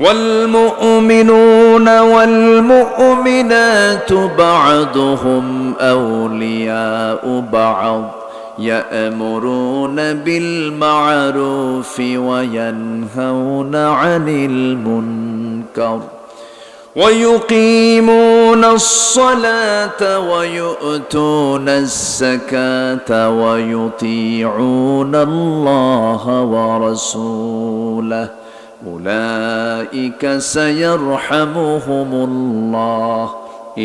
والمؤمنون والمؤمنات بعضهم أولياء بعض يأمرون بالمعروف وينهون عن المنكر ويقيمون الصلاة ويؤتون الزكاة ويطيعون الله ورسوله أولئك سيرحمهم الله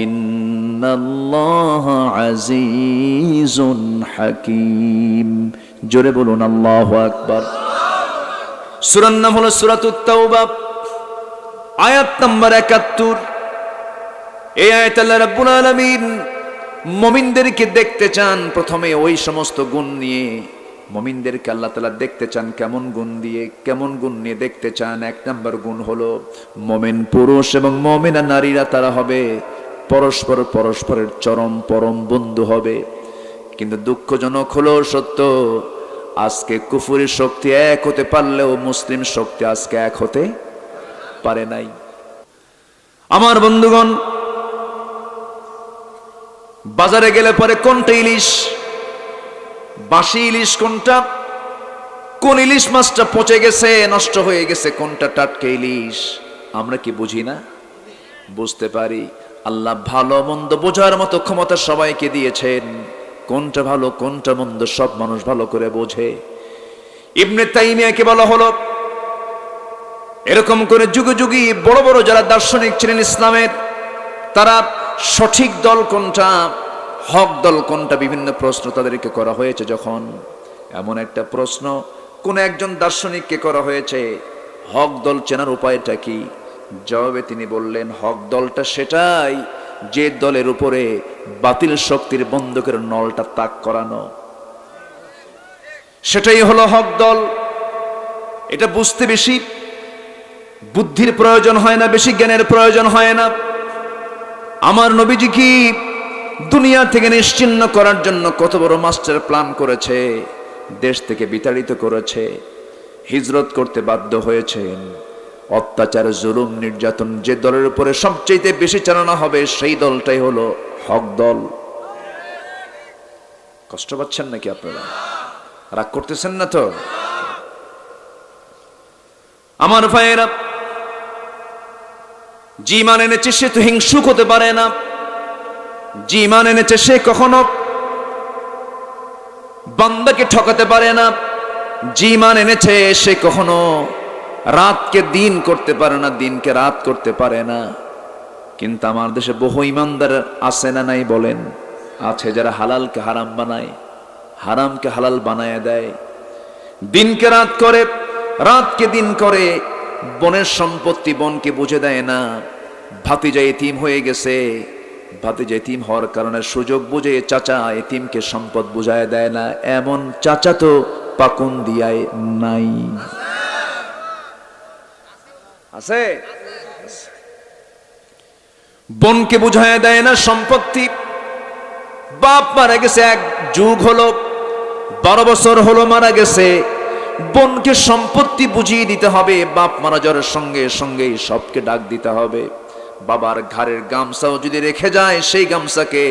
إن الله عزيز حكيم জোরে বলুন আল্লাহু আকবার। সূরার নাম হলো সূরাতুত তাওবা, আয়াত নাম্বার ৭১। এই আয়াতে আল্লাহ রাব্বুল আলামিন মুমিনদেরকে দেখতে চান প্রথমে ওই সমস্ত গুণ নিয়ে। মুমিনদেরকে আল্লাহ তাআলা দেখতে চান কেমন গুণ দিয়ে, কেমন গুণ নিয়ে দেখতে চান? এক নাম্বার গুণ হলো মুমিন পুরুষ এবং মুমিনা নারীরা তারা হবে পরস্পরের পরম বন্ধু হবে। কিন্তু দুঃখজনক হলো সত্য, আজকে কুফরি শক্তি এক হতে পারলেও মুসলিম শক্তি আজকে এক হতে পারে নাই। আমার বন্ধুগণ, বাজারে গেলে পরে কোনটা ইলিশ, বাসি ইলিশ কোনটা, কোন ইলিশ মাছটা পচে গেছে নষ্ট হয়ে গেছে, কোনটা টাটকা ইলিশ আমরা কি বুঝি না? বুঝতে পারি। আল্লাহ ভালো মন্দ বোঝার মতো ক্ষমতা সবাইকে দিয়েছেন। কোনটা ভালো কোনটা মন্দ সব মানুষ ভালো করে বোঝে। ইবনে তাইমিয়াকে বলা হলো, এরকম করে যুগে যুগে বড় বড় যারা দার্শনিক ছিলেন ইসলামের, তারা সঠিক দল কোনটা, হক দল কোনটা, বিভিন্ন প্রশ্ন তাদেরকে করা হয়েছে। যখন এমন একটা প্রশ্ন কোন একজন দার্শনিককে করা হয়েছে, হক দল চেনার উপায়টা কি? জবাবে তিনি বললেন, হক দলটা সেটাই যে দলের উপরে বাতিল শক্তির বন্দুকের নলটা তাক করানো, সেটাই হলো হক দল। এটা বুঝতে বেশি বুদ্ধির প্রয়োজন হয় না, বেশি জ্ঞানের প্রয়োজন হয় না। আমার নবীজি কি দুনিয়া থেকে নিশ্চিহ্ন করার জন্য কত বড় মাস্টার প্ল্যান করেছে, দেশ থেকে বিতাড়িত করেছে, হিজরত করতে বাধ্য হয়েছেন। অত্যাচার, জুলুম, নির্যাতন যে দলের উপরে সবচেয়ে বেশি চালানো হবে সেই দলটাই হলো হক দল। কষ্ট পাচ্ছেন নাকি আপনারা? রাগ করতেছেন না তো? আমার ভাইয়েরা, যে ইমান এনেছে সে তো হিংসুক হতে পারে না। যে ইমান এনেছে সে কখনো বান্দাকে ঠকাতে পারে না। যে ইমান এনেছে সে কখনো রাতকে দিন করতে পারে না, দিনকে রাত করতে পারে না। কিন্তু আমার দেশে বহু ইমানদার আছে না নাই বলেন? আছে, যারা হালালকে হারাম বানায়, হারামকে হালাল বানায় দেয়, দিনকে রাত করে, রাতকে দিন করে, বনের সম্পত্তি বনকে বুঝে দেয় না। ভাতিজা এতিম হয়ে গেছে, ভাতিজা এতিম হওয়ার কারণে সুযোগ বুঝে চাচা এতিমকে সম্পদ বুঝায় দেয় না। এমন চাচা তো পাকুন দিয়ায় নাই, আছে? বোনকে বুঝায় দেয় না সম্পত্তি। বাপ মারা গেছে, এক যুগ হলো, 12 বছর হলো মারা গেছে, বোনকে সম্পত্তি বুঝিয়ে দিতে হবে। বাপ মারা যাওয়ার সঙ্গে সঙ্গেই সবকে ডাক দিতে হবে। বাবার ঘাড়ের গামছাও যদি রেখে যায়, সেই গামছাকে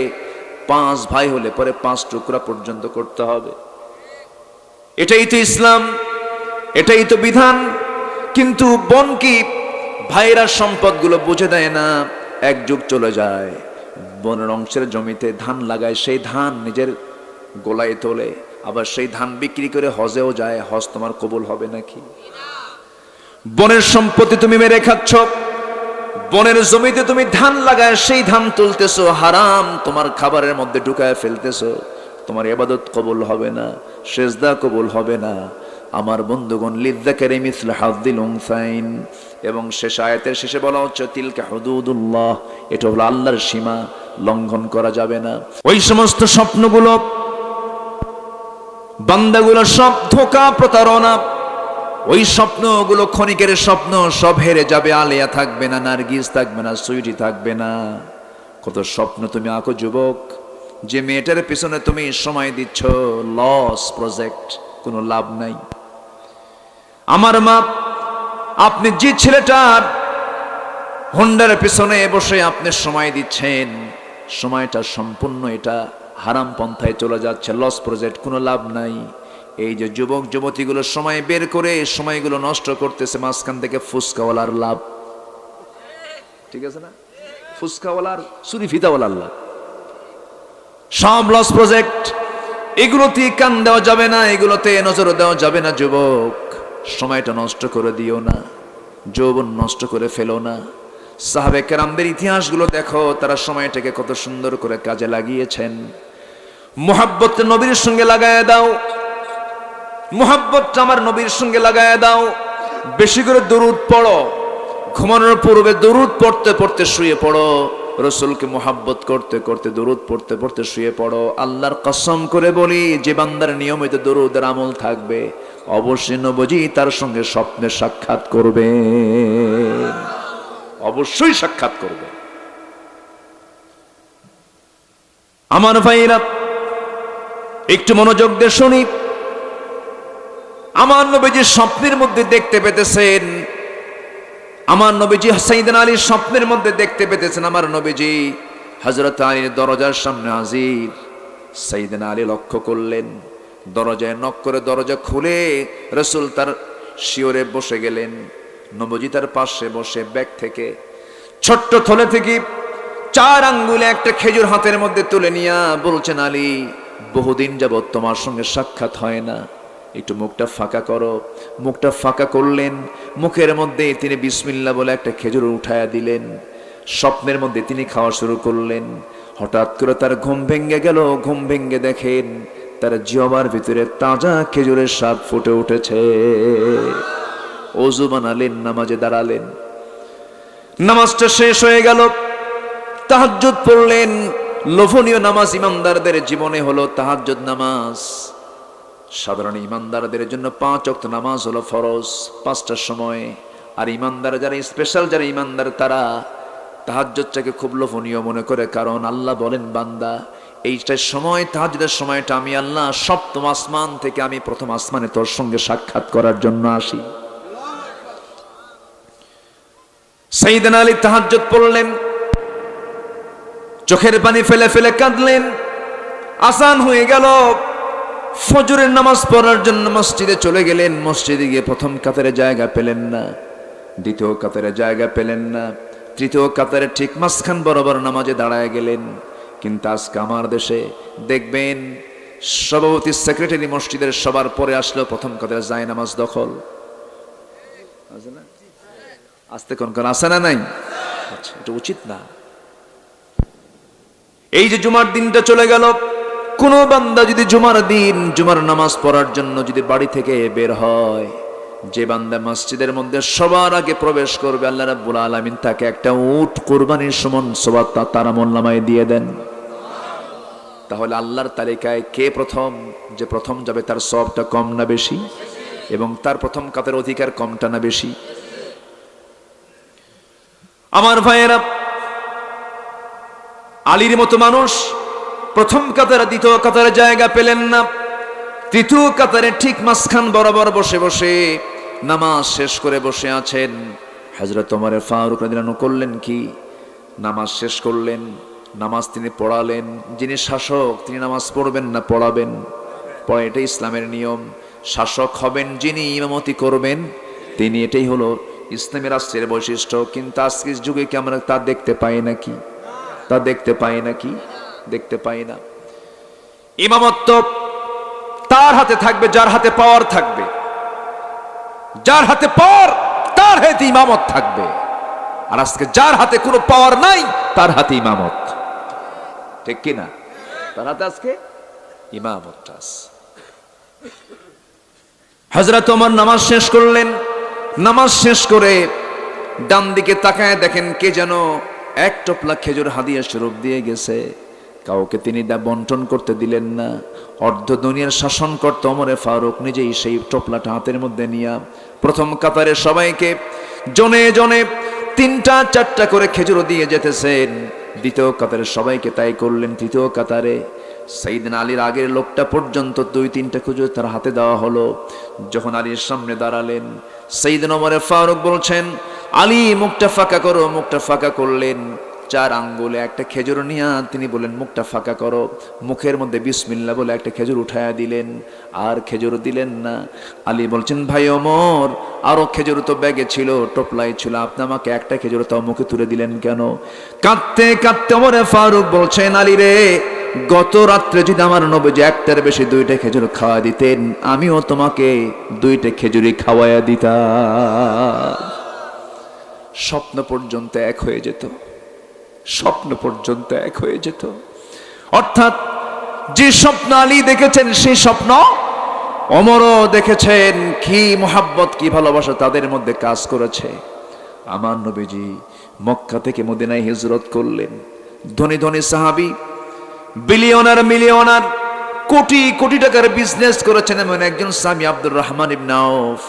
5 ভাই হলে পরে 5 টুকরা পর্যন্ত করতে হবে। এটাই তো ইসলাম, এটাই তো বিধান। কিন্তু বোনকে ভাইরা সম্পদগুলো বুঝে দেয় না। এক যুগ চলে যায়, বোনের অংশের জমিতে ধান লাগায়, সেই ধান নিজের গোলায় তোলে, আবার সেই ধান বিক্রি করে হজেও যায়। হজ তোমার কবুল হবে নাকি? বোনের সম্পত্তি তুমি মেরে খাচ্ছ, বোনের জমিতে তুমি ধান লাগায় সেই ধান তুলতেছো, হারাম তোমার খাবারের মধ্যে ঢুকায় ফেলতেছো। তোমার ইবাদত কবুল হবে না, সেজদা কবুল হবে না। আমার বন্ধুগণ, লিযযাকারি মিসলু হাযযিল উনসাইন, এবং শেষ আয়াতের শেষে বলা হচ্ছে তিলকা হুদুদুল্লাহ, এটা হলো আল্লাহর সীমা, লঙ্ঘন করা যাবে না। ওই সমস্ত স্বপ্নগুলো, বান্দাগুলো সব ধোঁকা, প্রতারণা। ওই স্বপ্নগুলো ক্ষণিকের স্বপ্ন, সব হেরে যাবে। আলিয়া থাকবে না, নার্গিস থাকবে না, সুইটি থাকবে না। কত স্বপ্ন তুমি আঁকো যুবক, যে মেয়েটার পিছনে তুমি সময় দিচ্ছ, লস, প্রজেক্ট, কোনো লাভ নাই। আমার মা, 12 বছর হলো মারা গেছে, বোনকে সম্পত্তি বুঝিয়ে দিতে হবে। বাপ মারা যাওয়ার সঙ্গে সঙ্গেই সবকে ডাক দিতে হবে। এটাই তো ইসলাম, এটাই তো বিধান। কিন্তু বোনকে ভাইরা সম্পদগুলো বুঝে দেয় না। ভাতিজা এতিম হয়ে গেছে, বোনকে বুঝায় দেয় না। আমার মা আপনি যে ছেলেটার হোন্ডার পিছনে বসে আপনি সময় দিচ্ছেন, সময়টা সম্পূর্ণ এটা হারাম পন্থায় চলে যাচ্ছে, লস প্রজেক্ট, কোনো লাভ নাই। এই যে যুবক যুবতীগুলো সময় বের করে সময়গুলো নষ্ট করতেছে, মাঝখান থেকে ফুসকাওয়ালার লাভ, ঠিক আছে না? ফুসকাওয়ালার, চুরি ফিতাওয়ালার লাভ, সব লস প্রজেক্ট। এগুলোতে কান দেওয়া যাবে না, এগুলোতে নজর দেওয়া যাবে না। যুবক, সময়টা নষ্ট করে দিও না, যৌবন নষ্ট করে ফেলো না। সাহাবে কেরামদের ইতিহাসগুলো দেখো, তারা সময়টাকে কত সুন্দর করে কাজে লাগিয়েছেন। মুহাব্বত নবীর সঙ্গে লাগায় দাও, মুহাব্বতটা আমার নবীর সঙ্গে লাগায় দাও। বেশি করে দরুদ পড়ো, ঘুমানোর পূর্বে দরুদ পড়তে পড়তে শুয়ে পড়ো। রসুলকে মুহাব্বত করতে করতে দরুদ পড়তে পড়তে শুয়ে পড়ো। আল্লাহর কসম করে বলি, যে বান্দার নিয়মিত দরুদের আমল থাকবে, অবশ্যই নবী তার সঙ্গে স্বপ্নে সাক্ষাৎ করবে, অবশ্যই সাক্ষাৎ করবে। আমার ভাইরা, একটু মনোযোগ দিয়ে শুনি। আমার নবীজি স্বপ্নের মধ্যে দেখতে পেতেছেন, আমার নবীজি সাইয়েদনা আলীর স্বপ্নের মধ্যে দেখতে পেতেছেন, আমার নবীজি হযরত আলীর দরজার সামনে হাজির। সাইয়েদনা আলী লক্ষ্য করলেন, দরজায় নক করে দরজা খুলে রাসূল তার শিয়রে বসে গেলেন। নবীজি তার পাশে বসে ব্যাগ থেকে, ছোট্ট থলে থেকে 4 আঙ্গুলে একটা খেজুর হাতের মধ্যে তুলে নিয়ে বলছেন, আলী, বহুদিন যাবৎ তোমার সঙ্গে সাক্ষাৎ হয় না, একটু মুখটা ফাঁকা করো। মুখটা ফাঁকা করলেন, মুখের মধ্যে তিনি বিসমিল্লাহ বলে একটা খেজুর উঠায়া দিলেন। স্বপ্নের মধ্যে তিনি খাওয়া শুরু করলেন। হঠাৎ করে তার ঘুম ভেঙে গেল। ঘুম ভেঙে দেখেন তার জিহ্বার ভিতরে তাজা খেজুরের স্বাদ ফুটে উঠেছে। ওযু বানালেন, নামাজে দাঁড়ালেন। নামাজটা শেষ হয়ে গেল, তাহাজ্জুদ পড়লেন। লোভনীয় নামাজ ইমানদারদের জীবনে হলো তাহাজ্জুদ নামাজ। সাধারণ ইমানদারদের জন্য 5 ওয়াক্ত নামাজ হলো ফরজ 5টার সময়। আর ইমানদার যারা, স্পেশাল যারা ইমানদার, তারা তাহাজ্জুদটাকে খুব লোভনীয় মনে করে। কারণ আল্লাহ বলেন, বান্দা, এইটার সময়, তাহাজ্জুদের সময়টা আমি আল্লাহ সপ্তম আসমান থেকে আমি প্রথম আসমানে তোর সঙ্গে সাক্ষাৎ করার জন্য আসি। সাইয়েদনা আলী তাহাজ্জুদ পড়লেন, চোখের পানি ফেলে ফেলে কাঁদলেন। আযান হয়ে গেল, ফজরের নামাজ পড়ার জন্য মসজিদে চলে গেলেন। মসজিদে গিয়ে প্রথম কাতারে জায়গা পেলেন না, দ্বিতীয় কাতারে জায়গা পেলেন না, তৃতীয় কাতারে ঠিক মাঝখান বরাবর নামাজে দাঁড়ায় গেলেন। কিন্তু আজকে আমার দেশে দেখবেন, সভাপতি, সেক্রেটারি মসজিদের সবার পরে আসলো, প্রথম কাতারে যায় নামাজ দখল। আছে না? আস্তে কোন কোন আছে না? নাই? আচ্ছা, এটা উচিত না। এই যে জুমার দিনটা চলে গেল, কোন বান্দা যদি জুমার দিন জুমার নামাজ পড়ার জন্য যদি বাড়ি থেকে বের হয়, যে বান্দা মসজিদের মধ্যে সবার আগে প্রবেশ করবে, আল্লাহ রাব্বুল আলামিন তাকে একটা উট কুরবানির সমান সওয়াব তার আমলনামায় দিয়ে দেন। তাহলে আল্লাহর তালিকায় কে প্রথম? যে প্রথম যাবে তার সওয়াবটা কম না বেশি? এবং তার প্রথম কাতারের অধিকার কমটা না বেশি? আমার ভাইয়েরা, আলীর মতো মানুষ প্রথম কাতারে, দ্বিতীয় কাতারে জায়গা পেলেন না। তৃতীয় কাতারে ঠিক মাঝখান বরাবর বসে বসে নামাজ শেষ করে বসে আছেন। হযরত ওমর ফারুক রাদিয়াল্লাহু আনহু করলেন কি? নামাজ শেষ করলেন, নামাজ তিনি পড়ালেন। যিনি শাসক, তিনি নামাজ পড়বেন না পড়াবেন? পড়ে, এটা ইসলামের নিয়ম। শাসক হবেন যিনি, ইমামতি করবেন তিনি। এটাই হলো ইসলামী রাষ্ট্রের বৈশিষ্ট্য। কিন্তু আজকের যুগে কি আমরা তা দেখতে পাই নাকি? তা দেখতে পাই নাকি? দেখতে পাই না। ইমামত্ব তার হাতে থাকবে যার হাতে পাওয়ার থাকবে। যার হাতে পাওয়ার, তার হাতে ইমামত থাকবে। আর আজকে যার হাতে কোনো পাওয়ার নাই, তার হাতে ইমামত। ঠিক কি না? তার হাতে আজকে ইমামত। হযরত ওমর নামাজ শেষ করলেন। নামাজ শেষ করে ডান দিকে তাকায় দেখেন কে যেন এক টোপলা খেজুর হাদিয়া স্বরূপ দিয়ে গেছে। কাউকে তিনি বন্টন করতে দিলেন না। অর্ধ দুনিয়ার শাসন করতে ওমরে ফারুক নিজেই সেই টোপলাটা হাতের মধ্যে নিয়ে প্রথম কাতারে সবাইকে জনে জনে 3টা 4টা করে খেজুর দিয়ে যেতেছেন। দ্বিতীয় কাতারে সবাইকে তাই করলেন। তৃতীয় কাতারে সাইয়েদনা আলীর আগের লোকটা পর্যন্ত 2-3টা খেজুর তার হাতে দেওয়া হলো। যখন আলীর সামনে দাঁড়ালেন, সাইয়েদনা ওমর ফারুক বলছেন, আলী মুখটা ফাঁকা করো। মুখটা ফাঁকা করলেন, 4 আঙ্গুলে একটা খেজুর নিয়ে তিনি বলেন মুখটা ফাঁকা করো। মুখের মধ্যে বিসমিল্লাহ বলে একটা খেজুর উঠায়া দিলেন, আর খেজুর দিলেন না। আলী বলছেন, ভাই ওমর, আরো খেজুর তো ব্যাগে ছিল, টোপলাই ছিল, আপনি আমাকে একটা খেজুর তো মুখে তুলে দিলেন কেন? কাঁদতে কাঁদতে ওমর ফারুক বলছেন, আলী রে, গত রাত্রে যদি আমার নবীজি একটার বেশি 2টা খেজুর খাওয়া দিতেন, আমিও তোমাকে 2টা খেজুরই খাওয়াইয়া দিতাম। স্বপ্ন পর্যন্ত এক হয়ে যেত, স্বপ্ন পর্যন্ত এক হয়ে যেত। অর্থাৎ যে স্বপ্ন আলী দেখেছেন সেই স্বপ্ন ওমরও দেখেছেন। কি মোহাব্বত, কি ভালোবাসা তাদের মধ্যে কাজ করেছে। আমার নবীজি মক্কা থেকে মদিনায় হিজরত করলেন। ধনী ধনী সাহাবী, বিলিয়নার মিলিয়নার, কোটি কোটি টাকার বিজনেস করেছেন এমন একজন সাহাবী আব্দুর রহমান ইবনে আউফ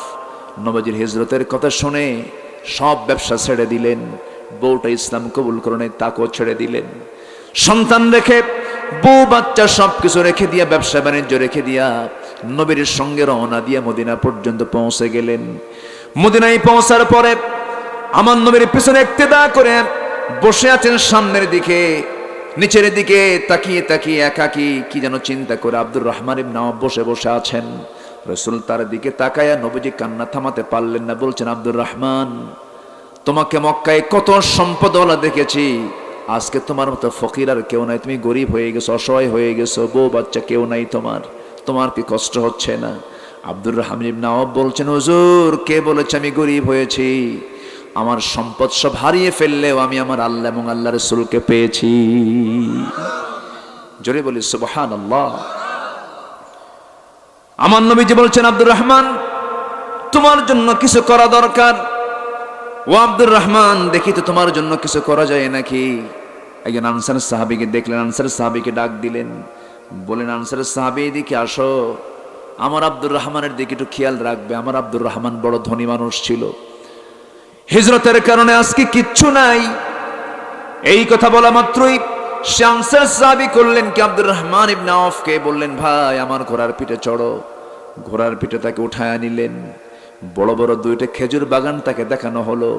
নবীজির হিজরতের কথা শুনে সব ব্যবসা ছেড়ে দিলেন। বউটা ইসলাম কবুল করে নাই, তাকেও ছেড়ে দিলেন। সন্তান রেখে, বউ বাচ্চা সবকিছু রেখে দিয়া, ব্যবসা বাণিজ্য রেখে দিয়া নবীর সঙ্গে রওনা দিয়ে মদিনা পর্যন্ত পৌঁছে গেলেন। মদিনায় পৌঁছার পরে আমার নবীর পিছনে ইক্তেদা করে বসে আছেন সামনের দিকে, নিচের দিকে তাকিয়ে তাকিয়ে একাকি কি যেন চিন্তা করে আব্দুর রহমান ইবনে আউফ বসে বসে আছেন। রাসূল তার দিকে তাকায়া নবীজি কান্না থামাতে পারলেন না। বলছেন, আব্দুর রহমান, তোমাকে মক্কায় কত সম্পদওয়ালা দেখেছি, আজকে তোমার মতো ফকির আর কেউ নাই। তুমি গরিব হয়ে গেছো, অসহায় হয়ে গেছো, বউ বাচ্চা কেউ নাই তোমার, তোমার কি কষ্ট হচ্ছে না? আব্দুর রহমান ইবনে আউফ বলছেন, হুজুর, কে বলেছে আমি গরিব হয়েছি? আমার সম্পদ সব হারিয়ে ফেললেও আমি আমার আল্লাহ এবং আল্লাহ রাসূলকে পেয়েছি। জোরে বলি সুবহানাল্লাহ। আমার নবীজি বলছেন, আব্দুর রহমান, তোমার জন্য কিছু করা দরকার। ও আব্দুর রহমান, দেখি তো তোমার জন্য কিছু করা যায় নাকি? একজন আনসার সাহাবীকে দেখলেন, আনসার সাহাবীকে ডাক দিলেন, বলেন, আনসার সাহাবী, এদিকে আসো, আমার আব্দুর রহমানের দিকে একটু খেয়াল রাখবে। আমার আব্দুর রহমান বড় ধনী মানুষ ছিল, হিজরতের কারণে আজকে কিচ্ছু নাই। এই কথা বলা মাত্রই সে আনসার সাহাবী করলেন কি, আব্দুর রহমান ইবনে আউফকে বললেন, ভাই, আমার ঘোড়ার পিঠে চড়ো। ঘোড়ার পিঠে তাকে উঠায় নিলেন। বড় বড় 2টা খেজুর বাগান তাকে দেখানো হলো।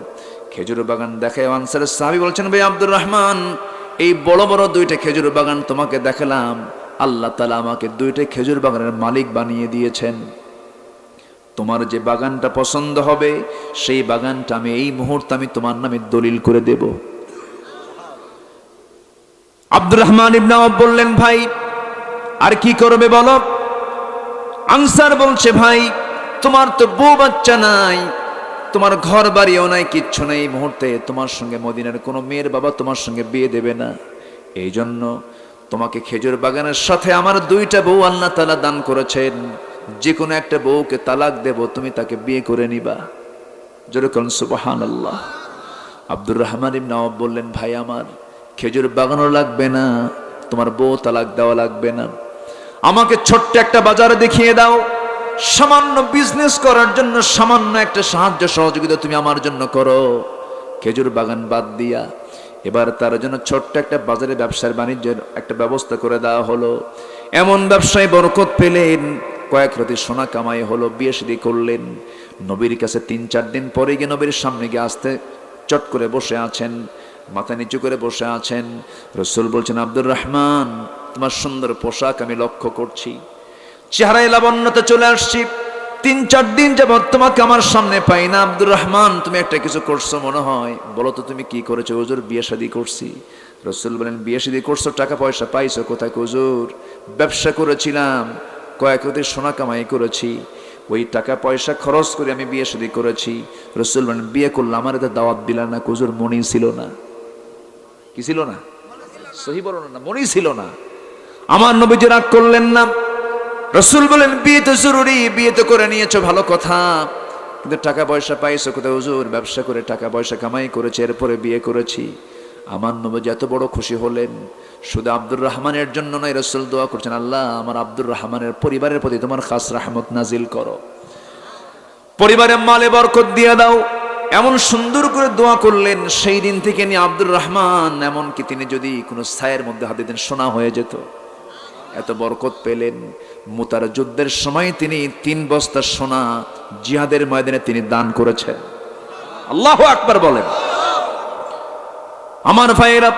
খেজুর বাগান দেখায় আনসারের সাহাবী বলছেন, ভাই আব্দুর রহমান, এই বড় বড় 2টা খেজুর বাগান তোমাকে দেখালাম, আল্লাহ তাআলা আমাকে 2টা খেজুর বাগানের মালিক বানিয়ে দিয়েছেন। তোমার যে বাগানটা পছন্দ হবে সেই বাগানটা আমি এই মুহূর্তে আমি তোমার নামে দলিল করে দেব। আব্দুর রহমান ইবনে আউফ বললেন, ভাই আর কি করবে বলো? আনসার বলছে, ভাই, তোমার তো বউ বাচ্চা নাই, তোমার ঘর বাড়িও নাই, কিচ্ছু নাই। এই মুহূর্তে তোমার সঙ্গে মদিনার কোনো মেয়ের বাবা তোমার সঙ্গে বিয়ে দেবে না। এই জন্য তোমাকে খেজুর বাগানের সাথে আমার 2টা বউ আল্লাহ তাআলা দান করেছেন। যে কোনো একটা বউকে তালাক দেব, তুমি তাকে বিয়ে করে নিবা। জোরে বলুন সুবহানাল্লাহ। আব্দুর রহমান ইবনে আউফ বললেন, ভাই, আমার খেজুর বাগানও লাগবে না, তোমার বউ তালাক দেওয়া লাগবে না, আমাকে ছোট্ট একটা বাজার দেখিয়ে দাও। সামান্য বিজনেস করার জন্য সামান্য একটা সাহায্য সহযোগিতা তুমি আমার জন্য করো। খেজুর বাগান বাদ দিয়া এবার তার জন্য ছোট্ট একটা বাজারে ব্যবসার বাণিজ্যের একটা ব্যবস্থা করে দেওয়া হলো। এমন ব্যবসায় বরকত পেলেন, কয়েক রাতে সোনা কামাই হলো, বিয়ে শাদী করলেন। নবীর কাছে 3-4 দিন পরে গিয়ে নবীর সামনে গিয়ে আসতে চট করে বসে আছেন, মাথা নিচু করে বসে আছেন। রাসূল বলছেন, আব্দুর রহমান, তোমার সুন্দর পোশাক আমি লক্ষ্য করছি, চেহারায় লাবণ্যতা চলে আসছি, 3-4 দিন যাবত তোমাকে আমার সামনে পাই না। আব্দুর রহমান, তুমি একটা কিছু করছো মনে হয়, বলো তো তুমি কি করেছো? হুজুর, বিয়ে শাদী করছি। রাসূল বলেন, বিয়ে শাদী করছো, টাকা পয়সা পাইছো কোথায়? হুজুর, ব্যবসা করেছিলাম, কয়েক রাতে সোনা কামাই করেছি, ওই টাকা পয়সা খরচ করে আমি বিয়ে শাদী করেছি। রাসূল বলেন, বিয়ে করলে আমার এতে দাওয়াত দিলা না? হুজুর, মনেই ছিল না। কি ছিল না? সহি বলো না, মনেই ছিল না। আমার নবীজি রাগ করলেন না। রাসূল বলেন, বিয়ে তো জরুরি, বিয়ে তো করে নিয়েছো, ভালো কথা, কিন্তু টাকা পয়সা পাইছো কোথায়? হুজুর, ব্যবসা করে টাকা পয়সা কামাই করেছে, এরপরে বিয়ে করেছি। আমার নবীজি এত বড় খুশি হলেন। শুধু আব্দুর রহমানের জন্য নয়, রাসূল দোয়া করছেন, আল্লাহ আমার আব্দুর রহমানের পরিবারের প্রতি তোমার খাস রহমত নাজিল করো, পরিবারের মালে বরকত দিয়ে দাও। এমন সুন্দর করে দোয়া করলেন। সেই দিন থেকে নিয়ে আব্দুর রহমান এমনকি তিনি যদি কোনো ছায়ের মধ্যে হাত দিতেন সোনা হয়ে যেত, এত বরকত পেলেন। মুতার যুদ্ধের সময় তিনি 3 বস্তা সোনা জিহাদের ময়দানে তিনি দান করেছেন। আল্লাহু আকবার বলেন। আমার ভাইয়েরা,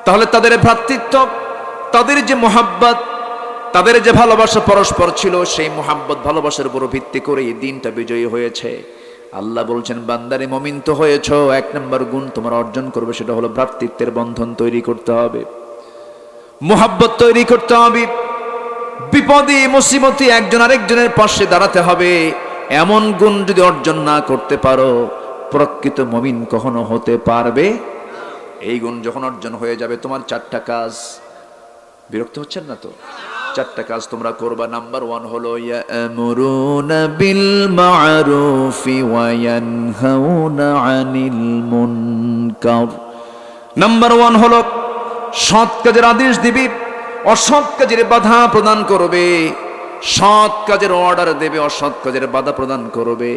তাহলে তাদের ভ্রাতৃত্ব, তাদের যে মোহাব্বত, তাদের যে ভালোবাসা পরস্পর ছিল, সেই মোহাব্বত ভালোবাসার উপর ভিত্তি করে এই দিনটা বিজয়ী হয়েছে। আল্লাহ বলছেন, বান্দারে মুমিন তো হয়েছো, 1 নম্বর গুণ তোমার অর্জন করবে, সেটা হলো ভ্রাতৃত্বের বন্ধন তৈরি করতে হবে, মোহাব্বত তৈরি করতে হবে। বিপদে মুসিবতে একজন আরেকজনের পাশে দাঁড়াতে হবে। এমন গুণ যদি অর্জন না করতে পারো, প্রকৃত মুমিন কখনো হতে পারবে। এই গুণ যখন অর্জন হয়ে যাবে, তোমার 4টা কাজ, বিরক্ত হচ্ছেন না তো? 4টা কাজ তোমরা করবা। নাম্বার 1 হলো ইয়ামুরুনা বিল মা'রুফি ওয়া ইয়ানহাউনা আনিল মুনকার। নাম্বার 1 হলো সৎ কাজের আদেশ দিবি, অসৎ কাজের বাধা প্রদান করবে। সৎ কাজের অর্ডার দেবে, অসৎ কাজের বাধা প্রদান করবে।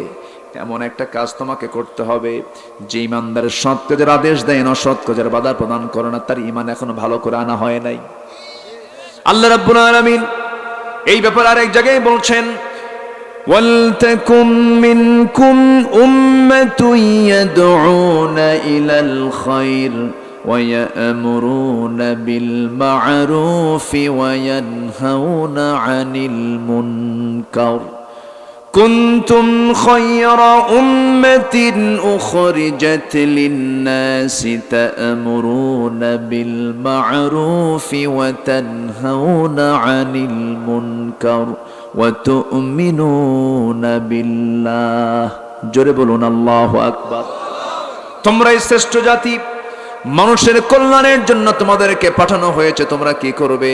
এমন একটা কাজ তোমাকে করতে হবে, যে ইমানদার সৎ কাজের আদেশ দেয় না, অসৎ কাজের বাধা প্রদান করে না, তার ঈমান এখনো ভালো করে আনা হয় নাই। আল্লাহ রাব্বুল আলামিন এই ব্যাপারে আরেক জায়গায় বলছেন, ওয়ালতাকুম মিনকুম উম্মাতুন ইয়াদউনা ইলাল খায়র ওয়া ইয়ামুরুনা বিল মা'রুফি ওয়া ইয়ানহাউনা আনিল মুনকার কুনতুম খায়রা উম্মাতিন উখরিজাত লিন-নাসি তা'মুরুনা বিল মা'রুফি ওয়া তানহাউনা আনিল মুনকার ওয়া তু'মিনুনা বিল্লাহ। জোরে বলুন আল্লাহু আকবার। তোমরা শ্রেষ্ঠ জাতি, মানুষের কল্যাণের জন্য তোমাদেরকে পাঠানো হয়েছে। তোমরা কি করবে?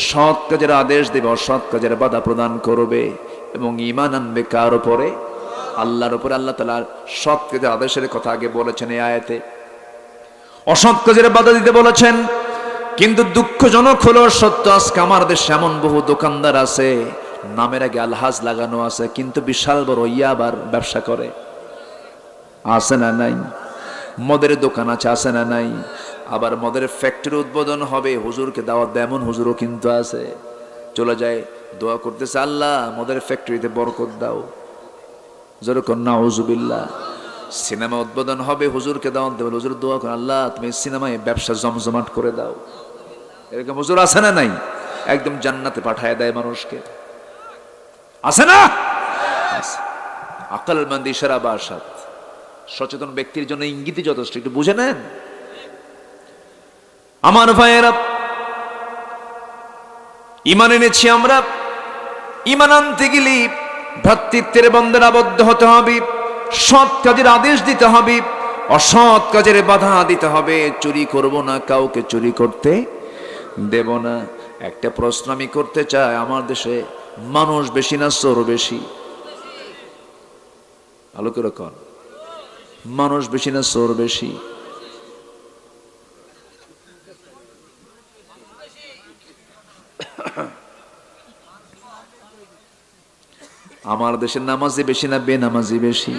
সৎ কাজের আদেশ দেবে, অসৎ কাজের বাধা প্রদান করবে এবং ঈমান আনবে কার উপরে? আল্লাহর উপরে। আল্লাহ তাআলা সৎ কাজের আদেশের কথা আগে বলেছেন এই আয়াতে, অসৎ কাজের বাধা দিতে বলেছেন। কিন্তু দুঃখজনক হলো সত্য, আজকে আমার দেশে এমন বহু দোকানদার আছে, নামের আগে আলহাজ লাগানো আছে, কিন্তু বিশাল বড় ইয়াবার ব্যবসা করে। আছে না নাই? মদের দোকান আছে, আছে না নাই? আবার মদের ফ্যাক্টরি উদ্বোধন হবে, হুজুরকে দাওয়াত দেয়, এমন হুজুরও কিন্তু আছে। চলে যায়, দোয়া করতেছে, আল্লাহ মদের ফ্যাক্টরিতে বরকত দাও। যেরকম নাউজুবিল্লাহ। সিনেমা উদ্বোধন হবে, হুজুরকে দাওয়াত দেবেন, হুজুর দোয়া করেন, আল্লাহ তুমি সিনেমায় ব্যবসা জমজমাট করে দাও। এরকম হুজুর আছে না নাই? একদম জান্নাতে পাঠায় দেয় মানুষকে। আছে না? আকলমন্দ ইশারা বাসাত। সচেতন ব্যক্তির জন্য ইঙ্গিতই যথেষ্ট, একটু বুঝে নেন। আমার ভাইয়েরা, ঈমান এনেছি আমরা। ঈমান আনতে গেলে ভ্রাতৃত্বের বন্ধনে আবদ্ধ হতে হবে, সৎ কাজের আদেশ দিতে হবে, অসৎ কাজের বাধা দিতে হবে। চুরি করব না, কাউকে চুরি করতে দেব না। একটা প্রশ্ন আমি করতে চাই, আমার দেশে মানুষ বেশি না চোর বেশি? ভালো করে কন, মানুষ বেশি না চোর বেশি? আমার দেশের নামাজি বেশি না বেনামাজি বেশি?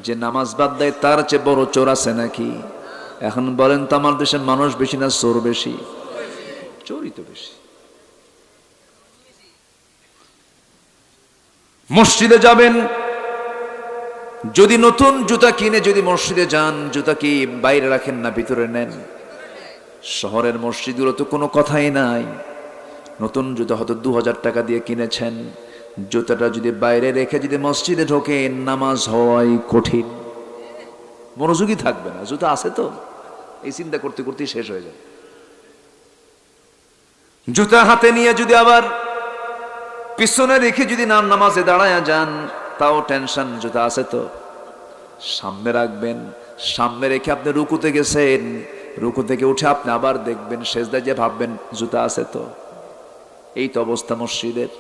যে নামাজ বাদ দেয় তার চেয়ে বড় চোর আছে নাকি? এখন বলেন তো, আমার দেশের মানুষ বেশি না চোর বেশি? চোরই তো বেশি। মসজিদে যাবেন, যদি নতুন জুতা কিনে যদি মসজিদে যান, জুতা কি বাইরে রাখেন না ভিতরে নেন? শহরের মসজিদগুলো তো কোনো কথাই নাই। নতুন জুতা হয়তো 2000 টাকা দিয়ে কিনেছেন, জুতাটা যদি বাইরে রেখে যদি মসজিদে ঢোকে, নামাজ হওয়াই কঠিন। মনোযোগী থাকবে না। জুতা আছে তো, এই চিন্তা করতে করতে শেষ হয়ে যাবে। জুতা হাতে নিয়ে যদি আবার পিছনে রেখে যদি নামাজে দাঁড়ায় যান, তাও টেনশন। জুতা আছে তো, সামনে রাখবেন। সামনে রেখে আপনি রুকুতে গেছেন, রুকু থেকে উঠে আপনি আবার দেখবেন, সেজদায় যে ভাববেন জুতা আছে তো। এই তো অবস্থা মসজিদের।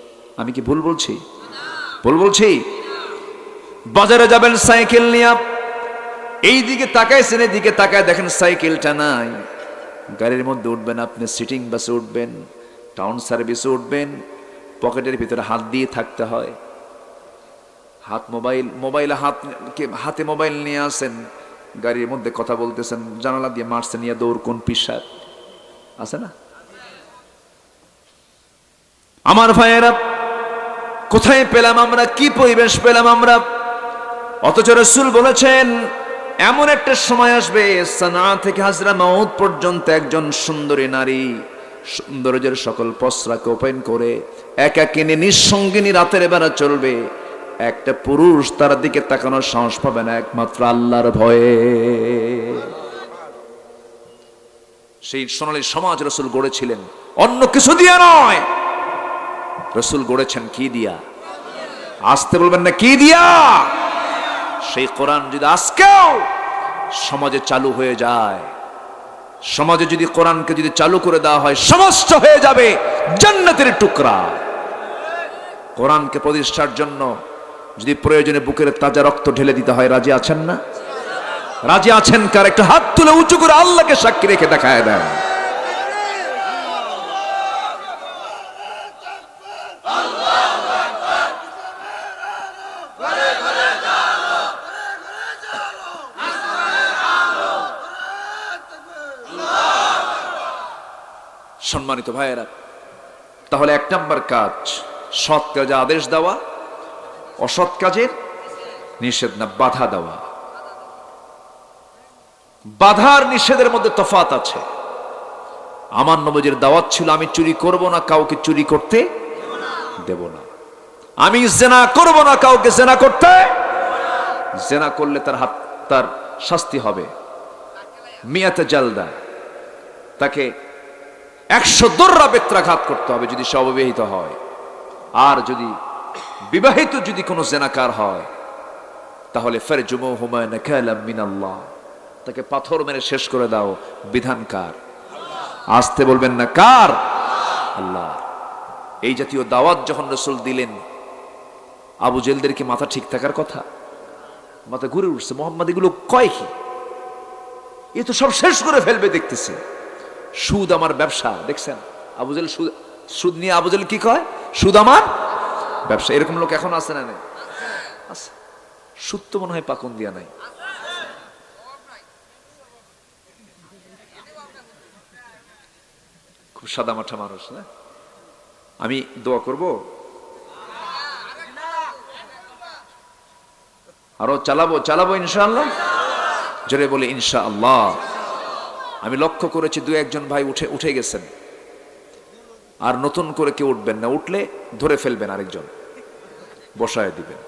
আমি কি ভুল বলছি? ভুল বলছি? বাজারে যাবেন সাইকেল নিয়ে, এই দিকে তাকাইছেন, এদিকে তাকায় দেখেন সাইকেলটা নাই। গাড়ির মধ্যে উঠবেন, আপনি সিটিং বাসে উঠবেন, টাউন সার্ভিসে উঠবেন, পকেটের ভিতরে হাত দিয়ে থাকতে হয়। হাতে মোবাইল নিয়ে আসেন, গাড়ির মধ্যে কথা বলতেছেন, জানালা দিয়ে মারছেন, নিয়ে দৌড় কোন পিসার আছে না? আমার ভাইয়েরা, কোথায় পেলাম আমরা, কি পরিবেশ পেলাম আমরা? অথচ রাসূল বলেছেন এমন একটা সময় আসবে সানা থেকে হাজরামাউত পর্যন্ত একজন সুন্দরী নারী সৌন্দর্যের সকল পসরাকে ওপেন করে একাকিনী নিঃসঙ্গিনী রাতের বেলা চলবে। একটা পুরুষ তার দিকে তাকানোর সাহস পাবে না, একমাত্র আল্লাহর ভয়ে। সেই সোনালী সমাজ রাসূল গড়েছিলেন অন্য কিছু দিয়ে নয়। রাসূল গড়েছেন কি দিয়া? আসতে বলবেন না, কি দিয়া? সেই কোরআন যদি আজকেও সমাজে চালু হয়ে যায়, সমাজে যদি কোরআনকে যদি চালু করে দেওয়া হয়, সমস্ত হয়ে যাবে জান্নাতের টুকরা। কোরআনকে প্রতিষ্ঠার জন্য যদি প্রয়োজনে বুকের তাজা রক্ত ঢেলে দিতে হয়, রাজি আছেন না? রাজি আছেন কার? একটা হাত তুলে উঁচু করে আল্লাহকে সাক্ষী রেখে দেখায় দেন। সম্মানিত ভাইয়েরা, তাহলে এক নম্বর কাজ সৎ কাজে আদেশ দেওয়া, অসৎ কাজের নিষেধ না, বাধা দেওয়া। বাধার নিষেধের মধ্যে তফাৎ আছে। আমার নবীর দাওয়াত ছিল আমি চুরি করব না, কাউকে চুরি করতে দেব না। আমি জেনা করব না, কাউকে জেনা করতে। জেনা করলে তার শাস্তি হবে মিয়াতে জালদা, তাকে 100 দররা বেত্রাঘাত করতে হবে যদি সে অবিবাহিত হয়। আর যদি বিবাহিত যদি কোনো জেনাকার হয় তাহলে ফারজুমুহুমা নাকালাম মিনাল্লাহ, তাকে পাথর মেরে শেষ করে দাও। বিধানকার? আসতে বলবেন না, কার? আল্লাহ। এই জাতীয় দাওয়াত যখন রাসূল দিলেন, আবু জেলদের কি মাথা ঠিক থাকার কথা? মাথা ঘুরে উঠছে, মুহাম্মদ এগুলো কয় কি? এ তো সব শেষ করে ফেলবে দেখতেছে। সুদ আমার ব্যবসা, দেখছেন আবু জেল সুদ নিয়ে আবু জেল কি কয়? সুদ আমার ব্যবসা। এরকম লোক এখন আছে না? নেই? আছে। সুদ তো মনে হয় পাকুন দিয়া নাই। খুব সাদা মাঠা মানুষ না? আমি দোয়া করব, আরো চালাবো ইনশাআল্লাহ। জোরে বলে ইনশাআল্লাহ। আমি লক্ষ্য করেছি 2-1 ভাই উঠে গেছেন, আর নতুন করে কেউ উঠবেন না। উঠলে ধরে ফেলবেন, আরেকজন বসায় দিবেন।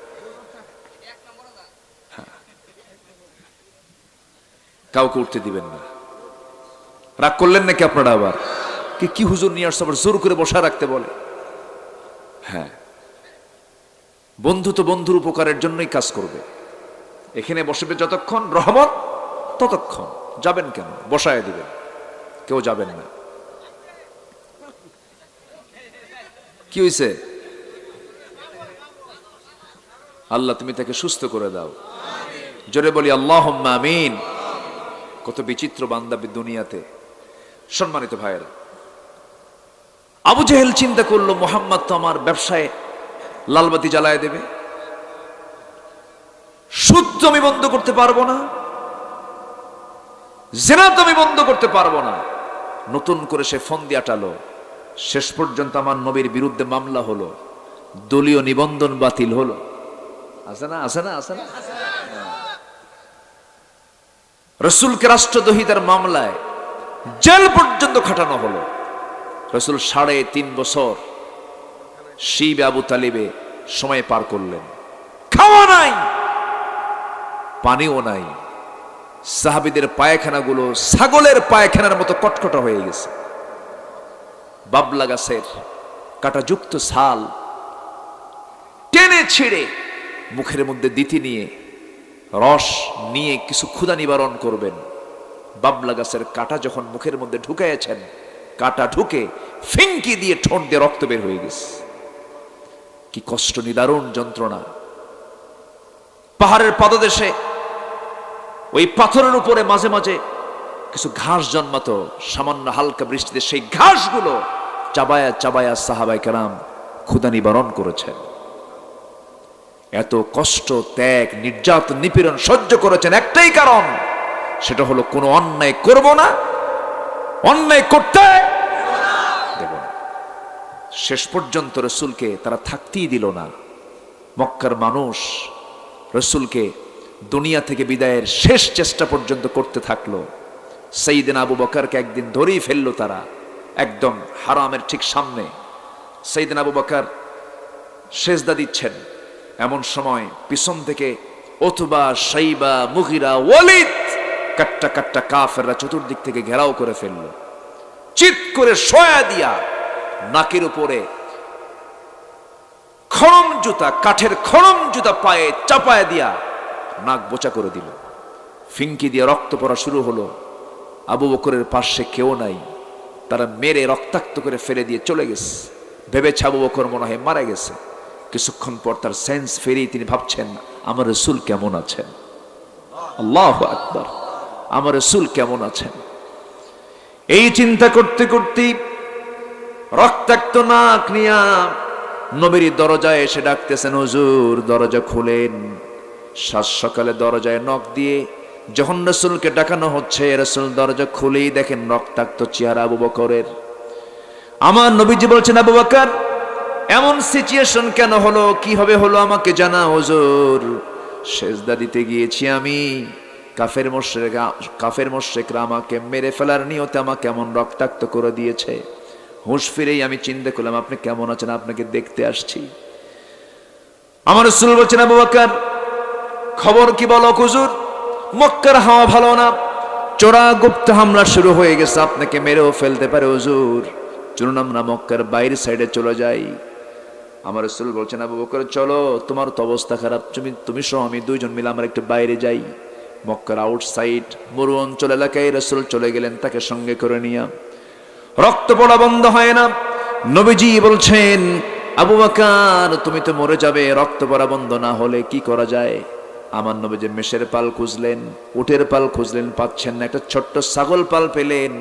কাউকে উঠতে দিবেন না। রাগ করলেন নাকি আপনারা? আবার কি হুজুর নিয়ে আসছে, আবার জোর করে বসা রাখতে বলে? হ্যাঁ, বন্ধু তো বন্ধুর উপকারের জন্যই কাজ করবে। এখানে বসবে যতক্ষণ রহমত, ততক্ষণ। যাবেন কেন? বসায় দিবেন, কেউ যাবেন না। কি হয়েছে? আল্লাহ তুমি তাকে সুস্থ করে দাও। জোরে বলি আল্লাহুম্মা আমিন। কত বিচিত্র বান্দা দুনিয়াতে। সম্মানিত ভাইয়েরা, আবু জেহেল চিন্তা করলো মুহাম্মদ তো আমার ব্যবসায় লালবাতি জ্বালায় দেবে, সুদ তো আমি বন্ধ করতে পারবো না, জিনা তো আমি বন্ধ করতে পারবো না। নতুন করে সে ফোন দিয়ে আটালো। শেষ পর্যন্ত আমার নবীর বিরুদ্ধে মামলা হলো, দলীয় নিবন্ধন বাতিল হলো। আছে না? রাসূলকে রাষ্ট্রদ্রোহিতার মামলায় জেল পর্যন্ত খাটানো হলো। রাসূল 3.5 বছর শিব আবু তালিবে সময় পার করলেন। খাওয়া নাই, পানিও নাই। সাহাবীদের পায়খানাগুলো ছাগলের পায়খানার মতো কটকটা হয়ে গেছে। বাবলা গাছের কাঁটাযুক্ত ছাল টেনে ছিঁড়ে মুখের মধ্যে দিতে নিয়ে রস নিয়ে কিছু ক্ষুধা নিবারণ করবেন। বাবলা গাছের কাঁটা যখন মুখের মধ্যে ঢুকাইয়েছেন, কাঁটা ঢুকে ফিঙ্কি দিয়ে ঠোঁট দিয়ে রক্ত বের হয়ে গেছে। কি কষ্ট, নিদারুণ যন্ত্রণা। পাহাড়ের পাদদেশে ওই পাথরের উপরে মাঝে মাঝে কিছু ঘাস জন্মাতো, সামান্য হালকা বৃষ্টিতে সেই ঘাসগুলো চাবায়া চাবায়া সাহাবায়ে কেরাম ক্ষুধা নিবারণ করেছেন। এত কষ্ট, ত্যাগ, নির্যাতন, নিপীড়ন সহ্য করেছেন একটাই কারণ, সেটা হলো কোনো অন্যায় করব না, অন্যায় করতে দেব না। শেষ পর্যন্ত রসুলকে তারা থাকতেই দিল না। মক্কার মানুষ রসুলকে দুনিয়া থেকে বিদায়ের শেষ চেষ্টা পর্যন্ত করতে থাকলো। সাইয়েদনা আবু বকরকে একদিন ধরেই ফেললো তারা, একদম হারামের ঠিক সামনে। সাইয়েদনা আবু বকর সেজদা দিচ্ছেন, এমন সময় পিছন থেকে উতবা, শাইবা, মুগিরা, ওয়ালিদ, কাট্টা কাট্টা কাফেররা চতুর্দিক থেকে ঘেরাও করে ফেললো। চিৎ করে সয়া দিয়া নাকের উপরে খড়ম জুতা, কাঠের খড়ম জুতা পায়ে চাপায় দিয়া নাক বোচা করে দিল। ফিঙ্কি দিয়ে রক্ত পড়া শুরু হলো। আবু বকরের পাশে কেউ নাই, তারা মেরে রক্তাক্ত করে ফেলে দিয়ে চলে গেছে। ভেবেছে আবু বকর মনে হয় মারা গেছে। কিছুক্ষণ পর তার সেন্স ফেরিয়ে তিনি ভাবছেন, আমার রাসূল কেমন আছেন? আল্লাহু আকবার, আমার রাসূল কেমন আছেন? এই চিন্তা করতে করতে রক্তাক্ত নাক নিয়া নবীর দরজায় এসে ডাকতেছেন, হুজুর দরজা খুলেন। সাত সকালে দরজায় নক দিয়ে যখন রাসূলকে ডাকানো হচ্ছে, রাসূল দরজা খুলেই দেখেন রক্তাক্ত চেহারা আবু বকরের। আমার নবীজি বলছেন, আবু বকর এমন সিচুয়েশন কেন হলো, কিভাবে হলো আমাকে জানা হুজুর। সেজদা দিতে গিয়েছি আমি, কাফের মুশরিকরা আমাকে মেরে ফেলার নিয়তে আমাকে এমন রক্তাক্ত করে দিয়েছে। হুঁশ ফিরেই আমি চিন্তা করলাম আপনি কেমন আছেন, আপনাকে দেখতে আসছি। আমার রাসূল বলছেন, আবু বকর খবর কি বলো হুজুর? মক্কার হাওয়া ভালো না, চোরা গুপ্ত হামলা শুরু হয়ে গেছে, আপনাকে মেরেও ফেলতে পারে হুজুর। চলুন আমরা মক্কার বাইরের সাইডে চলে যাই। আমার রাসূল বলছেন, আবু বকর চলো, তোমার তো অবস্থা খারাপ, তুমি সহ আমি দুইজন মিলে আমরা একটু বাইরে যাই। মক্কার আউটসাইড মরু অঞ্চল এলাকায় রাসূল চলে গেলেন তাকে সঙ্গে করে নিয়ে। রক্ত পড়া বন্ধ হয় না। নবীজি বলছেন, আবু বকর তুমি তো মরে যাবে, রক্ত পড়া বন্ধ না হলে কি করা যায়? আমার নবীজি মেষের পাল খুঁজলেন, উটের পাল খুঁজলেন, পাচ্ছেন না। একটা ছোট্ট ছাগল পাল পেলেন।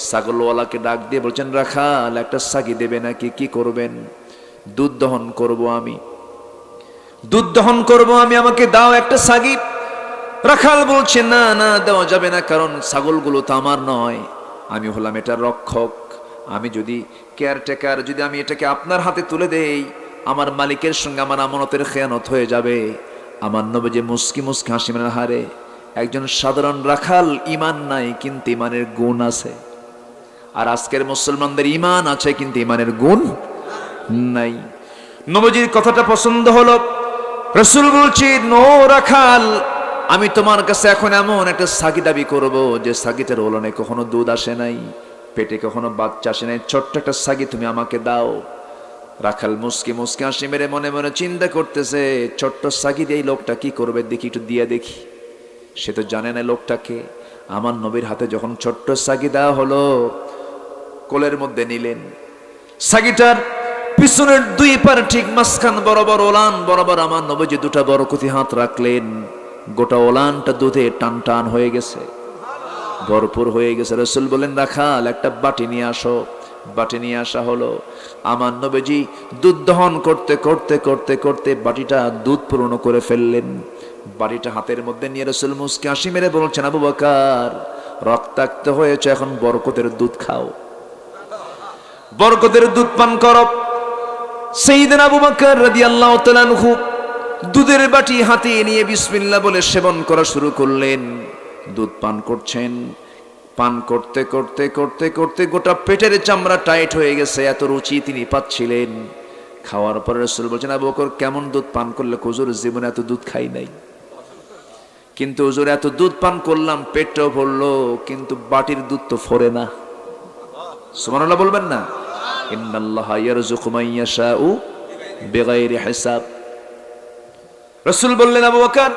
ছাগলওয়ালাকে ডাক দিয়ে বলছেন, রাখাল একটা সাগি দেবে নাকি? কি করবেন? দুধ দহন করব আমি, দুধ দহন করব আমি, আমাকে দাও একটা সাগি। রাখাল বলছে, না না দেওয়া যাবে না, কারণ ছাগলগুলো তো আমার নয়, আমি হলাম এটার রক্ষক। আমি যদি কেয়ারটেকার, যদি আমি এটাকে আপনার হাতে তুলে দেই, আমার মালিকের সঙ্গে আমার আমানতের খেয়ানত হয়ে যাবে। আমার নবীজি মুস্কি মুস্কি হাসি মারেন, হারে একজন সাধারণ রাখাল, ইমান নাই কিন্তু ইমানের গুণ আছে। আর আজকের মুসলমানদের ইমান আছে কিন্তু ইমানের গুণ নাই। নবীজির কথাটা পছন্দ হলো। রাসূল বলছে, নো রাখাল, আমি তোমার কাছে এখন এমন একটা সাগি দাবি করব যে সাগিটার ওলনে কখনো দুধ আসে নাই, পেটে কখনো বাচ্চা আসে নাই, ছোট্ট একটা সাগি তুমি আমাকে দাও। রাখাল মুস্কি মুস্কি হাসি মেরে মনে মনে চিন্তা করতেছে, ছোট্ট সাগি দিয়ে এই লোকটা কি করবে, দেখি একটু দিয়ে দেখি। সে তো জানে না লোকটাকে। আমার নবীর হাতে যখন ছোট্ট সাগি দেওয়া হলো, কোলের মধ্যে নিলেন। সাগিটার পিছনের দুই পার ঠিক মাঝখান বরাবর, ওলান বরাবর আমার নবীজি দুটা বরকতি হাত রাখলেন। গোটা ওলানটা দুধে টান টান হয়ে গেছে, ভরপুর হয়ে গেছে। রাসূল বলেন, রাখাল একটা বাটি নিয়ে আসো। বাটি নিয়ে আসা হলো। আমার নবীজি দুধ দহন করতে করতে করতে করতে বাটিটা দুধ পূর্ণ করে ফেললেন। বাটিটা হাতের মধ্যে নিয়ে রাসূল মুস্কি হাসি মেরে বলছেন, আবু বকর রক্তাক্ত হয়েছে, এখন বরকতের দুধ খাও, বরকতের দুধ পান করো। সাইয়েদনা আবু বকর রাদিয়াল্লাহু তাআলা আনহু দুধের বাটি হাতে নিয়ে বিসমিল্লাহ বলে সেবন করা শুরু করলেন। দুধ পান করছেন। পান করতে করতে করতে করতে গোটা পেটের চামড়া টাইট হয়ে গেছে, এত রুচি তিনি পাচ্ছিলেন। খাওয়ার পরে রাসূল বলছেন, আবু বকর কেমন দুধ পান করলে? হুজুর জীবনে এত দুধ খাই নাই, কিন্তু হুজুর এত দুধ পান করলাম, পেটটাও ভরলো, কিন্তু বাটির দুধ তো ফোরে না। সুবহানাল্লাহ বলবেন না? ইন্নাল্লাহা ইয়ারযুকু মান ইয়াশাউ বিগাইরি হিসাব। রাসূল বললেন, আবু বকর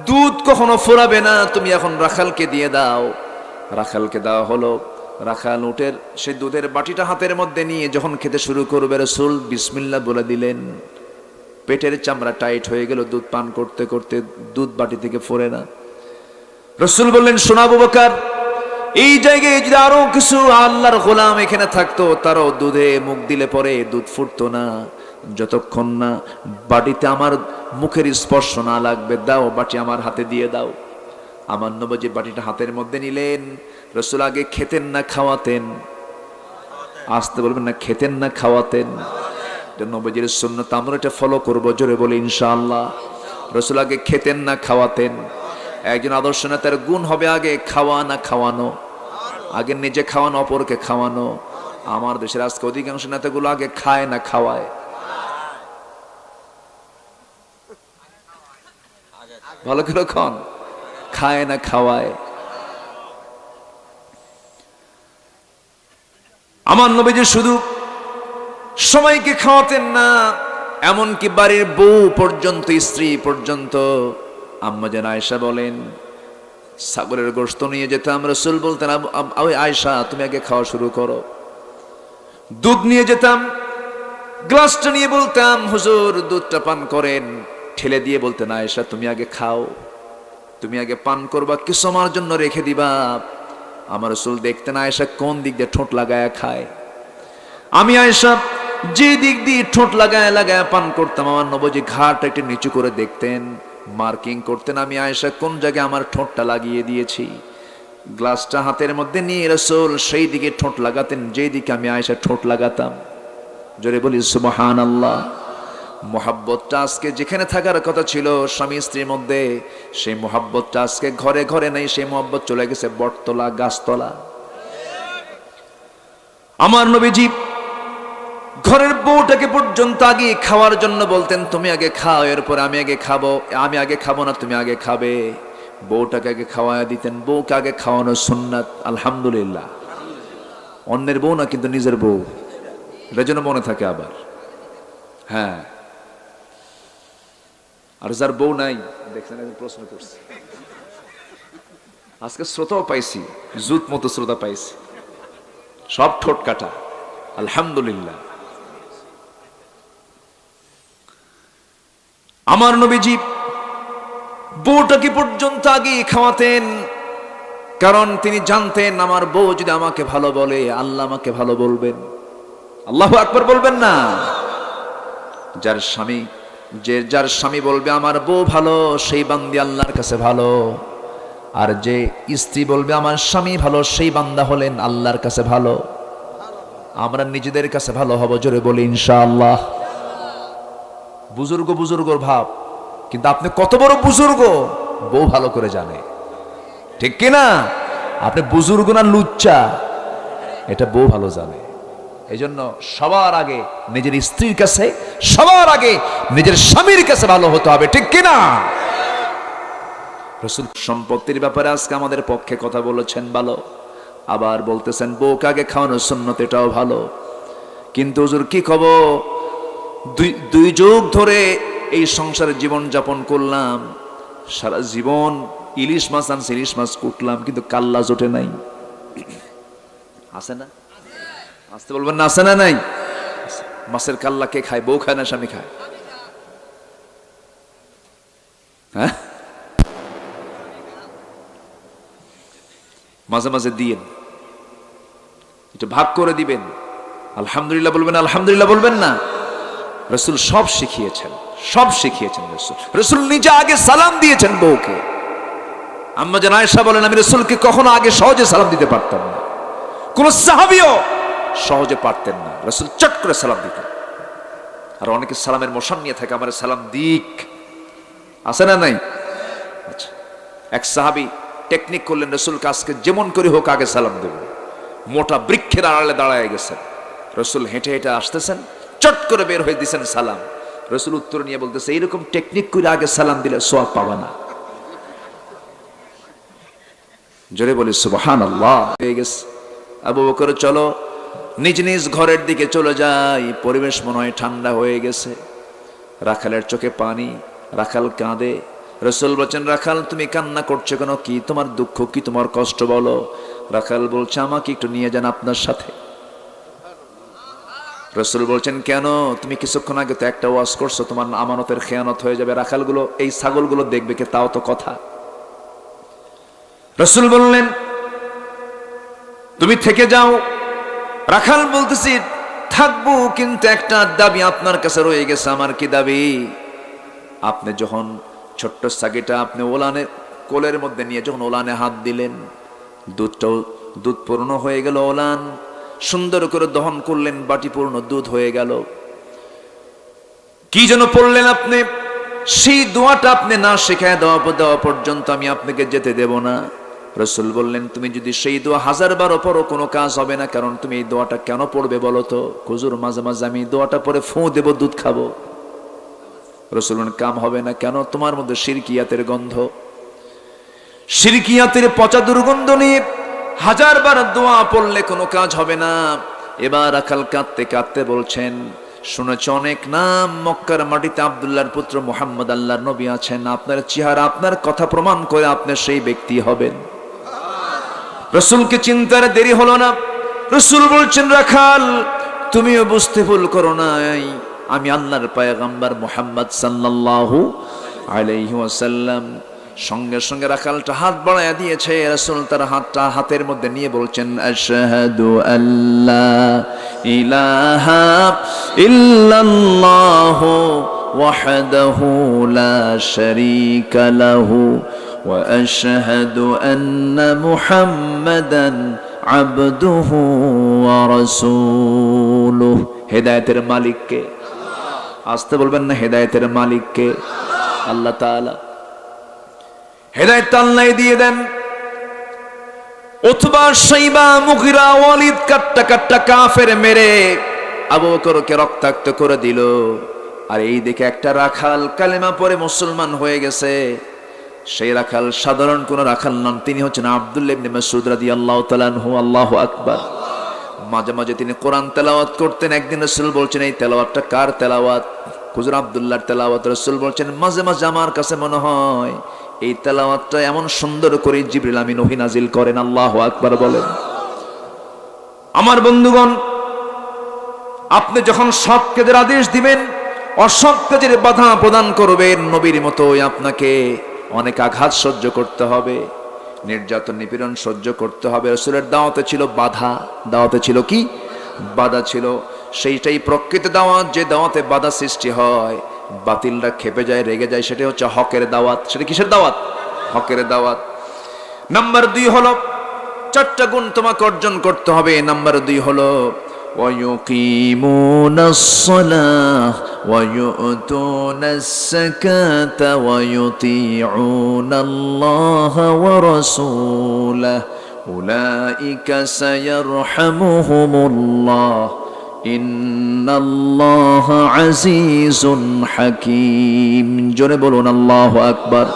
দুধ কখনো ফোরাবে না, তুমি এখন রাখালকে দিয়ে দাও। রাখালকে দেওয়া হলো। রাখাল উটের সেই দুধের বাটিটা হাতের মধ্যে নিয়ে যখন খেতে শুরু করবে, রাসূল বিসমিল্লাহ বলে দিলেন। পেটের চামড়া টাইট হয়ে গেল, দুধ পান করতে করতে দুধ বাটি থেকে ফোরে না। রাসূল বললেন, শোনো আবু বকর, এই জায়গায় যদি আরো কিছু আল্লাহর গোলাম এখানে থাকতো, তারও দুধে মুখ দিলে পরে দুধ ফুটতো না, যতক্ষণ না বাটিতে আমার মুখের স্পর্শ না লাগবে। দাও বাটি আমার হাতে দিয়ে দাও। আমার নবীজি বাটিটা হাতের মধ্যে নিলেন। রাসূল আগে খেতেন না খাওয়াতেন? আসতে বলবেন না, খেতেন না খাওয়াতেন? নবীজির সুন্নাত আমরা এটা ফলো করবো, জোরে বলি ইনশাআল্লাহ। রাসূল আগে খেতেন না খাওয়াতেন। একজন আদর্শ নেতার গুণ হবে আগে খাওয়া না খাওয়ানো, আগে নিজে খাওয়ানো, অপরকে খাওয়ানো। আমার দেশের আজকে অধিকাংশ নেতাগুলো আগে খায় না খাওয়ায়। ভালো করে খন, খায় না খাওয়ায়। আমার নবীজি শুধু সবাইকে খাওয়াতেন না, এমনকি বাড়ির বউ পর্যন্ত, স্ত্রী পর্যন্ত। আম্মা জান আয়েশা বলেন, ছাগলের গোশত নিয়ে যেতাম, রাসূল বলতেন ওই আয়েশা তুমি আগে খাওয়া শুরু করো। দুধ নিয়ে যেতাম, গ্লাসটা নিয়ে বলতাম হুজুর দুধটা পান করেন। ঠেলে দিয়ে বলতেন আয়েশা তুমি আগে খাও, তুমি আগে পান করবা, কিছু আমার জন্য রেখে দিবা। আমার রাসূল দেখতেন আয়েশা কোন দিক দিয়ে ঠোঁট লাগায়া খায়। আমি আয়েশা যে দিক দিয়ে ঠোঁট লাগায় লাগায় পান করতাম, আমার নবীজি ঘাড়টা একটু নিচু করে দেখতেন, মার্কিং করতেন আমি আয়েশা কোন জায়গায় আমার ঠোঁটটা লাগিয়ে দিয়েছি। গ্লাসটা হাতের মধ্যে নিয়ে রাসূল সেই দিকে ঠোঁট লাগাতেন যেই দিকে আমি আয়েশা ঠোঁট লাগাতাম। জোরে বলি সুবহানাল্লাহ। মোহাব্বতটা আজকে যেখানে থাকার কথা ছিল স্বামী স্ত্রীর মধ্যে, সেই মোহাব্বতটা আজকে ঘরে ঘরে নেই, সেই মোহাব্বত চলে গেছে বটতলা গাছতলা। আমার নবীজি ঘরের বউটাকে পর্যন্ত আগে খাওয়ার জন্য বলতেন তুমি আগে খাও, এরপর আমি আগে খাবো। আমি আগে খাবো না, তুমি আগে খাবে। বউটাকে আগে খাওয়ায় দিতেন। বউকে আগে খাওয়ানো সুন্নাত, আলহামদুলিল্লাহ। অন্যের বউ না, কিন্তু নিজের বউ, এটা যেন মনে থাকে আবার। হ্যাঁ, আর যার বউ নাই দেখছেন, প্রশ্ন করছে আজকে শ্রোতাও পাইছি, জুত মতো শ্রোতা পাইছি, সব ঠোঁট কাটা, আলহামদুলিল্লাহ। আমার নবীজি বউটাকে পর্যন্ত আগে খাওয়াতেন, কারণ তিনি জানতেন আমার বউ যদি আমাকে ভালো বলে আল্লাহ আমাকে ভালো বলবেন। আল্লাহু আকবার বলবেন না? যার স্বামী বলবে আমার বউ ভালো, সেই বান্দি আল্লাহর কাছে ভালো। আর যে স্ত্রী বলবে আমার স্বামী ভালো, সেই বান্দা হলেন আল্লাহর কাছে ভালো। আমরা নিজেদের কাছে ভালো হব, জোরে বলি ইনশাআল্লাহ। বুজুর্গ বুজুর্গর ভাব, কিন্তু আপনি কত বড় বুজুর্গ বউ ভালো করে জানে, ঠিক কিনা? আপনি বুজুর্গ না লুচ্চা, এটা বউ ভালো জানে। এই জন্য সবার আগে নিজের স্ত্রীর কাছে, সবার আগে নিজের স্বামীর কাছে ভালো হতে হবে, ঠিক কিনা? রাসূল সম্পত্তির ব্যাপারে আজকে আমাদের পক্ষে কথা বলেছেন ভালো, আবার বলতেছেন বউকে আগে খাওয়ানোর সুন্নত, এটাও ভালো। কিন্তু হুজুর কি কব, দুই যুগ ধরে এই সংসারে জীবন যাপন করলাম, সারা জীবন ইলিশ মাছ আনছে, ইলিশ মাছ কুটলাম, কিন্তু কাল্লা জোটে নাই। আছে না? আসতে বলবেন না, আছে না নাই? মাছের কাল্লা কে খায়? বউ খায় না স্বামী খায়? হ্যাঁ, মাঝে মাঝে দিয়েন, এটা ভাগ করে দিবেন। আলহামদুলিল্লাহ বলবেন, আলহামদুলিল্লাহ বলবেন না? রাসূল সব শিখিয়েছেন, সব শিখিয়েছেন। রাসূল নিজে আগে সালাম দিয়েছেন বউকে। আম্মা জান আয়েশা বলেন আমি রাসূলকে কখনো আগে সহজে সালাম দিতে পারতাম না, কোন সাহাবীও সহজে পারতেন না। রাসূল চট করে সালাম দিতেন। আর অনেকে সালামের মোশন নিয়ে থাকে, আমার সালাম দিক, আছে না নাই? আচ্ছা, এক সাহাবী টেকনিক করলেন, রাসূলকে আজকে যেমন করে হোক আগে সালাম দেব। মোটা বৃক্ষের আড়ালে দাঁড়ায় গেছেন, রাসূল হেঁটে হেঁটে আসতেছেন, চট করে বের হয়ে দিয়েছেন সালাম। রাসূল উত্তর নিয়ে বলতেছে এইরকম টেকনিক করে আগে সালাম দিলে সওয়াব পাবা না। জোরে বলি সুবহানাল্লাহ। হয়ে গেছে। আবু বকর চলো নিজ নিজ ঘরের দিকে চলে যাই। পরিবেশ মনে হয় ঠান্ডা হয়ে গেছে। রাখালের চোখে পানি, রাখাল কাঁদে। রাসূল বলেন রাখাল তুমি কান্না করছো কেন? কি তোমার দুঃখ, কি তোমার কষ্ট বলো? রাখাল বলছে আমাকে একটু নিয়ে যান আপনার সাথে। রাসূল বলছেন কেন? তুমি কিছুক্ষণ আগে তো একটা ওয়াজ করছো, তোমার আমানতের খেয়ানত হয়ে যাবে। রাখালগুলো, এই ছাগলগুলো দেখবে কে? তাও তো কথা। রাসূল বললেন তুমি থেকে যাও। রাখাল বলতেছি থাকবো, কিন্তু একটা দাবি আপনার কাছে রয়ে গেছে। আমার কি দাবি? আপনি যখন ছোট্ট ছাগিটা আপনি ওলানে কোলের মধ্যে নিয়ে যখন ওলানে হাত দিলেন, দুধ পূর্ণ হয়ে গেল ওলান। সুন্দর করে দহন করলেন, বাটি পূর্ণ দুধ হয়ে গেল। কি যেন পড়লেন আপনি, সেই দোয়াটা আপনি না শেখায় দেওয়া পর্যন্ত আমি আপনাকে যেতে দেব না। রাসূল বললেন, তুমি যদি সেই দোয়া 1000 বার পড়ো কোনো কাজ হবে না, কারণ তুমি এই দোয়াটা কেন পড়বে বলো তো? হুজুর মাঝে মাঝে আমি দোয়াটা পরে ফু দেব, দুধ খাবো। রাসূল বলেন, কাম হবে না কেন? তোমার মধ্যে শিরকিয়াতের গন্ধ, শিরকিয়াতের পচা দুর্গন্ধ নিয়ে 1000 বার দোয়া পড়লে কোনো কাজ হবে না। এবার রাখাল কাঁদতে কাঁদতে বলছেন, শুনেছ অনেক নাম মক্কার মাটিতে আব্দুল্লাহর পুত্র মুহাম্মদ আল্লাহর নবী আছেন, আপনার চেহারা আপনার কথা প্রমাণ করে আপনি সেই ব্যক্তি হবেন। রাসূলকে চিন্তার দেরি হলো না। রাসূল বলছেন, রাখাল তুমিও বুঝতে ভুল করো নাই, আমি আল্লাহর পয়গম্বর মুহাম্মদ সাল্লাল্লাহু আলাইহি ওয়াসাল্লাম। সঙ্গে সঙ্গে রাখালটা হাত বাড়ায়া দিয়েছে। রাসূল তার হাতটা হাতের মধ্যে নিয়ে বলছেন, আশহাদু আল্লা ইলাহা ইল্লাল্লাহু ওয়াহদাহু লা শারীকা লাহু ওয়া আশহাদু আন্না মুহাম্মাদান আবদুহু ওয়া রাসূলুহু। হেদায়েতের মালিক কে? আসতে বলবেন না, হেদায়েতের মালিক কে? আল্লাহ তাআলা। হেদায়েত আল্লাহ দিয়ে দেন। উতবা, শাইবা, মুগিরা, ওয়ালিদ কাট্টা কাট্টা কাফের মেরে আবু বকরকে রক্তাক্ত করে দিল। আর এই দিকে একটা রাখাল কালেমা পড়ে মুসলমান হয়ে গেছে। সেই রাখাল সাধারণ কোন রাখাল নন, তিনি হচ্ছেন আব্দুল্লাহ ইবনে মাসউদ রাদিয়াল্লাহু তাআলা আনহু। আল্লাহু আকবার। মাঝে মাঝে তিনি কোরআন তেলাওয়াত করতেন। একদিন রাসূল বলছেন, এই তেলাওয়াতটা কার তেলাওয়াত? হুজুর আব্দুল্লাহর তেলাওয়াত। রাসূল বলছেন, মাঝে মাঝে আমার কাছে মনে হয় এই তেলাওয়াতটা এমন সুন্দর করে জিবরিল আমিন ওহী নাজিল করেন। আল্লাহু আকবার বলেন। আমার বন্ধুগণ, আপনি যখন সৎ কাজের আদেশ দিবেন, অসৎ কাজের বাধা প্রদান করবেন, নবীর মতোই আপনাকে অনেক আঘাত সহ্য করতে হবে, নির্যাতন নিপীড়ন সহ্য করতে হবে। রাসূলের দাওয়াতে ছিল বাধা, দাওয়াতে ছিল কি? বাধা ছিল। সেইটাই প্রকৃত দাওয়াত, যে দাওয়াতে বাধা সৃষ্টি হয়, বাতিলরা খেপে যায়, রেগে যায়, সেটা হচ্ছে হকের দাওয়াত। সেটা কিসের দাওয়াত? হকের দাওয়াত। নাম্বার 2 হলো, 4টা গুণ তোমাকে অর্জন করতে হবে। নাম্বার 2 হলো ওয়ায়ুকিমুনাস সালাহ ওয়ায়ুতুনাস যাকাতা ওয়ায়ুতিউনাল্লাহা ওয়া রাসূলাহু উলাইকা সায়ারহামুহুমুল্লাহ ইন্নাল্লাহা আজিজুন হাকীম। জোরে বলুন আল্লাহু আকবার।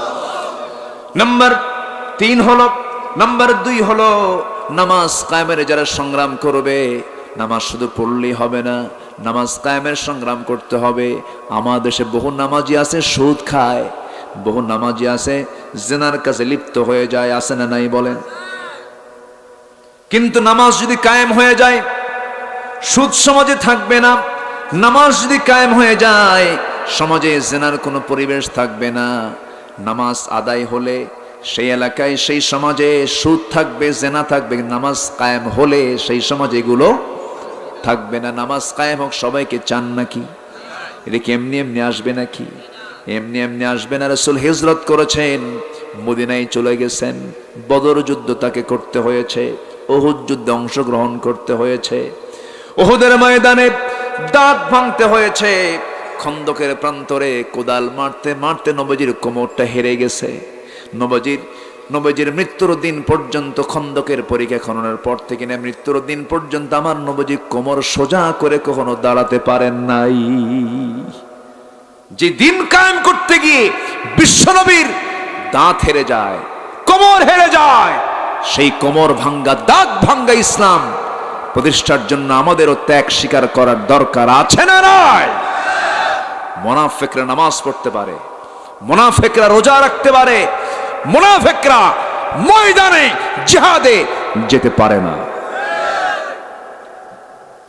নাম্বার 2 হলো নামাজ কায়েমের যারা সংগ্রাম করবে, নামাজ শুধু পড়লেই হবে না, নামাজ কায়েমের সংগ্রাম করতে হবে। আমাদের দেশে বহু নামাজি আছে সুদ খায়, বহু নামাজি আছে জিনার কাছে লিপ্ত হয়ে যায়, আছে না নাই বলেন? কিন্তু নামাজ যদি কায়েম হয়ে যায়, সুদ সমাজে থাকবে না। নামাজ যদি কায়েম হয়ে যায়, সমাজে জিনার কোনো পরিবেশ থাকবে না। নামাজ আদায় হলে সেই এলাকায়, সেই সমাজে সুদ থাকবে, জিনা থাকবে। নামাজ কায়েম হলে সেই সমাজে এগুলো থাকবে না। নামাজ কায়েম হোক সবাইকে চান নাকি? এটা কি এমনি এমনি আসবে নাকি? এমনি এমনি আসবে না। রাসূল হিজরত করেছেন, মদিনায় চলে গেছেন, বদর যুদ্ধ তাকে করতে হয়েছে, উহুদ যুদ্ধে অংশগ্রহণ করতে হয়েছে, উহুদের ময়দানে দাঁত ভাঙতে হয়েছে, খন্দকের প্রান্তরে কোদাল মারতে মারতে নবীজির কোমরটা হেরে গেছে। নবীজির মৃত্যুর দিন পর্যন্ত, খন্দকের পরীক্ষা খননের পর থেকে না মৃত্যুর দিন পর্যন্ত আমার নবীজি কোমর সোজা করে কখনো দাঁড়াতে পারেন নাই। যে দিন কায়েম করতে গিয়ে বিশ্বনবীর দাঁত হেরে যায়, কোমর হেরে যায়, সেই কোমর ভাঙ্গা, দাঁত ভাঙ্গা ইসলাম প্রতিষ্ঠার জন্য আমাদেরও ত্যাগ স্বীকার করার দরকার আছে না নাই? মুনাফিকরা নামাজ পড়তে পারে, মুনাফিকরা রোজা রাখতে পারে, মুনাফিকরা ময়দানে জিহাদে যেতে পারে না।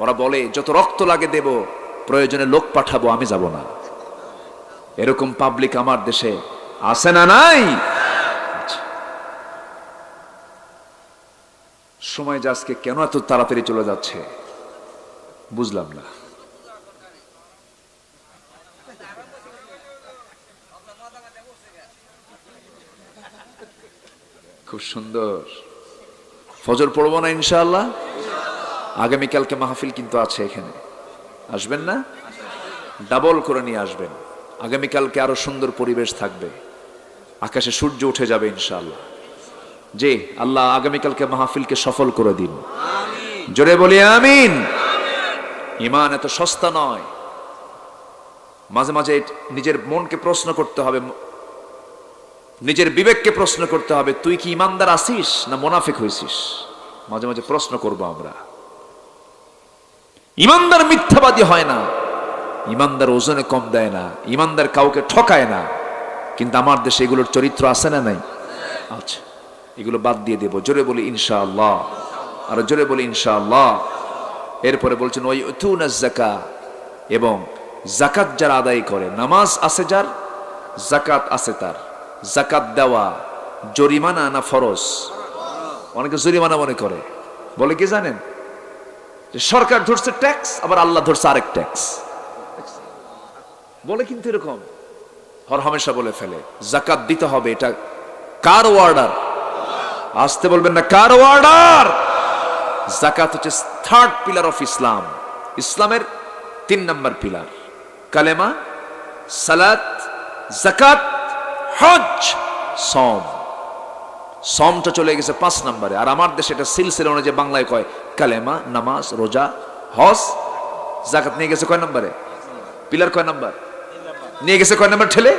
ওরা বলে যত রক্ত লাগে দেব, প্রয়োজনে লোক পাঠাবো, আমি যাব না। এরকম পাবলিক আমার দেশে আছে না নাই? সময় যে আজকে কেন এত তাড়াতাড়ি চলে যাচ্ছে বুঝলাম না। খুব সুন্দর। ফজর পড়বো না ইনশাআল্লাহ? আগামীকালকে মাহফিল কিন্তু আছে এখানে, আসবেন না? ডাবল করে নিয়ে আসবেন। আগামীকালকে আরো সুন্দর পরিবেশ থাকবে, আকাশে সূর্য উঠে যাবে ইনশাআল্লাহ। জি, আল্লাহ আগামীকালকে মাহফিলকে সফল করে দিন, জোরে বলি আমিন। ঈমান এত সস্তা নয়। মাঝে মাঝে নিজের মনকে প্রশ্ন করতে হবে, নিজের বিবেককে প্রশ্ন করতে হবে, তুই কি ঈমানদার আছিস না মুনাফিক হইছিস? মাঝে মাঝে প্রশ্ন করব আমরা। ঈমানদার মিথ্যাবাদী হয় না, ঈমানদার ওজনে কম দেয় না, ঈমানদার কাউকে ঠকায় না। কিন্তু আমার দেশে এগুলোর চরিত্র আছে না নাই? আচ্ছা, এগুলো বাদ দিয়ে দেব। জোরে বলি ইনশাআল্লাহ, আর জোরে বলি ইনশাআল্লাহ। এরপরে বলছেন ওয়ায়ুতুনাজ যাকাত, এবং যাকাত যারা আদায় করে, নামাজ আছে যার, যাকাত আছে তার। যাকাত দেওয়া জরিমানা না ফরজ? অনেকে জরিমানা মনে করে, বলে কি জানেন, যে সরকার ধরছে ট্যাক্স, আবার আল্লাহ ধরছে আরেক ট্যাক্স বলে, কিন্তু এরকম হর হামেশা বলে ফেলে। যাকাত দিতে হবে, এটা কার অর্ডার? আসতে বলবেন না, কার অর্ডার? যাকাত হচ্ছে থার্ড পিলার অফ ইসলাম, ইসলামের 3 নম্বর পিলার। কালেমা, সালাত, যাকাত, হজ, সম। সমটা চলে গেছে 5 নম্বরে। আর আমার দেশে এটা সিলসিলা অনুযায়ী বাংলায় কয় কালেমা, নামাজ, রোজা, হজ, যাকাত নিয়ে গেছে কয় নম্বরে? পিলার কয় নম্বর নিয়ে গেছে? কয় নম্বর ঠেলে?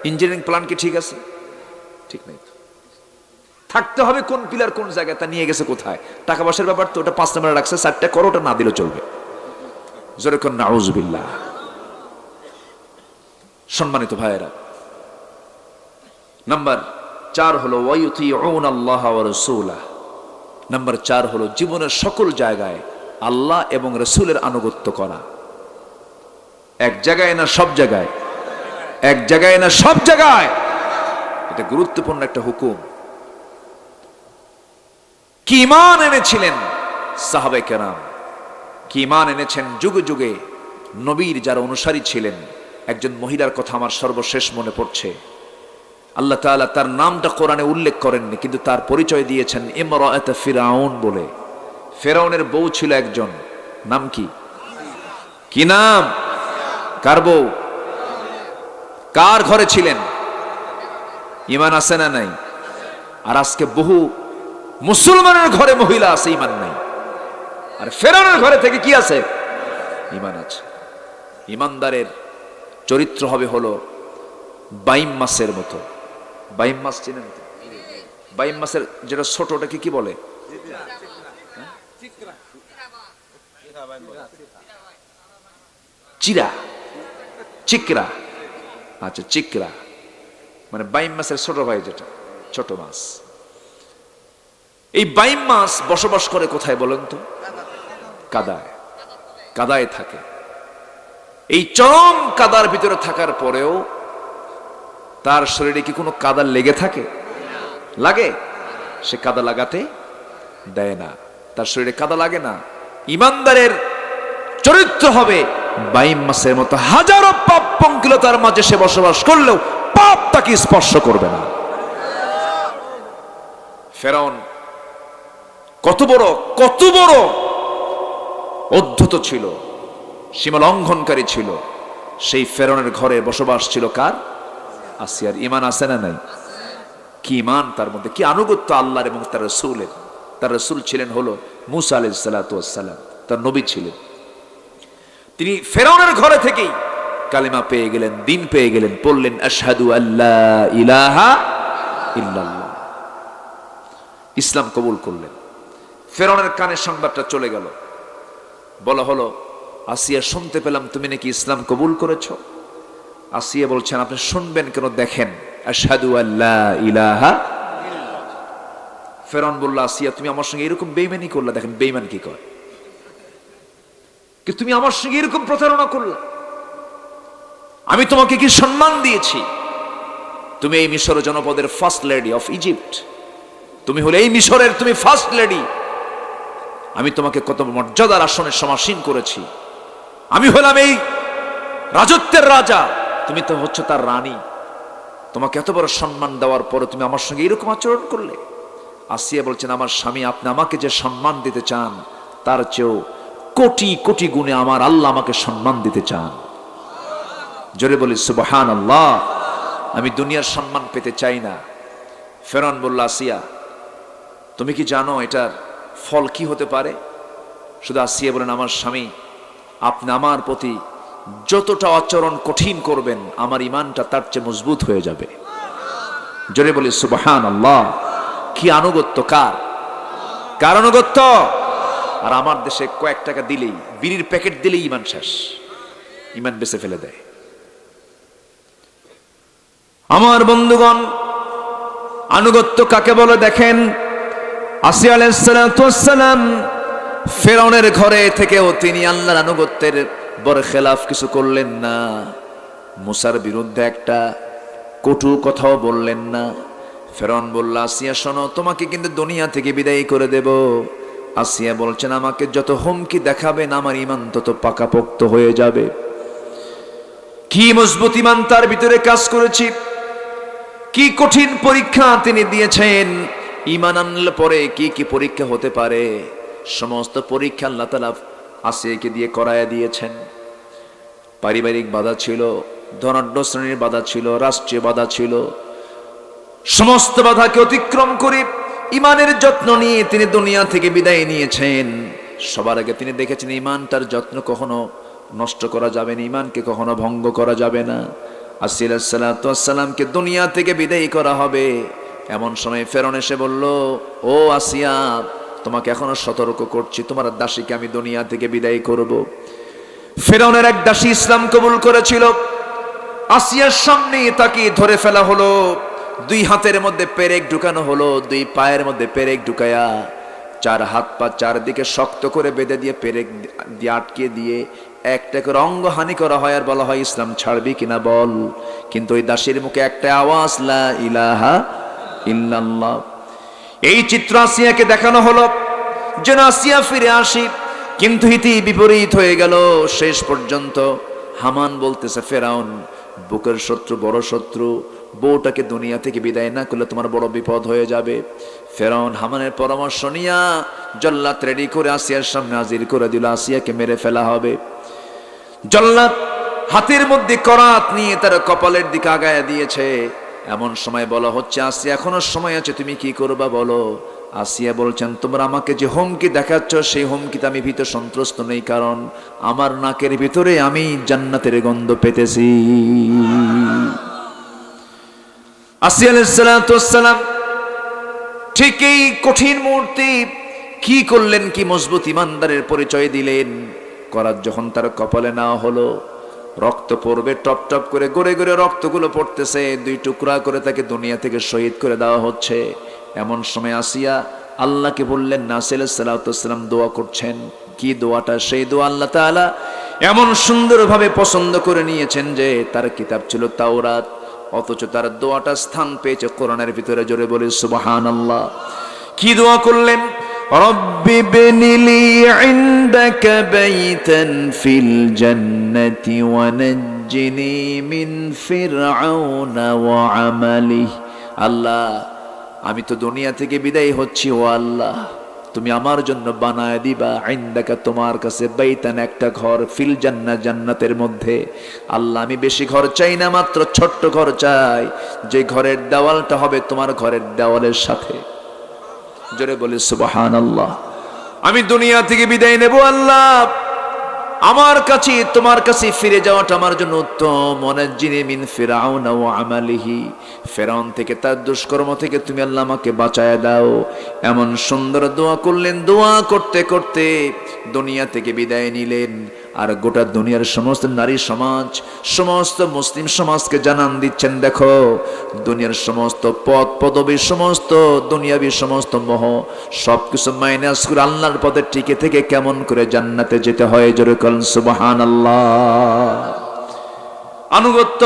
ইঞ্জিনিয়ারিং প্ল্যান কি ঠিক আছে? ঠিক নাই। থাকতে হবে কোন পিলার কোন জায়গায়, তা নিয়ে গেছে কোথায়? টাকা পয়সার ব্যাপার তো, ওটা 5 নম্বরে রাখছে, 4টা করো, ওটা না দিলেও চলবে। জোরে কোন নাউজুবিল্লাহ। সম্মানিত ভাইয়েরা, নাম্বার 4 হলো ওয়ায়ুতিউনা আল্লাহ ওয়া রাসূলাহ। নাম্বার 4 হলো জীবনের সকল জায়গায় আল্লাহ এবং রাসূলের আনুগত্য করা। এক জায়গায় না সব জায়গায়, এক জায়গায় না সব জায়গায়। এটা গুরুত্বপূর্ণ একটা হুকুম। কি ঈমান এনেছিলেন সাহাবায়ে কেরাম, কি ঈমান এনেছেন যুগে যুগে নবীর যারা অনুসারী ছিলেন। একজন মহিলার কথা আমার সর্বশেষ মনে পড়ছে। আল্লাহ তাআলা তার নামটা কোরআনে উল্লেখ করেননি, কিন্তু তার পরিচয় দিয়েছেন ইমরাআত ফিরাউন বলে। ফেরাউনের বউ ছিল একজন, নাম কি? কি নাম? কার বউ? কার ঘরে ছিলেন? ঈমান আছে না নাই? আর আজকে বহু মুসলমানের ঘরে মহিলা আছে, ঈমান নাই। আর ফেরাউনের ঘরে থেকে কি আছে? ঈমান আছে। ঈমানদারের চরিত্র হবে হলো বাইম মাছের মতো। বাইম মাছ চিনেন তো? বাইম মাছের যেটা ছোট, ওটাকে কি বলে? চিরা, চিকরা। আচ্ছা, চিকরা মানে বাইম মাছের ছোট ভাই, যেটা ছোট মাছ। এই বাইম মাছ বসবাস করে কোথায় বলেন তো? কাদায়। কাদায় থাকে। এই চরম কাদার ভিতরে থাকার পরেও তার শরীরে কি কোনো কাদা লেগে থাকে? লাগে? সে কাদা লাগাতে দেয় না, তার শরীরে কাদা লাগে না। ঈমানদারের চরিত্র হবে বাইম মাছের মতো। হাজারো পাপ পঙ্কিলতার মাঝে সে বসবাস করলেও পাপ তাকে স্পর্শ করবে না। ফেরাউন কত বড় অদ্ভুত ছিল, সীমা লঙ্ঘনকারী ছিল। সেই ফেরাউনের ঘরে বসবাস ছিল কার? আসিয়ার। ঈমান আছে না নাই? কি ঈমান তার মধ্যে, কি আনুগত্য আল্লাহর এবং তার রাসূলের। তার রাসূল ছিলেন হলো মূসা আলাইহিস সালাতু ওয়াস সালাম, তার নবী ছিলেন। তিনি ফেরাউনের ঘরে থেকেই কালিমা পেয়ে গেলেন, দিন পেয়ে গেলেন, বললেন আশহাদু আল্লা ইলাহা ইল্লাল্লাহ, ইসলাম কবুল করলেন। ফেরাউনের কানে সংবাদটা চলে গেল। বলা হলো, আসিয়া শুনতে পেলাম তুমি নাকি ইসলাম কবুল করেছো। আসিয়া বলছেন, আপনি শুনবেন কেন? দেখেন, আশহাদু আল্লা ইলাহা। ফেরাউন বলল, আসিয়া তুমি আমার সঙ্গে এরকম বেঈমানি করলা। দেখেন বেঈমান কি কয়, কি তুমি আমার সঙ্গে এরকম প্রতারণা করলা? আমি তোমাকে কি সম্মান দিয়েছি? তুমি এই মিশর জনপদের ফার্স্ট লেডি অফ ইজিপ্ট, তুমি হলে এই মিশরের তুমি ফার্স্ট লেডি। আমি তোমাকে কত মর্যাদার আসনে সমাসীন করেছি। আমি হলাম এই রাজত্বের রাজা, তুমি তো হচ্ছে তার রানী। তোমাকে এত বড় সম্মান দেওয়ার পরে তুমি আমার সঙ্গে এরকম আচরণ করলে। আসিয়া বলছেন, আমার স্বামী, আপনি আমাকে যে সম্মান দিতে চান তার চেয়েও কোটি কোটি গুণে আমার আল্লাহ আমাকে সম্মান দিতে চান। জোরে বলি সুবহানাল্লাহ। আমি দুনিয়ার সম্মান পেতে চাই না। ফেরাউন বলল, আসিয়া তুমি কি জানো এটার ফল কি হতে পারে? শুধু আসিয়া বলেন, আমার স্বামী, আপনি আমার প্রতি যতটা আচরণ কঠিন করবেন আমার ঈমানটা তার চেয়ে মজবুত হয়ে যাবে। জোরে বলি সুবহানাল্লাহ। কি আনুগত্য! কার আনুগত্য? আর আমার দেশে কয়েক টাকা দিলেই, বিড়ির প্যাকেট দিলেই ঈমান শেষ, ঈমান বেঁচে ফেলে দেয়। আমার বন্ধুগণ, আনুগত্য কাকে বলে দেখেন। আসিয়া আলাইহিস সালাতু ওয়াস সালাম ফেরাউনের ঘরে থেকেও তিনি আল্লাহর আনুগত্যের বরখেলাফ কিছু করলেন না। মুসার বিরুদ্ধে একটা কটু কথাও বললেন না। ফেরাউন বলল, আসিয়া শোনো, তোমাকে কিন্তু দুনিয়া থেকে বিদায় করে দেব। আসিয়া বলছেন, আমাকে যত হুমকি দেখাবেন আমার ঈমান তত পাকাপোক্ত হয়ে যাবে। কি মজবুত ঈমান তার ভিতরে কাজ করেছি, কি কঠিন পরীক্ষা তিনি দিয়েছেন। ঈমান আনলে পরে কি কি পরীক্ষা হতে পারে, সমস্ত পরীক্ষা আল্লাহ তাআলা আসিয়াকে দিয়ে করায়া দিয়েছেন। পারিবারিক বাধা ছিল, ধনাঢ্য শ্রেণীর বাধা ছিল, রাষ্ট্রীয় বাধা ছিল। সমস্ত বাধাকে অতিক্রম করে ঈমানের যত্ন নিয়ে তিনি দুনিয়া থেকে বিদায় নিয়েছেন। সবার আগে তিনি দেখেছেন ঈমানটার যত্ন কখনো নষ্ট করা যাবে না, ঈমানকে কখনো ভঙ্গ করা যাবে না। আসিয়া আলাইহিস সালাতু ওয়াস সালামকে দুনিয়া থেকে বিদায় করা হবে। এমন সময় ফেরাউন এসে বলল, ও আসিয়া, তোমাকে এখনো সতর্ক করছি, তোমার দাসীকে আমি দুনিয়া থেকে বিদায় করব। ফেরাউনের এক দাসী ইসলাম কবুল করেছিল। আসিয়ার সামনে তাকে ধরে ফেলা হলো, দুই হাতের মধ্যে পেরেক ঢুকানো হলো, দুই পায়ের মধ্যে পেরেক ঢুকায়া চার হাত পা চারদিকে শক্ত করে বেঁধে দিয়ে পেরেক দিয়ে আটকে দিয়ে একটা করে অঙ্গহানি করা হয়। আর বলা হয়, ইসলাম ছাড়বি কিনা বল। কিন্তু ওই দাসীর মুখে একটা আওয়াজ, লা ইলাহা ইল্লাল্লাহ। এই চিত্র আসিয়াকে দেখানো হলো যেন আসিয়া ফিরে আসি, কিন্তু হিতি বিপরীত হয়ে গেল। শেষ পর্যন্ত হামান বলতেছে, ফেরাউন বুকের শত্রু, বড় শত্রু, বউটাকে দুনিয়া থেকে বিদায় না করলে তোমার বড় বিপদ হয়ে যাবে। ফেরাউন হামানের পরামর্শ নিয়া জল্লাদ রেডি করে আসিয়ার সামনে হাজির করে দিল, আসিয়াকে মেরে ফেলা হবে। জল্লাদ হাতের মধ্যে করাত নিয়ে তার কপালের দিকে আগায়া দিয়েছে। এমন সময় বলা হচ্ছে, আসিয়া এখনো সময় আছে, তুমি কি করবা বলো। আসিয়া বলছেন, তোমরা আমাকে যে হুমকি দেখাচ্ছ সেই হুমকিতে আমি ভীত সন্ত্রস্ত নেই, কারণ আমার নাকের ভিতরে আমি জান্নাতের গন্ধ পেতেছি। আসিয়া আলাইহিস সালাতু ওয়াস সালাম ঠিক এই কঠিন মুহূর্তে কি করলেন, কি মজবুত ইমানদারের পরিচয় দিলেন। করাত যখন তার কপালে নেওয়া হলো, রক্ত পড়বে, টপ টপ করে গড়ে গড়ে রক্তগুলো পড়তেছে, দুই টুকরা করে তাকে দুনিয়া থেকে শহীদ করে দেওয়া হচ্ছে। এমন সময় আসিয়া আল্লাহকে বললেন, আসিয়া আলাইহিস সালাতু ওয়াস সালাম দোয়া করছেন। কি দোয়াটা? সেই দোয়া আল্লাহ তাআলা এমন সুন্দরভাবে পছন্দ করে নিয়েছেন যে তার কিতাব ছিল তাওরাত, অথচ তার দোয়াটা স্থান পেয়েছে কোরআনের ভিতরে। জোরে বলি সুবহানাল্লাহ। কি দোয়া করলেন? রব্বি বিনিলি ইনদাকা বাইতান ফিল জান্নাতি ওয়া নাজ্জিনি মিন ফিরআউনা ওয়া আমালিহি। আল্লাহ, আমি তো দুনিয়া থেকে বিদায় হচ্ছি, ও আল্লাহ তুমি আমার জন্য বানায় দিবা ইনদাকা, তোমার কাছে, বাইতান একটা ঘর, ফিল জান্নাহ জান্নাতের মধ্যে। আল্লাহ, আমি বেশি ঘর চাই না, মাত্র ছোট্ট ঘর চাই, যে ঘরের দেওয়ালটা হবে তোমার ঘরের দেওয়ালের সাথে। জোরে বলি সুবহানাল্লাহ। আমি দুনিয়া থেকে বিদায় নেব আল্লাহ, আমার কাছে, তোমার কাছে ফিরে যাওয়াটা আমার জন্য উত্তম। ওয়ানাজ্জিনি মিন ফিরআউনা ওয়া আমালিহি, ফেরাউন থেকে, তার দুষ্কর্ম থেকে তুমি আল্লাহ আমাকে বাঁচায় দাও। এমন সুন্দর দোয়া করলেন। দোয়া করতে করতে দুনিয়া থেকে বিদায় নিলেন। আর গোটা দুনিয়ার সমস্ত নারী সমাজ, সমস্ত মুসলিম সমাজকে জানান দিচ্ছেন, দেখো দুনিয়ার সমস্ত পদ পদবী, সমস্ত দুনিয়াবী সমস্ত মোহ সবকিছু মাইনাস করে আল্লাহর পদে টিকে থেকে কেমন করে জান্নাতে যেতে হয়। জোরে বলেন সুবহানাল্লাহ। আনুগত্য,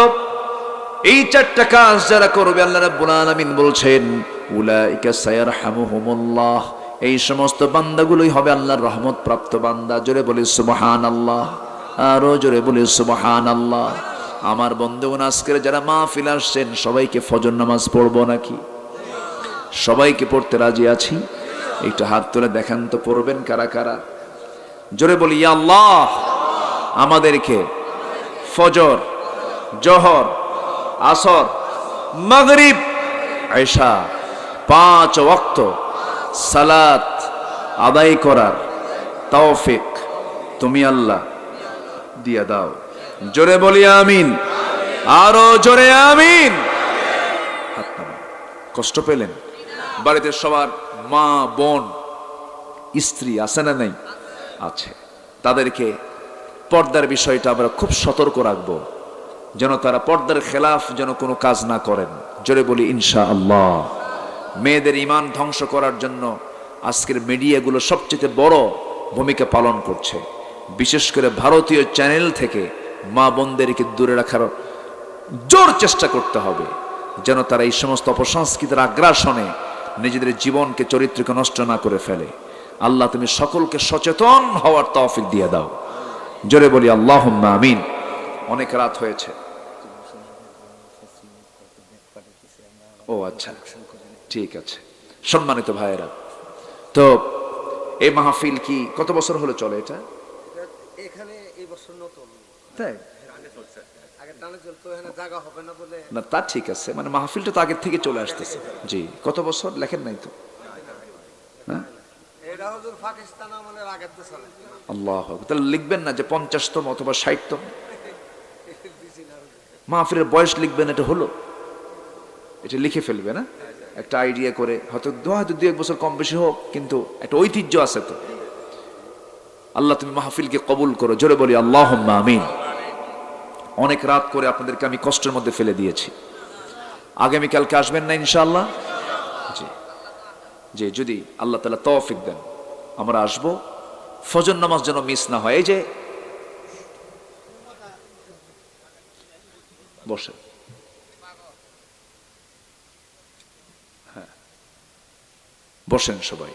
এই চারটা কাজ যারা করবে আল্লাহ রাব্বুল আলামিন বলছেন, উলাইকা সায়ারহামুহুমুল্লাহ, এই সমস্ত বান্দাগুলোই হবে আল্লাহর রহমত প্রাপ্ত বান্দা। জোরে বলি সুবহানাল্লাহ, আরো জোরে বলি সুবহানাল্লাহ। আমার বন্ধুগণ, আজকের যারা মাহফিল আসছেন সবাইকে ফজর নামাজ পড়বো নাকি? সবাইকে পড়তে রাজি আছি? একটু হাত তুলে দেখান তো, পড়বেন কারা কারা? জোরে বলি ইয়া আল্লাহ আমাদেরকে ফজর, জোহর, আসর, মাগরিব, ইশা 5 ওয়াক্ত সালাত আদায় করার তৌফিক তুমি আল্লাহ দিয়া দাও। জোরে বলি আমিন, আরো জোরে আমিন। কষ্ট পেলেন? বাড়িতে সবার মা, বোন, স্ত্রী আছে না নাই? আছে। তাদেরকে পর্দার বিষয়টা আমরা খুব সতর্ক রাখবো, যেন তারা পর্দার খেলাফ যেন কোনো কাজ না করেন। জোরে বলি ইনশাআল্লাহ। মেয়েদের ঈমান ধ্বংস করার জন্য আজকের মিডিয়াগুলো সবচেয়ে বড় ভূমিকা পালন করছে। বিশেষ করে ভারতীয় চ্যানেল থেকে মা বোনদেরকে দূরে রাখার জোর চেষ্টা করতে হবে, যেন তারা এই সমস্ত অপসংস্কৃতির আগ্রাসনে নিজেদের জীবনকে, চরিত্রকে নষ্ট না করে ফেলে। আল্লাহ তুমি সকলকে সচেতন হওয়ার তৌফিক দিয়ে দাও। জোরে বলি আল্লাহুম্মা আমিন। অনেক রাত হয়েছে। ও আচ্ছা, ঠিক আছে। সম্মানিত ভাইয়েরা, তো এই মাহফিল কি কত বছর হলো চলে? এটা এখানে এই বছর নতুন, তাই আগে টানে চলতো, এখানে জায়গা হবে না বলে। না, তা ঠিক আছে, মানে মাহফিলটা তো আগের থেকে চলে আসতেছে। জি, কত বছর লেখেন নাই তো? হ্যাঁ, এটা হুজুর পাকিস্তান আমলের আগের তো চলে। আল্লাহু আকবার। তাহলে লিখবেন না যে 50তম অথবা 60তম মাহফিলের বয়স লিখবেন, এটা হলো, এটা লিখে ফেলবে না একটা আইডিয়া করে, হয়তো 2-1 বছর কম বেশি হোক, কিন্তু একটা ঐতিহ্য আছে তো। আল্লাহ তুমি মাহফিলকে কবুল করো। জোরে বলি আল্লাহুম্মা আমিন। অনেক রাত করে আপনাদেরকে আমি কষ্টের মধ্যে ফেলে দিয়েছি। আগামীকালকে আসবেন না ইনশাআল্লাহ? জি জি, যদি আল্লাহ তাআলা তৌফিক দেন আমরা আসবো। ফজর নামাজ যেন মিস না হয়। এই যে বসে, হ্যাঁ বসেন সবাই।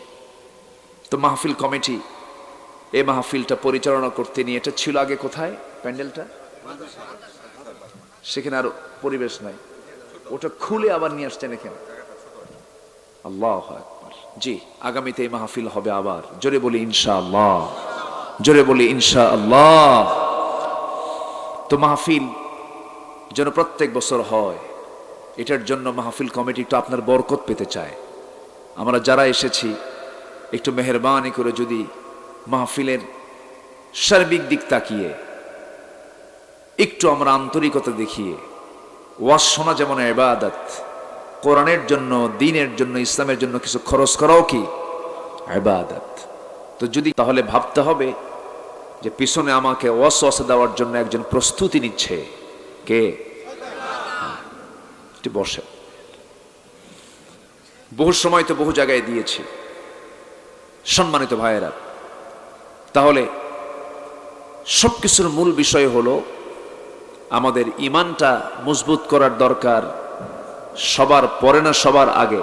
তো মাহফিল কমিটি এই মাহফিলটা পরিচালনা করতে নিয়ে, এটা ছিল আগে কোথায় প্যান্ডেলটা? সেখানে আর পরিবেশ নাই, ওটা খুলে আবার নিয়ে আসছেন এখানে। আল্লাহু আকবার। জি, আগামীতে এই মাহফিল হবে আবার। জোরে বলি ইনশাআল্লাহ, জোরে বলি ইনশাআল্লাহ। তো মাহফিল যেন প্রত্যেক বছর হয়, এটার জন্য মাহফিল কমিটি একটু আপনার বরকত পেতে চায়। আমরা যারা এসেছি একটু মেহেরবানি করে যদি মাহফিলের সার্বিক দিক তাকিয়ে একটু আমরা আন্তরিকতা দেখিয়ে, ওয়াজ শোনা যেমন ইবাদত, কোরআনের জন্য, দ্বীনের জন্য, ইসলামের জন্য কিছু খরচ করাও কি ইবাদত। তো যদি তাহলে ভাবতে হবে যে পিছনে আমাকে ওয়াসওয়াসা দেওয়ার জন্য একজন প্রস্তুতি নিচ্ছে, কে? বসে। বহু সময় তো বহু জায়গায় দিয়েছি। সম্মানিত ভাইয়েরা, তাহলে সবকিছুর মূল বিষয় হলো আমাদের ঈমানটা মজবুত করার দরকার। সবার পরে না সবার আগে?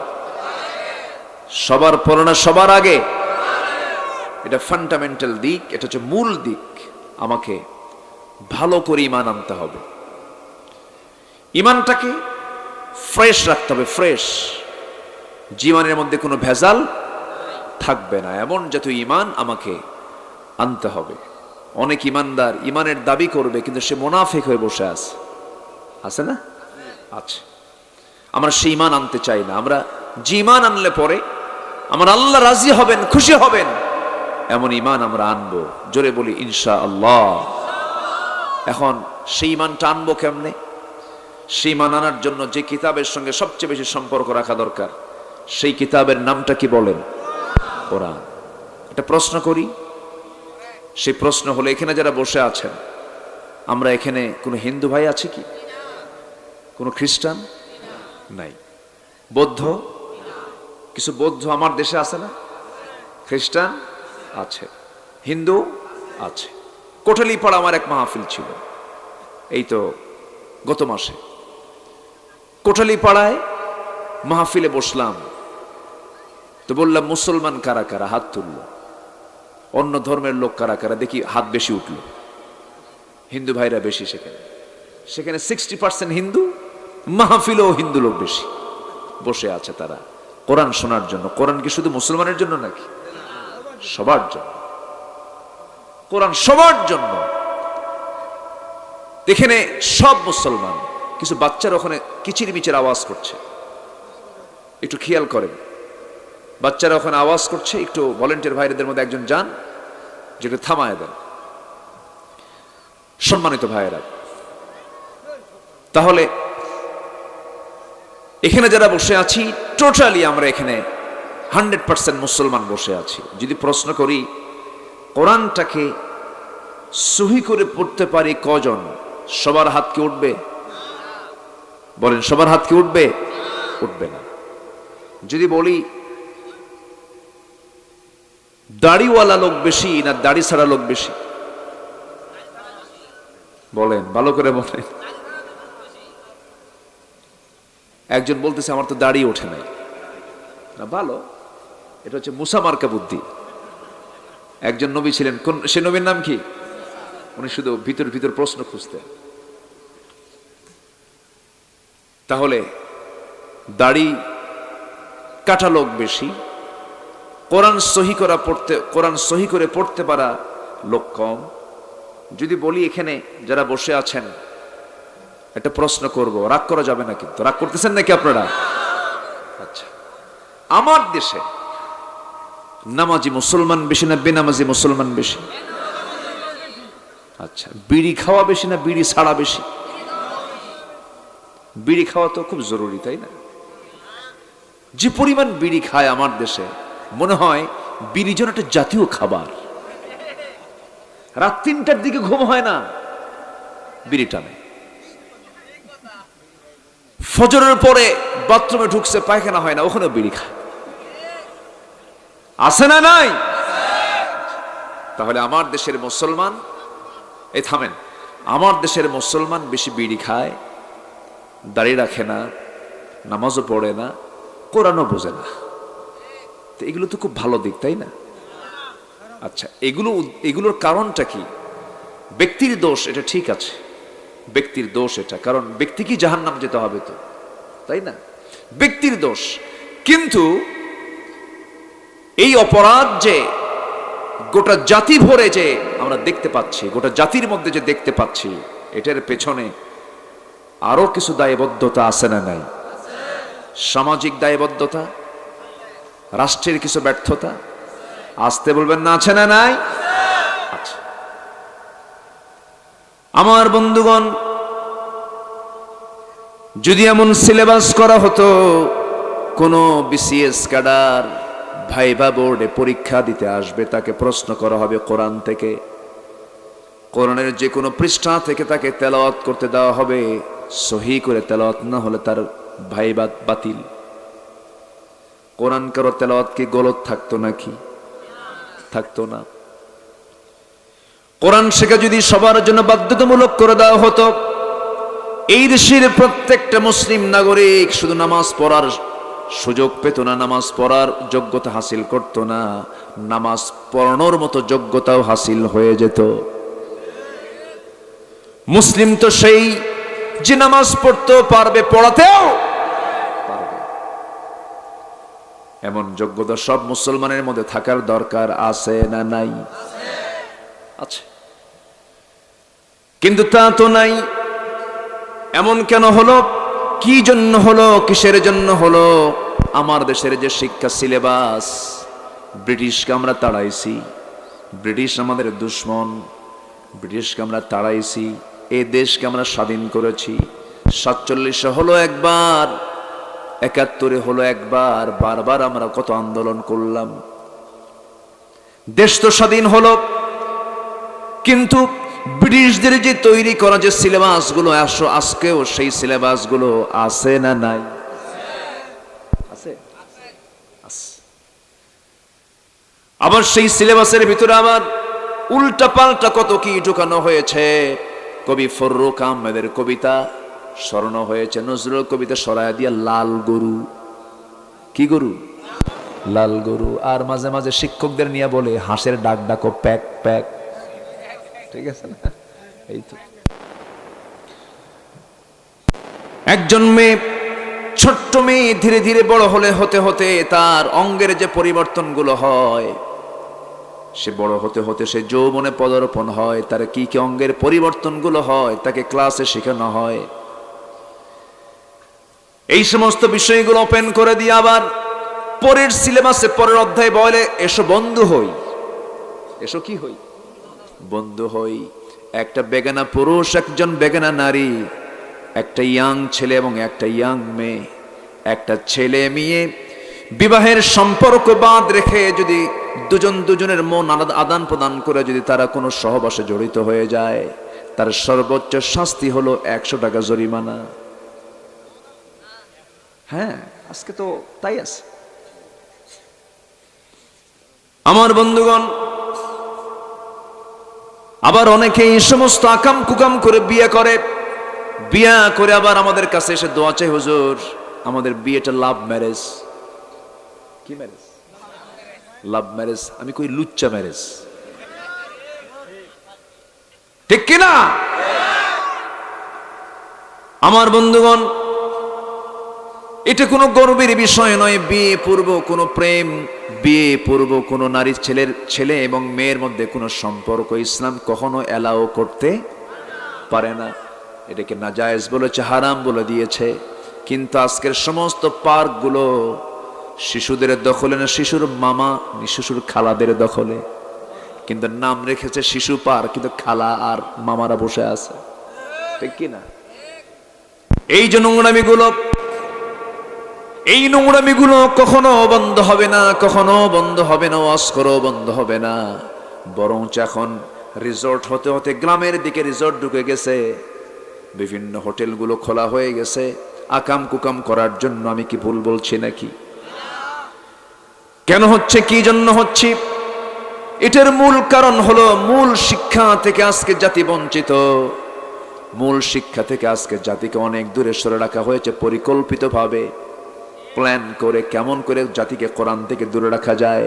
সবার পরে না সবার আগে? এটা ফান্ডামেন্টাল দিক, এটা হচ্ছে মূল দিক। আমাকে ভালো করে ঈমান আনতে হবে, ঈমানটাকে ফ্রেশ রাখতে হবে, ফ্রেশ। জীবনের মধ্যে কোনো ভেজাল থাকবে না, এমন জাতীয় ঈমান আমাকে আনতে হবে। অনেক ঈমানদার ঈমানের দাবি করবে, কিন্তু সে মুনাফিক হয়ে বসে আছে না? আছে। আমরা সেই ঈমান আনতে চাই না। আমরা যে ঈমান আনলে পরে আমার আল্লাহ রাজি হবেন, খুশি হবেন, এমন ঈমান আমরা আনবো। জোরে বলি ইনশাআল্লাহ। এখন সেই ঈমানটা আনবো কেমনে? সেই ঈমান আনার জন্য যে কিতাবের সঙ্গে সবচেয়ে বেশি সম্পর্ক রাখা দরকার, সেই কিতাবের নামটা কি বলেন? কোরআন। একটা প্রশ্ন করি, সেই প্রশ্ন হলো, এখানে যারা বসে আছেন, আমরা এখানে কোনো হিন্দু ভাই আছে কি? কোনো খ্রিস্টান নাই? বৌদ্ধ? কিছু বৌদ্ধ আমার দেশে আছে না? খ্রিস্টান আছে, হিন্দু আছে। কোটালীপাড়া আমার এক মাহফিল ছিল, এই তো গত মাসে। কোটালীপাড়ায় মাহফিলে বসলাম, তো বললাম মুসলমান কারা কারা, হাত তুললো। অন্য ধর্মের লোক কারা কারা, দেখি হাত বেশি উঠলো। হিন্দু ভাইরা বেশি সেখানে। সেখানে 60% হিন্দু, মাহফিলেও হিন্দু লোক বেশি বসে আছে। তারা কোরআন শোনার জন্য। কোরআন কি শুধু মুসলমানের জন্য নাকি? সবার জন্য। কোরআন সবার জন্য। এখানে সব মুসলমান, কিছু বাচ্চারা ওখানে কিচিরমিচির আওয়াজ করছে, একটু খেয়াল করেন। বাচ্চারা ওখানে আওয়াজ করছে, একটু ভলেন্টিয়ার ভাইদের মধ্যে একজন যান, যেটা থামায় দেন। সম্মানিত ভাইয়েরা, তাহলে এখানে যারা বসে আছি টোটালি আমরা এখানে 100% মুসলমান বসে আছি। যদি প্রশ্ন করি কোরআনটাকে সহি করে পড়তে পারি কজন, সবার হাত কি উঠবে? বলেন, সবার হাত কি উঠবে? উঠবে না। যদি বলি দাড়িওয়ালা লোক বেশি না দাড়ি ছাড়া লোক বেশি? বলেন, ভালো করে বলেন। একজন বলতেছে আমার তো দাড়ি ওঠে নাই। না, ভালো, এটা হচ্ছে মুসা মার্কা বুদ্ধি। একজন নবী ছিলেন, কোন সে নবীর নাম কি? উনি শুধু ভিতর ভিতর প্রশ্ন খুঁজতেন। তাহলে দাড়ি কাটা লোক বেশি, কোরআন সহি করে পড়তে পারা লোক কম। যদি বলি এখানে যারা বসে আছেন একটা প্রশ্ন করব, রাগ করা যাবে না কিন্তু, রাগ করতেছেন নাকি আপনারা? আচ্ছা, আমার দেশে নামাজি মুসলমান বেশি না বেনামাজি মুসলমান বেশি? আচ্ছা, বিড়ি খাওয়া বেশি না বিড়ি ছাড়া বেশি? বিড়ি খাওয়া তো খুব জরুরি, তাই না? যে পরিমাণ বিড়ি খায় আমার দেশে, মনে হয় বিড়ি যেন একটা জাতীয় খাবার। রাত 3টার দিকে ঘুম হয় না, বিড়ি টানে। ফজরের পরে বাথরুমে ঢুকছে, পায়খানা হয় না, ওখানেও বিড়ি খায়। আছে না নাই? তাহলে আমার দেশের মুসলমান, এই থামেন, আমার দেশের মুসলমান বেশি বিড়ি খায়, দাড়ি রাখে না, নামাজও পড়ে না, কোরআনও বোঝে না। তো এগুলো তো খুব ভালো দিক, তাই না? আচ্ছা, এগুলোর কারণটা কি? ব্যক্তির দোষ, এটা ঠিক আছে, ব্যক্তির দোষ এটা, কারণ ব্যক্তি কি জাহান্নাম যেতে হবে তো, তাই না? ব্যক্তির দোষ। কিন্তু এই অপরাধ যে গোটা জাতি ভরে যে আমরা দেখতে পাচ্ছি, গোটা জাতির মধ্যে যে দেখতে পাচ্ছি, এটার পেছনে আরো কিছু দায়বদ্ধতা আছে না নাই? সামাজিক দায়বদ্ধতা, রাষ্ট্রের কিছু ব্যর্থতা, আসতে বলবেন না, আছে না নাই? আচ্ছা, আমার বন্ধুগণ, যদি এমন সিলেবাস করা হতো, কোন বিসিএস ক্যাডার ভাইভা বোর্ডে পরীক্ষা দিতে আসবে, তাকে প্রশ্ন করা হবে কোরআন থেকে, কোরআনের যে কোনো পৃষ্ঠা থেকে তাকে তেলাওয়াত করতে দেওয়া হবে, সহি করে তেলাওয়াত না হলে তার ভাইভা বাতিল। কোরআন কারো তেলাওয়াত কি গলত থাকতো নাকি? থাকতো না। কোরআন শেখা যদি সবার জন্য বাধ্যতামূলক করে দেওয়া হতো, এই দেশের প্রত্যেকটা মুসলিম নাগরিক শুধু নামাজ পড়ার সুযোগ পেত না, নামাজ পড়ার যোগ্যতা হাসিল করত না, নামাজ পড়ানোর মতো যোগ্যতাও হাসিল হয়ে যেত। মুসলিম তো সেই যে নামাজ পড়তেও পারবে, পড়াতেও পারবে, এমন যোগ্যতা সব মুসলমানের মধ্যে থাকার দরকার আছে না নাই? আছে। কিন্তু তা তো নাই। এমন কেন হলো? কি জন্য হলো? কিসের জন্য হলো? আমার দেশের যে শিক্ষা সিলেবাস, ব্রিটিশকে আমরা তাড়াইছি, ব্রিটিশ আমাদের দুশ্মন, ব্রিটিশকে আমরা তাড়াইছি, এই দেশকে আমরা স্বাধীন করেছি। 47 হলো একবার, 71 হলো একবার, বারবার আমরা কত আন্দোলন করলাম। দেশ তো স্বাধীন হলো, কিন্তু ব্রিটিশদের যে তৈরি করা যে সিলেবাস গুলো, আজকেও সেই সিলেবাস গুলো আছে না নাই? আছে। আবার সেই সিলেবাসের ভিতরে আবার উল্টা পাল্টা কত কি ঢুকানো হয়েছে। কবি ফররুখ আহমেদের কবিতা সরানো হয়েছে, নজরুল কবিতা সরায় দিয়া লাল গরু। কি গরু? লাল গরু। আর মাঝে মাঝে শিক্ষকদের নিয়ে বলে হাঁসের ডাক ডাকো প্যাক প্যাক। ঠিক আছে না? এই তো একজন মেয়ে, ছোট্ট মেয়ে ধীরে ধীরে বড় হতে হতে তার অঙ্গের যে পরিবর্তনগুলো হয়, সে বড় হতে হতে সে যৌবনে পদার্পণ হয়, তার কি কি অঙ্গের পরিবর্তনগুলো হয় তাকে ক্লাসে শেখানো হয়। এই সমস্ত বিষয়গুলো ওপেন করে দিয়ে আবার পরের সিলেবাসে পরের অধ্যায় বলে এসো বন্ধু হই। এসো কি হই? বন্ধু হই। একটা বেগানা পুরুষ, একজন বেগানা নারী, একটা ইয়াং ছেলে এবং একটা ইয়াং মেয়ে, একটা ছেলে মেয়ে বিবাহের সম্পর্ক বাদ রেখে যদি দুজন দুজনের মন আদান প্রদান করে যদি তারা কোনো সহবাসে জড়িত হয়ে যায়, তার সর্বোচ্চ শাস্তি হলো 100 টাকা জরিমানা। হ্যাঁ, আজকে তো তাই আছে। আমার বন্ধুগণ, আবার অনেকে এই সমস্ত আকাম কুকাম করে বিয়ে করে আবার আমাদের কাছে এসে দোয়া চাই, হুজুর আমাদের বিয়েটা লাভ ম্যারেজ। কি ম্যারেজ? Love marriage. আমি কই লুচ্চা ম্যারেজ, ঠিক কিনা? আমার বন্ধুগণ, এটা কোনো গর্বের বিষয় নয়। বিয়ে পূর্ব কোনো প্রেম, বিয়ে পূর্ব কোনো নারী ছেলে এবং মেয়ের মধ্যে কোনো সম্পর্ক ইসলাম কখনো এলাও করতে পারে না। এটাকে নাজায়েজ বলেছে, হারাম বলে দিয়েছে। কিন্তু আজকের সমস্ত পার্কগুলো শিশুদের দখলে না, শিশুর মামা শিশুর খালাদের দখলে। কিন্তু নাম রেখেছে শিশু পার্ক, কিন্তু খালা আর মামারা বসে আছে, ঠিক কিনা? এই যে নোংরামিগুলো কখনো বন্ধ হবে না, কখনো বন্ধ হবে না, ওয়াজ করো বন্ধ হবে না। বরঞ্চ এখন রিসোর্ট হতে হতে গ্রামের দিকে রিসোর্ট ঢুকে গেছে, বিভিন্ন হোটেলগুলো খোলা হয়ে গেছে আকাম কুকাম করার জন্য। আমি কি ভুল বলছি নাকি? কেন হচ্ছে, কি জন্য হচ্ছে? এটার মূল কারণ হলো মূল শিক্ষা থেকে আজকে জাতি বঞ্চিত। মূল শিক্ষা থেকে আজকে জাতিকে অনেক দূরে সরে রাখা হয়েছে পরিকল্পিতভাবে, প্ল্যান করে। কেমন করে জাতিকে কোরআন থেকে দূরে রাখা যায়?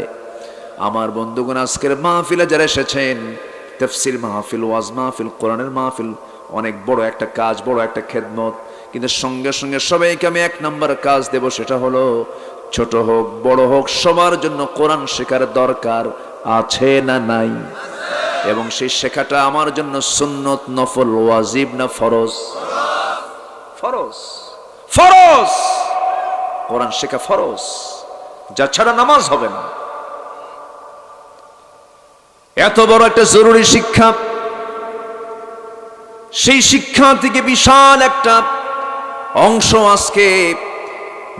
আমার বন্ধুগণ, আজকের মাহফিলে যারা এসেছেন, তাফসীর মাহফিল, ওয়াজ মাহফিল, কোরআনের মাহফিল, অনেক বড় একটা কাজ, বড় একটা খেদমত। কিন্তু সঙ্গে সঙ্গে সবাইকে আমি 1 নম্বর কাজ দেব, সেটা হলো ছোট হোক বড় হোক সবার জন্য কোরআন শেখার দরকার আছে না নাই? এবং সেই শেখাটা আমার জন্য সুন্নত, নফল, ওয়াজিব না ফরজ? ফরজ। ফরজ। কোরআন শেখা ফরজ, যা ছাড়া নামাজ হবে না। এত বড় একটা জরুরি শিক্ষা, সেই শিক্ষা থেকে বিশাল একটা অংশ আজকে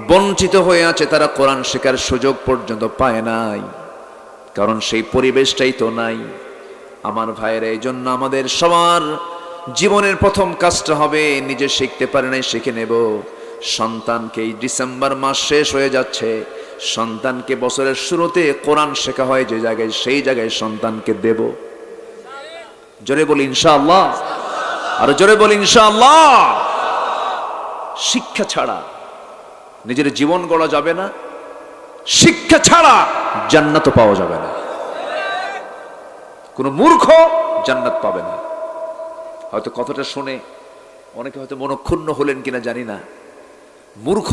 বঞ্চিত হয়ে আছে। তারা কোরআন শেখার সুযোগ পর্যন্ত পায় নাই, কারণ সেই পরিবেশটাই তো নাই। আমার ভাইয়েরা, এই জন্য আমাদের সবার জীবনের প্রথম কাজটা হবে, নিজে শিখতে পারে নাই শিখে নেব। সন্তানকে, এই ডিসেম্বর মাস শেষ হয়ে যাচ্ছে, সন্তানকে বছরের শুরুতে কোরআন শেখা হয় যে জায়গায়, সেই জায়গায় সন্তানকে দেব। জোরে বলি ইনশাআল্লাহ, আর জোরে বলি ইনশাআল্লাহ। শিক্ষা ছাড়া নিজের জীবন গড়া যাবে না, শিক্ষা ছাড়া জান্নাত পাওয়া যাবে না। কোন মূর্খ জান্নাত পাবে না। হয়তো কথাটা শুনে অনেকে হয়তো মনক্ষুণ্ণ হলেন কিনা জানি না। মূর্খ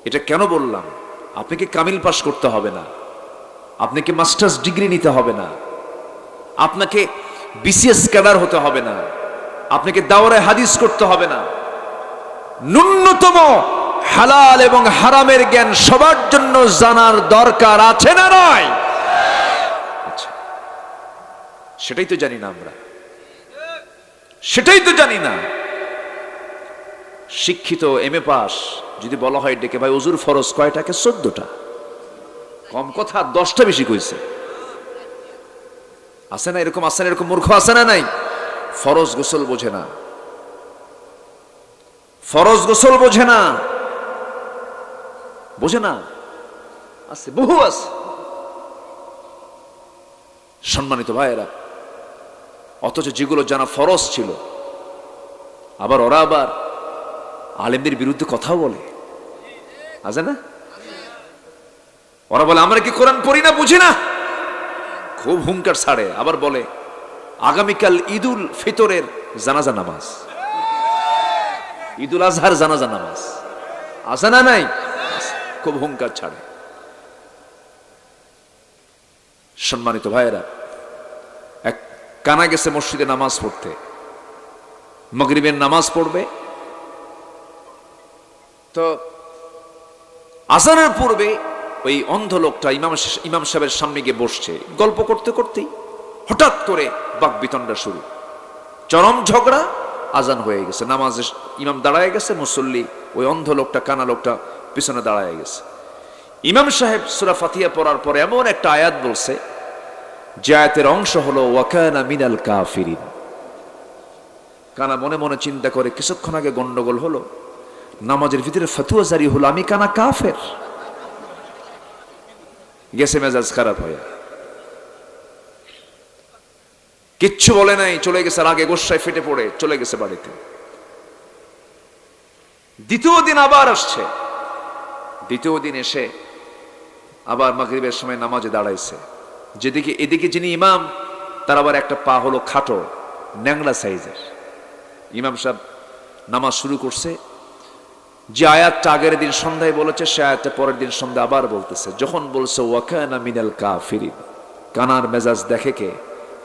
এটা কেন বললাম? আপনাকে কামিল পাস করতে হবে না, আপনাকে মাস্টার্স ডিগ্রি নিতে হবে না, আপনাকে বিসিএস ক্যাডার হতে হবে না, আপনাকে দাওরায়ে হাদিস করতে হবে না। ন্যূনতম হালাল এবং হারামের জ্ঞান সবার জন্য জানার দরকার আছে না নয়? আচ্ছা, সেটাই তো জানি না আমরা, সেটাই তো জানি না। শিক্ষিত এমএ পাস যদি বলা হয় ডেকে, ভাই ওযুর ফরজ কয়টাকে? 14টা। কম কথা 10টা বেশি কইছে। আছে না এরকম? আছে না এরকম মূর্খ? আছে না নাই? ফরজ গোসল বোঝে না, ফরজ গোসল বোঝে না, বোঝে না। আছে, বহু আছে। সম্মানিত ভাইয়েরা, অথচ যেগুলো জানা ফরজ ছিল, আবার ওরা আবার আলেমদের বিরুদ্ধে কথাও বলে, আছে না? ওরা বলে আমরা কি কোরআন পড়ি না, বুঝি না, খুব হুঙ্কার ছাড়ে। আবার বলে আগামীকাল ঈদুল ফিতরের জানাজা নামাজ, ঈদুল আজহার জানাজা নামাজ, আছে না নাই? খুব হুঙ্কার ছাড়ে। সম্মানিত ভাইয়েরা, এক কানা গেছে মসজিদে নামাজ পড়তে, মাগরিবের নামাজ পড়বে। তো আজানের পূর্বে ওই অন্ধ লোকটা ইমাম সাহেবের সামনে গিয়ে বসছে। গল্প করতে করতেই হঠাৎ করে বাকবিতণ্ডা শুরু, চরম ঝগড়া। আজান হয়ে গেছে, নামাজে ইমাম দাঁড়ায় গেছে, মুসল্লি ওই অন্ধ লোকটা কানা লোকটা পিছনে দাঁড়ায় গেছে। ইমাম সাহেব সূরা ফাতিহা পড়ার পরে এমন একটা আয়াত বলছে, যে আয়াতের অংশ হলো ওয়াকানা মিনাল কাফিরিন। কানা মনে মনে চিন্তা করে, কিছুক্ষণ আগে গন্ডগোল হলো, নামাজের ভিতরে ফতোয়া জারি হলো, আমি কানা কাফের। গেছে মেজাজ খারাপ হয়ে, কিচ্ছু বলে নাই, চলে গেছে। আগে গোসায় ফেটে পড়ে চলে গেছে বাড়িতে। দ্বিতীয় দিন আবার আসছে। দ্বিতীয় দিন এসে আবার মাগরিবের সময় নামাজে দাঁড়াইছে। যেদিকে এদিকে যিনি ইমাম, তার আবার একটা পা হলো খাটো, ন্যাংলা সাইজের। ইমাম সাহেব নামাজ শুরু করছে। যে আয়াতটা আগের দিন সন্ধ্যায় বলেছে, সে আয়াতটা পরের দিন সন্ধ্যায় আবার বলতেছে। যখন বলছে ওয়াকানা মিনাল কাফিরিন, কানার মেজাজ দেখে কে,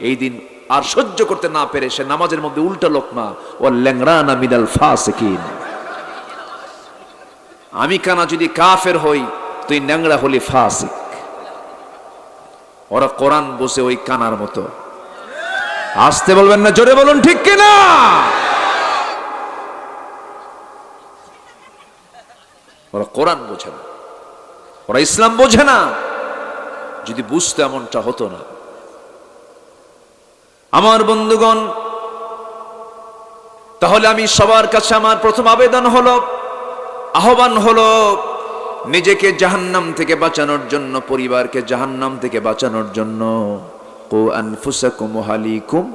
এই দিন আর সহ্য করতে না পেরে সে নামাজের মধ্যে উল্টা লোকমা ও ল্যাংরানা মিনাল ফাসিকিন। আমি কানা যদি কাফের হই, তুই ন্যাংরা হলি ফাসিক। ওরা কোরআন বসে ওই কানার মতো। আসতে বলবেন না, জোরে বলুন ঠিক কিনা। ওরা কোরআন বোঝে না, ওরা ইসলাম বোঝে না। যদি বুঝতে এমনটা হতো না। আমার বন্ধুগণ, তাহলে আমি সবার কাছে আমার প্রথম আবেদন হলো, আহ্বান হলো, নিজেকে জাহান্নাম থেকে বাঁচানোর জন্য, পরিবারকে জাহান্নাম থেকে বাঁচানোর জন্য কু আনফুসাকুম ওয়া আহলিকুম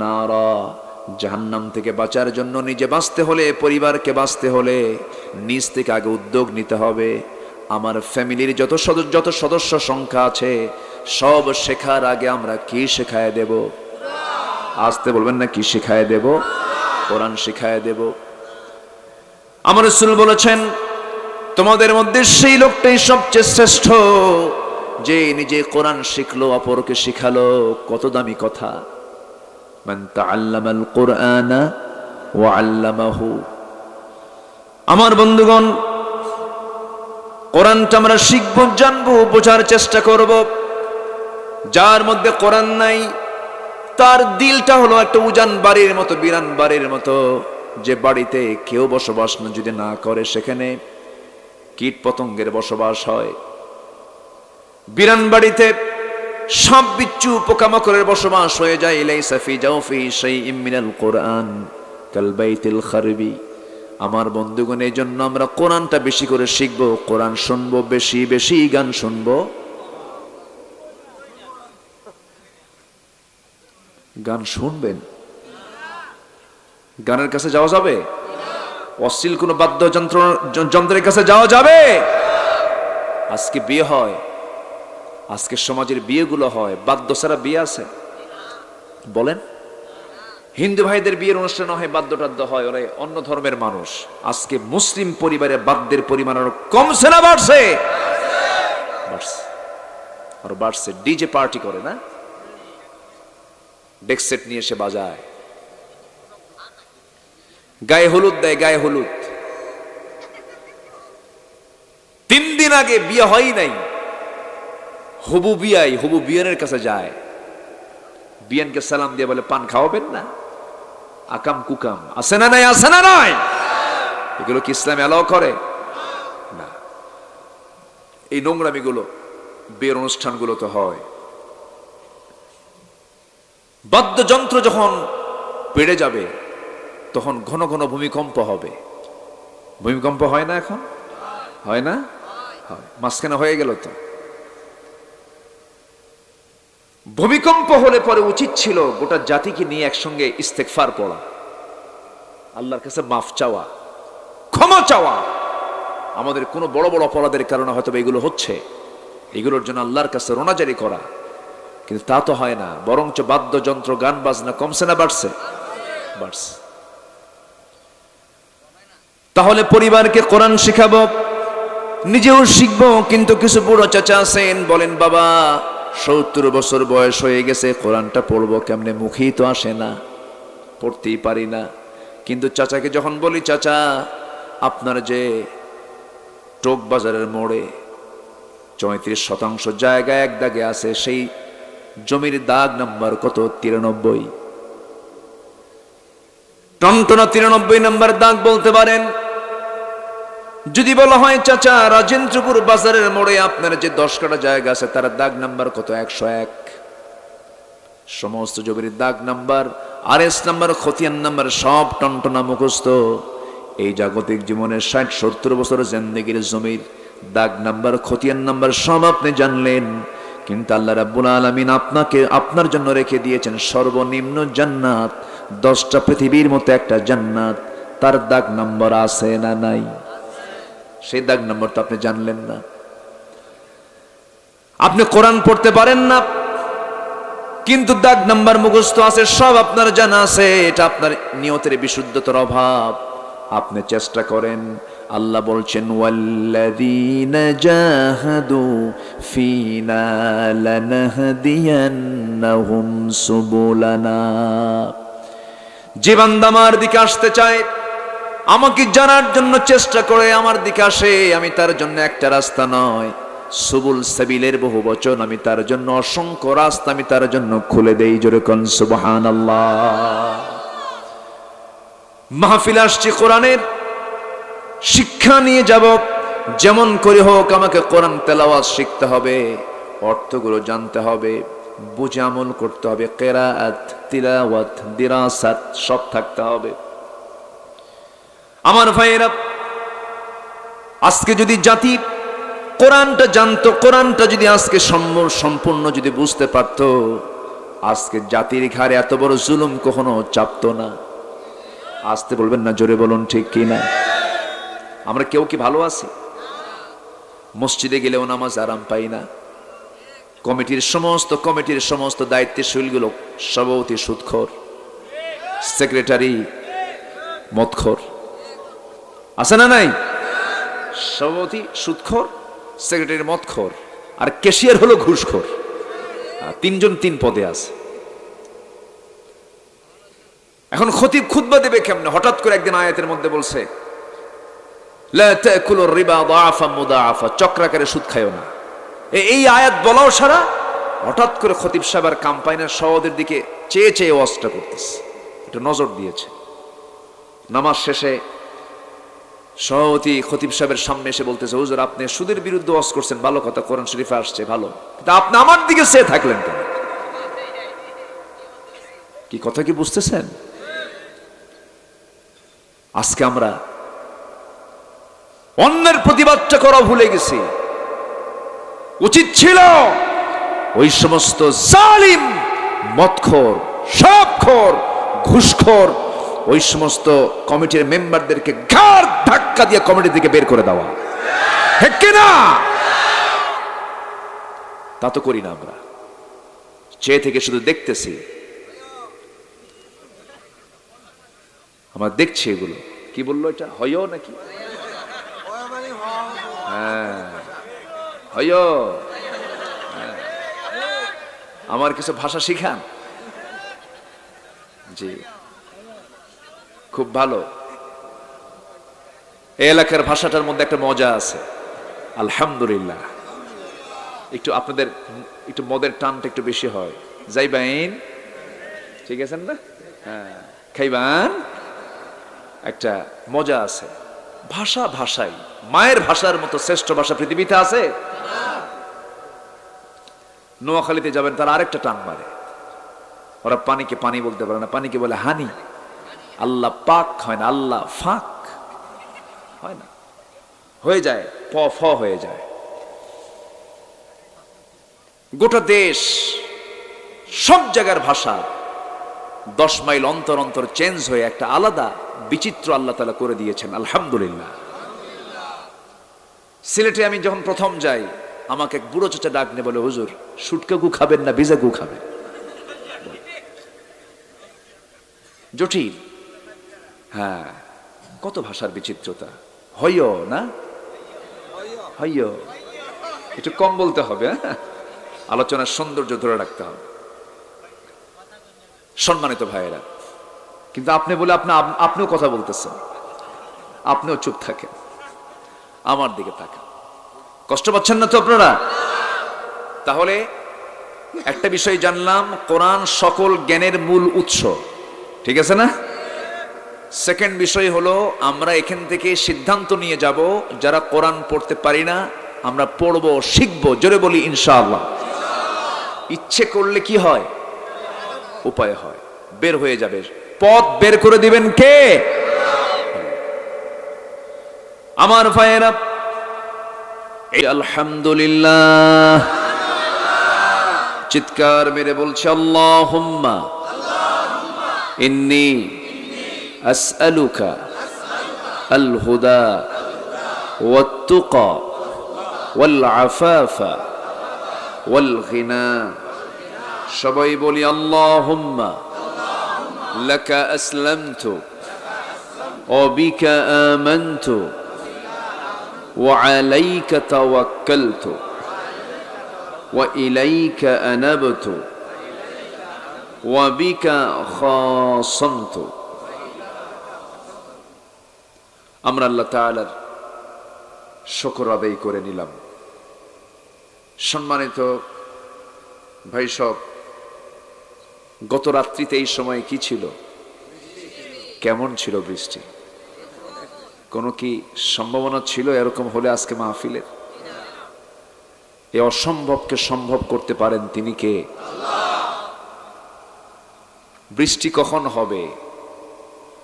নারা, জাহান্নাম থেকে বাঁচার জন্য নিজে বাঁচতে হলে, পরিবারকে বাঁচতে হলে নিজ থেকে আগে উদ্যোগ নিতে হবে। আমার ফ্যামিলির যত সদস্য সংখ্যা আছে, সব শেখার আগে আমরা কি শেখায় দেব? আসতে বলবেন না, কি শেখায় দেব? কোরআন শেখায় দেব। আমার রাসূল বলেছেন, তোমাদের মধ্যে সেই লোকটাই সবচেয়ে শ্রেষ্ঠ যে নিজে কোরআন শিখলো, অপরকে শিখালো। কত দামি কথা! মান তাআল্লামাল কুরআনা ওয়া আল্লামাহু। আমার বন্ধুগণ, কোরআনটা আমরা শিখব, জানবো, বোঝার চেষ্টা করব। যার মধ্যে কোরআন নাই, তার দিলটা হলো একটা উজান বাড়ির মতো, বিরান বাড়ির মতো। যে বাড়িতে কেউ বসবাস যদি না করে, সেখানে কীট পতঙ্গের বসবাস হয়। বিরান বাড়িতে সাপ বিচ্ছু পোকামাকড়ের বসবাস হয়ে যায়। লাইসা ফি জাওফি শাইইম মিনাল কুরআন কাল বাইতিল খারবি। আমার বন্ধুগণ, এই জন্য আমরা কোরআনটা বেশি করে শিখবো, কোরআন শুনবো, বেশি বেশি গান শুনবো। গান শুনবেন, গানের কাছে যাওয়া যাবে? অশ্লীল কোনো যন্ত্রের কাছে যাওয়া যাবে? আজকে বিয়ে হয়, আজকে সমাজের বিয়েগুলো হয়, বাদ্য ছাড়া বিয়ে আছে? বলেন। হিন্দু ভাইদের বিয়ের অনুষ্ঠান হয়, বাদ্যটাদ্য হয়, ওরা অন্য ধর্মের মানুষ। আজকে মুসলিম পরিবারে বাদ্যের পরিমাণ আরো কমছে না বাড়ছে? আরো বাড়ছে। ডিজে পার্টি করে না, ডেক সেট নিয়ে এসে বাজায়, গায়ে হলুদ দেয়, গায়ে হলুদ। 3 দিন আগে বিয়ে হয় নাই, হবু বিয়ানের কাছে যায়, বিয়ানকে সালাম দিয়ে বলে, পান খাওয়াবেন না? আকাম কুকাম আছে না নাই? আছে না নাই? এগুলো কি ইসলাম এলাও করে? না। এই নোংরামিগুলো বিয়ের অনুষ্ঠানগুলো তো হয়। বাদ্যযন্ত্র যখন বেড়ে যাবে, তখন ঘন ঘন ভূমিকম্প হবে। ভূমিকম্প হয় না এখন? হয় না? হয়। মাঝখানে হয়ে গেল তো। ভূমিকম্প হলে পরে উচিত ছিল গোটা জাতিকে নিয়ে একসঙ্গে ইস্তেগফার পড়া, আল্লাহর কাছে মাফ চাওয়া, ক্ষমা চাওয়া। আমাদের কোনো বড় বড় অপরাধের কারণে হয়তো এগুলো হচ্ছে, এগুলোর জন্য আল্লাহর কাছে রোনাজারি করা। কিন্তু তা তো হয় না, বরঞ্চ বাদ্যযন্ত্র, গান বাজনা কমছে না বাড়ছে? বাড়ছে। তাহলে পরিবারকে কোরআন শিখাবো, নিজেও শিখবো। কিন্তু কিছু বুড়ো চাচা আছেন, বলেন, বাবা 70 বছর বয়স হয়ে গেছে, কোরআনটা পড়বো কেমনে, মুখেই তো আসে না, পড়তেই পারি না। কিন্তু চাচাকে যখন বলি, চাচা আপনার যে টোক বাজারের মোড়ে 34% জায়গা এক দাগে আছে, সেই জমির দাগ নাম্বার কত? 93। টনটনা 93 নাম্বার দাগ বলতে পারেন। যদি বলা হয় চাচা রাজেন্দ্রপুর বাজারের মোড়ে আপনার যে 10 কাঠা জায়গা আছে তার দাগ নাম্বার কত? 101। সমস্ত জমির দাগ নাম্বার, আরএস নাম্বার, খতিয়ান নাম্বার সব টনটনা মুখস্থ। এই জাগতিক জীবনের 60-70 বছরের জিন্দেগির জমির দাগ নাম্বার, খতিয়ান নাম্বার সব আপনি জানলেন, কিন্তু আল্লাহ রাব্বুল আলামিন আপনাকে আপনার জন্য রেখে দিয়েছেন সর্বনিম্ন জান্নাত, 10টা পৃথিবীর মতো একটা জান্নাত। তার দাগ নাম্বার আছে না নাই? সেই দাগ নাম্বার তো আপনি জানলেন না। আপনি কোরআন পড়তে পারেন না, কিন্তু দাগ নাম্বার মুখস্থ আছে, সব আপনার জানা আছে। এটা আপনার নিয়তের বিশুদ্ধতার অভাব। আপনি চেষ্টা করেন। আল্লাহ বলছেন ওয়াল্লাযীনা জাহাদু ফীনা লানাহদিয়ান্নাহুম সুবুলানা। যে বান্দা আমার দিকে আসতে চায়, আমাকে জানার জন্য চেষ্টা করে আমার দিকে আসে, আমি তার জন্য একটা রাস্তা নয়, সুবুল সাবিলের বহু বচন, আমি তার জন্য অসংখ্য রাস্তা আমি তার জন্য খুলে দেই। জোরে কোন সুবহানাল্লাহ। মাহফিল আসছি, কোরআনের শিক্ষা নিয়ে যাব, যেমন করে হোক আমাকে কোরআন তেলাওয়াত শিখতে হবে, অর্থগুলো জানতে হবে, বুঝে আমল করতে হবে, কিরাআত, তিলাওয়াত, দিরাসাত সব থাকতে হবে। আমার ভাইয়েরা, আজকে যদি জাতি কোরআনটা জানতো, কোরআনটা যদি আজকে সম্পূর্ণ যদি বুঝতে পারত, আজকে জাতির ঘাড়ে এত বড় জুলুম কখনো চাপতো না। আসতে বলবেন না, জোরে বলুন ঠিক কি না? আমরা কেউ কি ভালো আছি? মসজিদে গেলেও নামাজ আরাম পাই না। কমিটির সমস্ত দায়িত্বশীলগুলো সভাপতি সুদখোর, সেক্রেটারি মদখোর, আছে না নাই? সভাপতি সুদখোর, সেক্রেটারি মদখোর, আর ক্যাশিয়ার হলো ঘুষখোর। 3 জন 3 পদে আছে। এখন খতিব খুতবা দেবে কেমনে? হঠাৎ করে একদিন আয়াতের মধ্যে বলছে লা তাকুলুর রিবা দাআফা মুদাআফা, চক্রাকারে সুদ খায়ও না। এই আয়াত বলাও সারা, হঠাৎ করে খতিব সাহেব আর কাম্পাইনার সহদের দিকে চেয়ে চেয়ে ওয়াজটা করতেছে, একটু নজর দিয়েছে। নামাজ শেষে সভাপতি খতিব সাহেবের সামনে এসে বলতেছে, হুজুর আপনি সুদের বিরুদ্ধে ওয়াজ করছেন, ভালো কথা, কোরআন শরীফে আসছে ভালো, কিন্তু আপনি আমার দিকে চেয়ে থাকলেন কেন? কি কথা কি বুঝতেছেন? আজকে আমরা অন্যের প্রতিবাদটা করা ভুলে গেছি। উচিত ছিল ওই সমস্ত জালিম, মদখোর, সবখোর, ঘুষখোর ওই সমস্ত কমিটির মেম্বারদেরকে ঘাড় ধাক্কা দিয়ে কমিটি থেকে বের করে দেওয়া, ঠিক কিনা? তা তো করি না আমরা, চেয়ে থেকে শুধু দেখতেছি। আমরা দেখছি এগুলো। কি বললো এটা? হয় নাকি? হ্যাঁ, হয়। আমার কিছু ভাষা শিখান। জি, খুব ভালো। এই এলাকার ভাষাটার মধ্যে একটা মজা আছে, আলহামদুলিল্লাহ। একটু আপনাদের একটু মদের টানটা একটু বেশি হয়। যাইবাইন, ঠিক আছেন না? হ্যাঁ, খাইবান, একটা মজা আছে। ভাষা ভাষাই, মায়ের ভাষার মতো শ্রেষ্ঠ ভাষা পৃথিবীতে আছে? নোয়াখালীতে যাবেন, তারা আরেকটা টান মারে। ওরা পানিকে পানি বলতে পারে না, পানিকে বলে হানি। আল্লাহ পাক হয় না, আল্লাহ ফাক হয় না, হয়ে যায় প ফ হয়ে যায়। গোটা দেশ, সব জায়গার ভাষা 10 মাইল অন্তর অন্তর চেঞ্জ হয়ে একটা আলাদা বিচিত্র আল্লাহ তাআলা করে দিয়েছেন, আলহামদুলিল্লাহ। সিলেটে আমি যখন প্রথম যাই, আমাকে এক বুড়ো চাচা ডাক নিয়ে বলে, হুজুর শুটকা গু খাবেন না ভিজা গু খাবেন? জটিল। হ্যাঁ, কত ভাষার বিচিত্রতা। হইও না, হইও একটু কম বলতে হবে। আলোচনার সৌন্দর্য ধরে রাখতে হবে। সম্মানিত ভাইয়েরা, কিন্তু আপনি বলে আপনিও কথা বলতেছেন, আপনিও চুপ থাকেন, আমার দিকে তাকান। কষ্ট পাচ্ছেন না তো আপনারা? তাহলে একটা বিষয় জানলাম, কোরআন সকল জ্ঞানের মূল উৎস, ঠিক আছে না? সেকেন্ড বিষয় হলো, আমরা এখান থেকে সিদ্ধান্ত নিয়ে যাব, যারা কোরআন পড়তে পারি না আমরা পড়বো, শিখবো। জোরে বলি ইনশাআল্লাহ। ইচ্ছে করলে কি হয়? উপায় হয়, বের হয়ে যাবে। পথ বের করে দিবেন কে? আমার ভাইয়েরা, আলহামদুলিল্লাহ চিৎকার মেরে বলছে আল্লাহুম্মা ইন্নী আসআলুকা আল হুদা ওয়াত তুকা ওয়াল আফাফা ওয়াল গিনা। সবাই বলি আল্লাহুম্মা লাকা আসলামতু ওয়া বিকা আমানতু ওয়া আলাইকা তাওয়াক্কালতু ওয়া ইলাইকা আনাবতু ওয়া বিকা খাসামতু। আমরা আল্লাহ তাআলার শুকর আদায় করে নিলাম। সম্মানিত ভাই সব, গত রাত্রিতে এই সময় কি ছিল? কেমন ছিল বৃষ্টি? কোনো কি সম্ভাবনা ছিল এরকম হলে আজকে মাহফিলের? এই অসম্ভবকে সম্ভব করতে পারেন তিনি কে? বৃষ্টি কখন হবে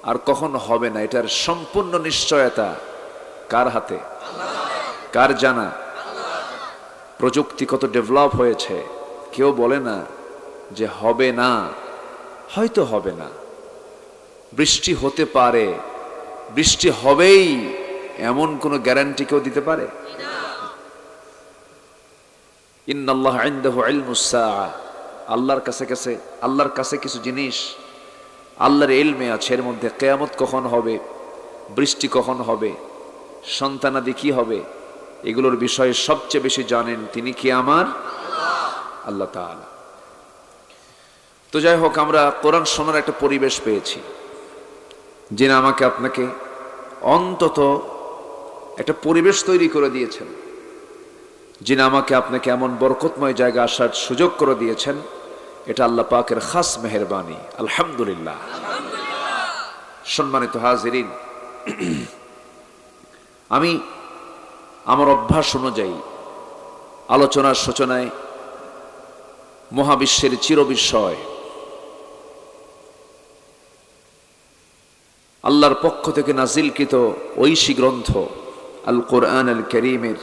আর কখন হবে না, এটার সম্পূর্ণ নিশ্চয়তা কার হাতে? কার জানা? প্রযুক্তি কত ডেভেলপ হয়েছে, কেউ বলে না যে হবে না, হয়তো হবে না। বৃষ্টি হতে পারে, বৃষ্টি হবেই এমন কোন গ্যারান্টি কেউ দিতে পারে? ইন্নাল্লাহ ইনদাহু ইলমুস সাআ, আল্লাহর কাছে কিছু জিনিস আল্লাহর ইলমে আছে, এর মধ্যে কিয়ামত কখন হবে, বৃষ্টি কখন হবে, সন্তানাদি কি হবে, এগুলোর বিষয়ে সবচেয়ে বেশি জানেন তিনি কি? আমার আল্লাহ তাআলা। তো যাই হোক, আমরা কোরআন শোনার একটা পরিবেশ পেয়েছি, যিনি আমাকে আপনাকে অন্তত একটা পরিবেশ তৈরি করে দিয়েছেন, যিনি আমাকে আপনাকে এমন বরকতময় জায়গা আসার সুযোগ করে দিয়েছেন, এটা আল্লাহ পাকের খাস মেহেরবানি। আলহামদুলিল্লাহ। সম্মানিত হাজিরিন, আমি আমার অভ্যাস অনুযায়ী আলোচনার সূচনায় মহাবিশ্বের চিরবিস্ময় আল্লাহর পক্ষ থেকে নাজিলকৃত ঐশী গ্রন্থ আল কোরআন আল কারীমের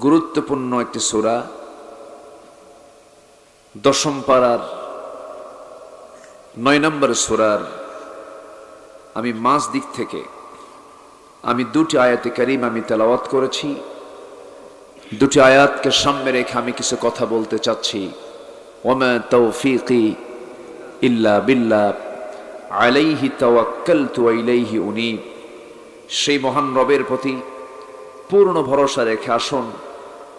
গুরুত্বপূর্ণ একটি সূরা, 10ম পারার 9 নম্বর সূরার আমি মাঝ দিক থেকে আমি 2টি আয়াতে কারীম আমি তেলাওয়াত করেছি। 2টি আয়াতকে সামনে রেখে আমি কিছু কথা বলতে চাচ্ছি। ওয়ামা তাওফীকি ইল্লা বিল্লাহ আলাইহি তাওয়াক্কালতু ওয়া ইলাইহি উনীব। সেই মহান রবের প্রতি পূর্ণ ভরসা রেখে আসুন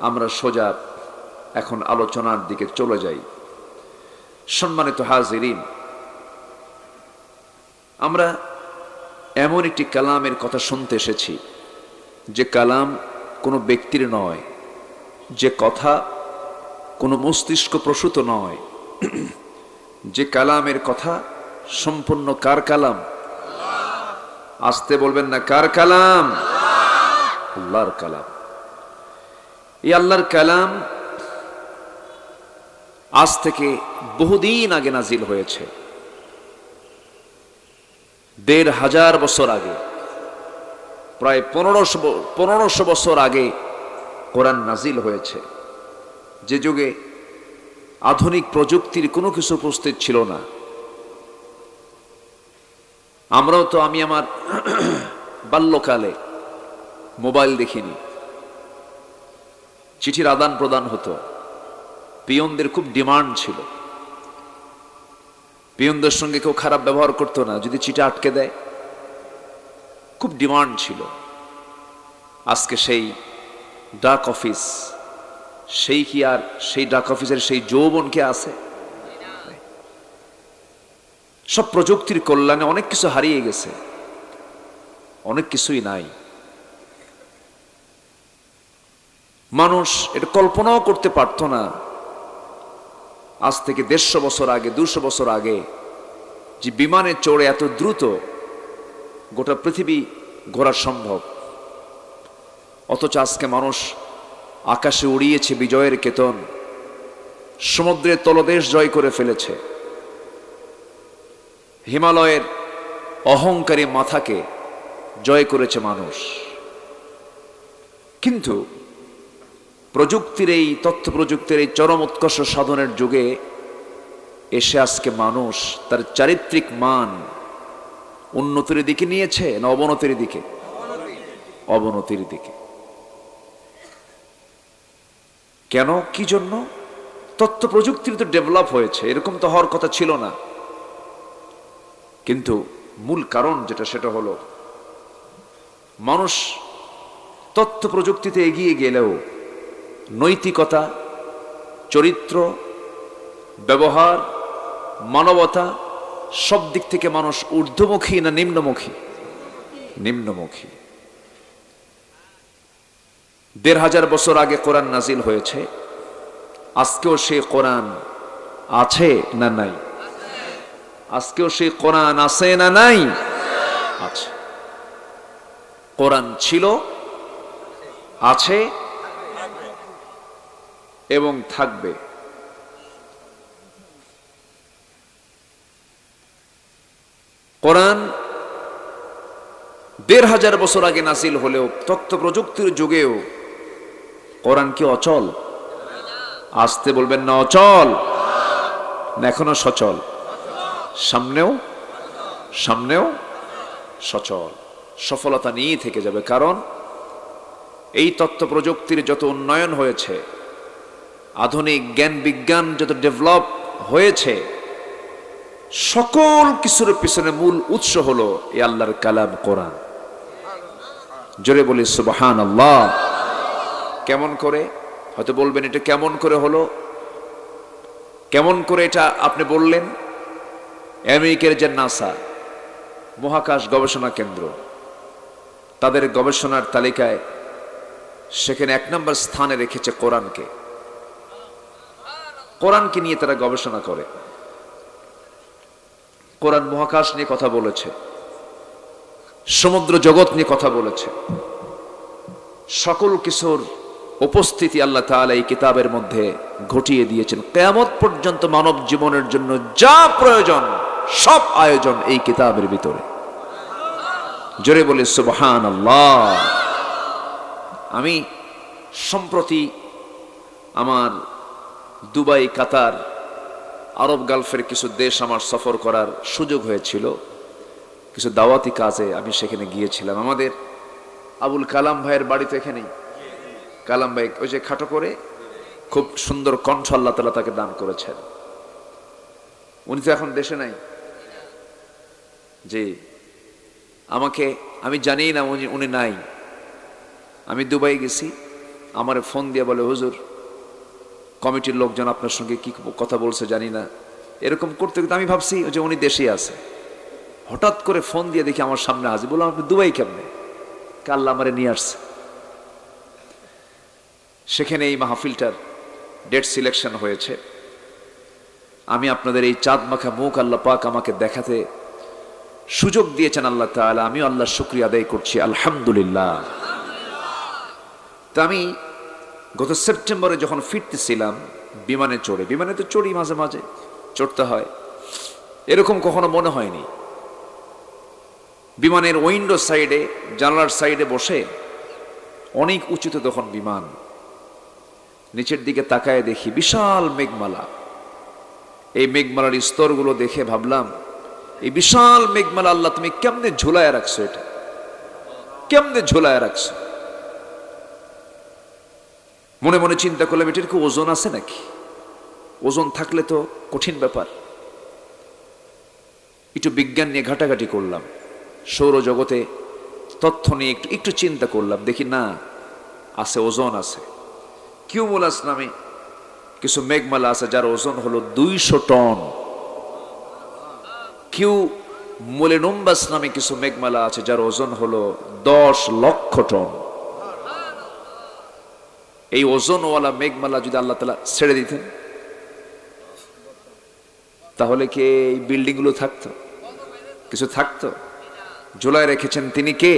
আমরা সোজা এখন আলোচনার দিকে চলে যাই। সম্মানিত হাজিরিন, আমরা এমন একটি কালামের কথা শুনতে এসেছি, যে কালাম কোনো ব্যক্তির নয়, যে কথা কোনো মস্তিষ্ক প্রসূত নয়, যে কালামের কথা সম্পূর্ণ কার কালাম? আসতে বলবেন না, কার কালাম? আল্লাহর কালাম। এই আল্লাহর কালাম আজ থেকে বহুদিন আগে নাজিল হয়েছে। 1500 বছর আগে, প্রায় 1500 বছর আগে কোরআন নাজিল হয়েছে, যে যুগে আধুনিক প্রযুক্তির কোনো কিছু উপস্থিত ছিল না। আমরাও তো, আমি আমার বাল্যকালে মোবাইল দেখিনি, চিঠির আদান প্রদান হতো, পিয়নদের খুব ডিমান্ড ছিল, পিয়নদের সঙ্গে কেউ খারাপ ব্যবহার করতো না, যদি চিঠি আটকে দেয় খুব ডিমান্ড ছিল। আজকে সেই ডাক অফিস, সেই কি আর সেই ডাক অফিসের সেই যৌবন কে আছে? সব প্রযুক্তির কল্যাণে অনেক কিছু হারিয়ে গেছে, অনেক কিছুই নাই। মানুষ এটা কল্পনাও করতে পারত না আজ থেকে 150 বছর আগে, 200 বছর আগে, যে বিমানে চড়ে এত দ্রুত গোটা পৃথিবী ঘোরা সম্ভব। অথচ আজকে মানুষ আকাশে উড়িয়েছে বিজয়ের কেতন, সমুদ্রের তলদেশ জয় করে ফেলেছে, হিমালয়ের অহংকারী মাথাকে জয় করেছে মানুষ। কিন্তু প্রযুক্তির এই তথ্য প্রযুক্তির এই চরম উৎকর্ষ সাধনের যুগে এসে আজকে মানুষ তার চারিত্রিক মান উন্নতির দিকে নিয়েছে না অবনতির দিকে? অবনতির দিকে। কেন, কি জন্য? তথ্য প্রযুক্তির তো ডেভেলপ হয়েছে, এরকম তো হওয়ার কথা ছিল না। কিন্তু মূল কারণ যেটা, সেটা হলো মানুষ তথ্য প্রযুক্তিতে এগিয়ে গেলেও নৈতিকতা, চরিত্র, ব্যবহার, মানবতা সব দিক থেকে মানুষ ঊর্ধ্বমুখী না নিম্নমুখী? নিম্নমুখী। 1500 বছর আগে কোরআন নাজিল হয়েছে, আজকেও সেই কোরআন আছে না নাই? আজকেও সেই কোরআন আছে না নাই? আছে। কোরআন ছিল, আছে এবং থাকবে। কোরআন 1500 বছর আগে নাজিল হলেও তথ্য প্রযুক্তির যুগেও কোরআন কি অচল? আসতে বলবেন না অচল, না এখনো সচল? সামনেও সামনেও সচল, সফলতা নিয়ে থেকে যাবে। কারণ এই তথ্য প্রযুক্তির যত উন্নয়ন হয়েছে, আধুনিক জ্ঞান বিজ্ঞান যত ডেভেলপ হয়েছে, সকল কিছুর পিছনে মূল উৎস হলো এই আল্লাহর কালাম কোরআন। জোরে বলি সুবহানাল্লাহ। কেমন করে? হয়তো বলবেন এটা কেমন করে হলো, কেমন করে এটা আপনি বললেন? আমেরিকার যে নাসা মহাকাশ গবেষণা কেন্দ্র, তাদের গবেষণার তালিকায় সেখানে 1 নম্বর স্থানে রেখেছে কোরআনকে। কোরআনকে নিয়ে তারা গবেষণা করে। কোরআন মহাকাশ নিয়ে কথা বলেছে, সমুদ্র জগৎ নিয়ে কথা বলেছে, সকল কিছুর উপস্থিতি আল্লাহ তাআলা এই কিতাবের মধ্যে ঘটিয়ে দিয়েছেন। কিয়ামত পর্যন্ত মানব জীবনের জন্য যা প্রয়োজন সব আয়োজন এই কিতাবের ভিতরে। জোরে বলে সুবহানাল্লাহ। আমি সম্প্রতি আমার দুবাই, কাতার, আরব গালফের কিছু দেশ আমার সফর করার সুযোগ হয়েছিল। কিছু দাওয়াতি কাজে আমি সেখানে গিয়েছিলাম। আমাদের আবুল কালাম ভাইয়ের বাড়ি তো এখানেই। কালাম ভাই ওই যে খাটো করে খুব সুন্দর কণ্ঠ আল্লাহ তাআলা তাকে দান করেছেন। উনি তো এখন দেশে নাই। জি, আমি জানি না উনি নাই। আমি দুবাই গেছি, আমার ফোন দিয়ে বলে, হুজুর কমিটির লোকজন আপনার সঙ্গে কি কথা বলছে জানি না। এরকম করতে করতে আমি ভাবছি যে উনি দেশে আছে। হঠাৎ করে ফোন দিয়ে দেখি আমার সামনে হাজির। বললাম, আপনি দুবাই কেমনে? আল্লাহ আমারে নিয়ে আসছে। সেখানে এই মাহফিলটার ডেট সিলেকশন হয়েছে। আমি আপনাদের এই চাঁদ মাখা মুখ আল্লাহ পাক আমাকে দেখাতে সুযোগ দিয়েছেন আল্লাহ তাআলা। আমিও আল্লাহর শুকরিয়া আদায় করছি, আলহামদুলিল্লাহ। তা আমি গত সেপ্টেম্বরে যখন ফিরতেছিলাম বিমানে চড়ে, বিমানে তো চড়ি মাঝে মাঝে, চড়তে হয়, এরকম কখনো মনে হয়নি। বিমানের উইন্ডো সাইডে, জানলার সাইডে বসে, অনেক উঁচুতে তখন বিমান, নিচের দিকে তাকায় দেখি বিশাল মেঘমালা। এই মেঘমালার স্তরগুলো দেখে ভাবলাম, এই বিশাল মেঘমালা আল্লাহ তুমি কেমনে ঝুলায় রাখছো? এটা কেমনে ঝুলায় রাখছো? মনে মনে চিন্তা করলাম, এটার কি ওজন আছে নাকি? ওজন থাকলে তো কঠিন ব্যাপার। একটু বিজ্ঞান নিয়ে ঘাটাঘাটি করলাম, সৌরজগতে তথ্য নিয়ে একটু চিন্তা করলাম, দেখি না, আছে, ওজন আছে। কিউমুলাস নামে কিছু মেঘমালা আছে যার ওজন হলো 200 টন। কিউমুলিনুম্বাস নামে কিছু মেঘমালা আছে যার ওজন হলো 10 লক্ষ টন। এই ওজনওয়ালা মেঘমালা যদি আল্লাহ তাআলা ছেড়ে দিতেন তাহলে কি এই বিল্ডিং গুলো থাকতো? কিছু থাকতো? ঝুলায় রেখেছেন তিনি কে?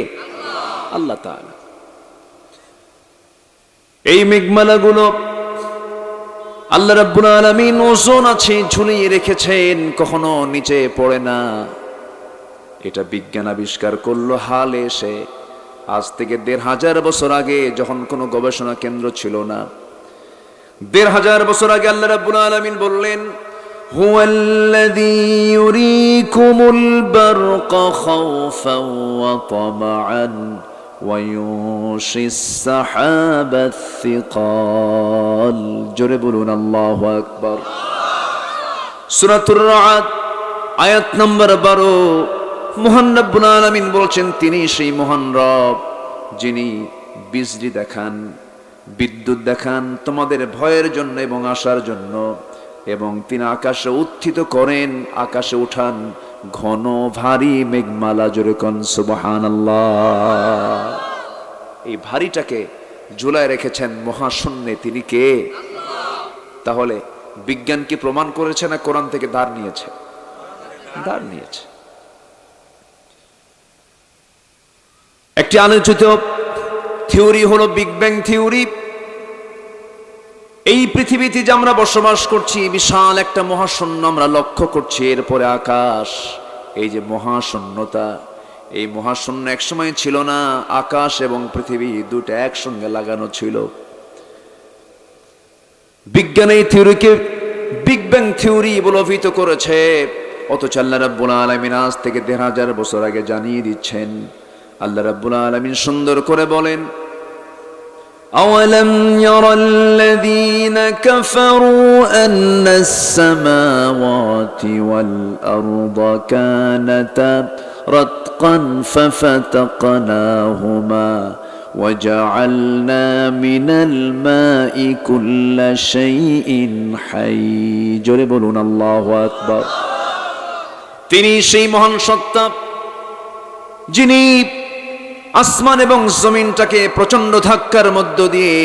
আল্লাহ তাআলা। এই মেঘমালাগুলো আল্লাহ রাব্বুল আলামিন ওজন আছে ঝুলিয়ে রেখেছেন, কখনো নিচে পড়ে না। এটা বিজ্ঞান আবিষ্কার করলো হালে এসে, আজ থেকে 1500 বছর আগে, যখন কোনো গবেষণা কেন্দ্র ছিল না। 1500 বছর আগে আল্লাহ রাব্বুল আলামিন বললেন, হুয়াল্লাযী ইউরীকুমুল বারকা খাওফান ওয়া তামআন ওয়া ইউশিস সাহাবাত সিকাল। জোরে বলুন আল্লাহু আকবার। সূরাতুর রা'দ আয়াত নম্বর 12। মহান রব্বুল আলামিন বলছেন, তিনি সেই মহান রব যিনি বিজলি দেখান, বিদ্যুৎ দেখান তোমাদের ভয়ের জন্য এবং আশার জন্য, এবং তিনি আকাশে উত্থিত করেন, আকাশে উঠান ঘন ভারী মেঘমালা। জোরে কোন সুবহানাল্লাহ। এই ভারীটাকে ঝুলায় রেখেছেন মহাশূন্যে, তিনি কে? তাহলে বিজ্ঞান কি প্রমাণ করেছে না কোরআন থেকে ধার নিয়েছে? ধার নিয়েছে। একটি আলোচিত থিওরি হলো বিগ ব্যাং থিওরি। এই পৃথিবীতে যে আমরা বসবাস করছি, বিশাল একটা মহাশূন্য আমরা লক্ষ্য করছি, এরপরে আকাশ। এই যে মহাশূন্যতা, এই মহাশূন্য একসময় ছিল না। আকাশ এবং পৃথিবী দুটো একসঙ্গে লাগানো ছিল। বিজ্ঞান এই থিওরিকে বিগ ব্যাং থিওরি বলে অভিহিত করেছে। অথচ আল্লাহ রাব্বুল আলামিন আজ থেকে 1500 বছর আগে জানিয়ে দিচ্ছেন। আল্লাহ রাব্বুল আলামিন সুন্দর করে বলেন, আওয়ালাম ইয়ারাল্লাযীনা কাফারু আন্নাস সামাওয়াতি ওয়াল আরদা কানাতা রাতকান ফাফাতাকনাহুমা وجعلنا من الماء كل شيء حي। জোরে বলুন আল্লাহু আকবার। তিনি সেই মহান সত্তা যিনি আসমান এবং জমিনটাকে প্রচন্ড ধাক্কার মধ্য দিয়ে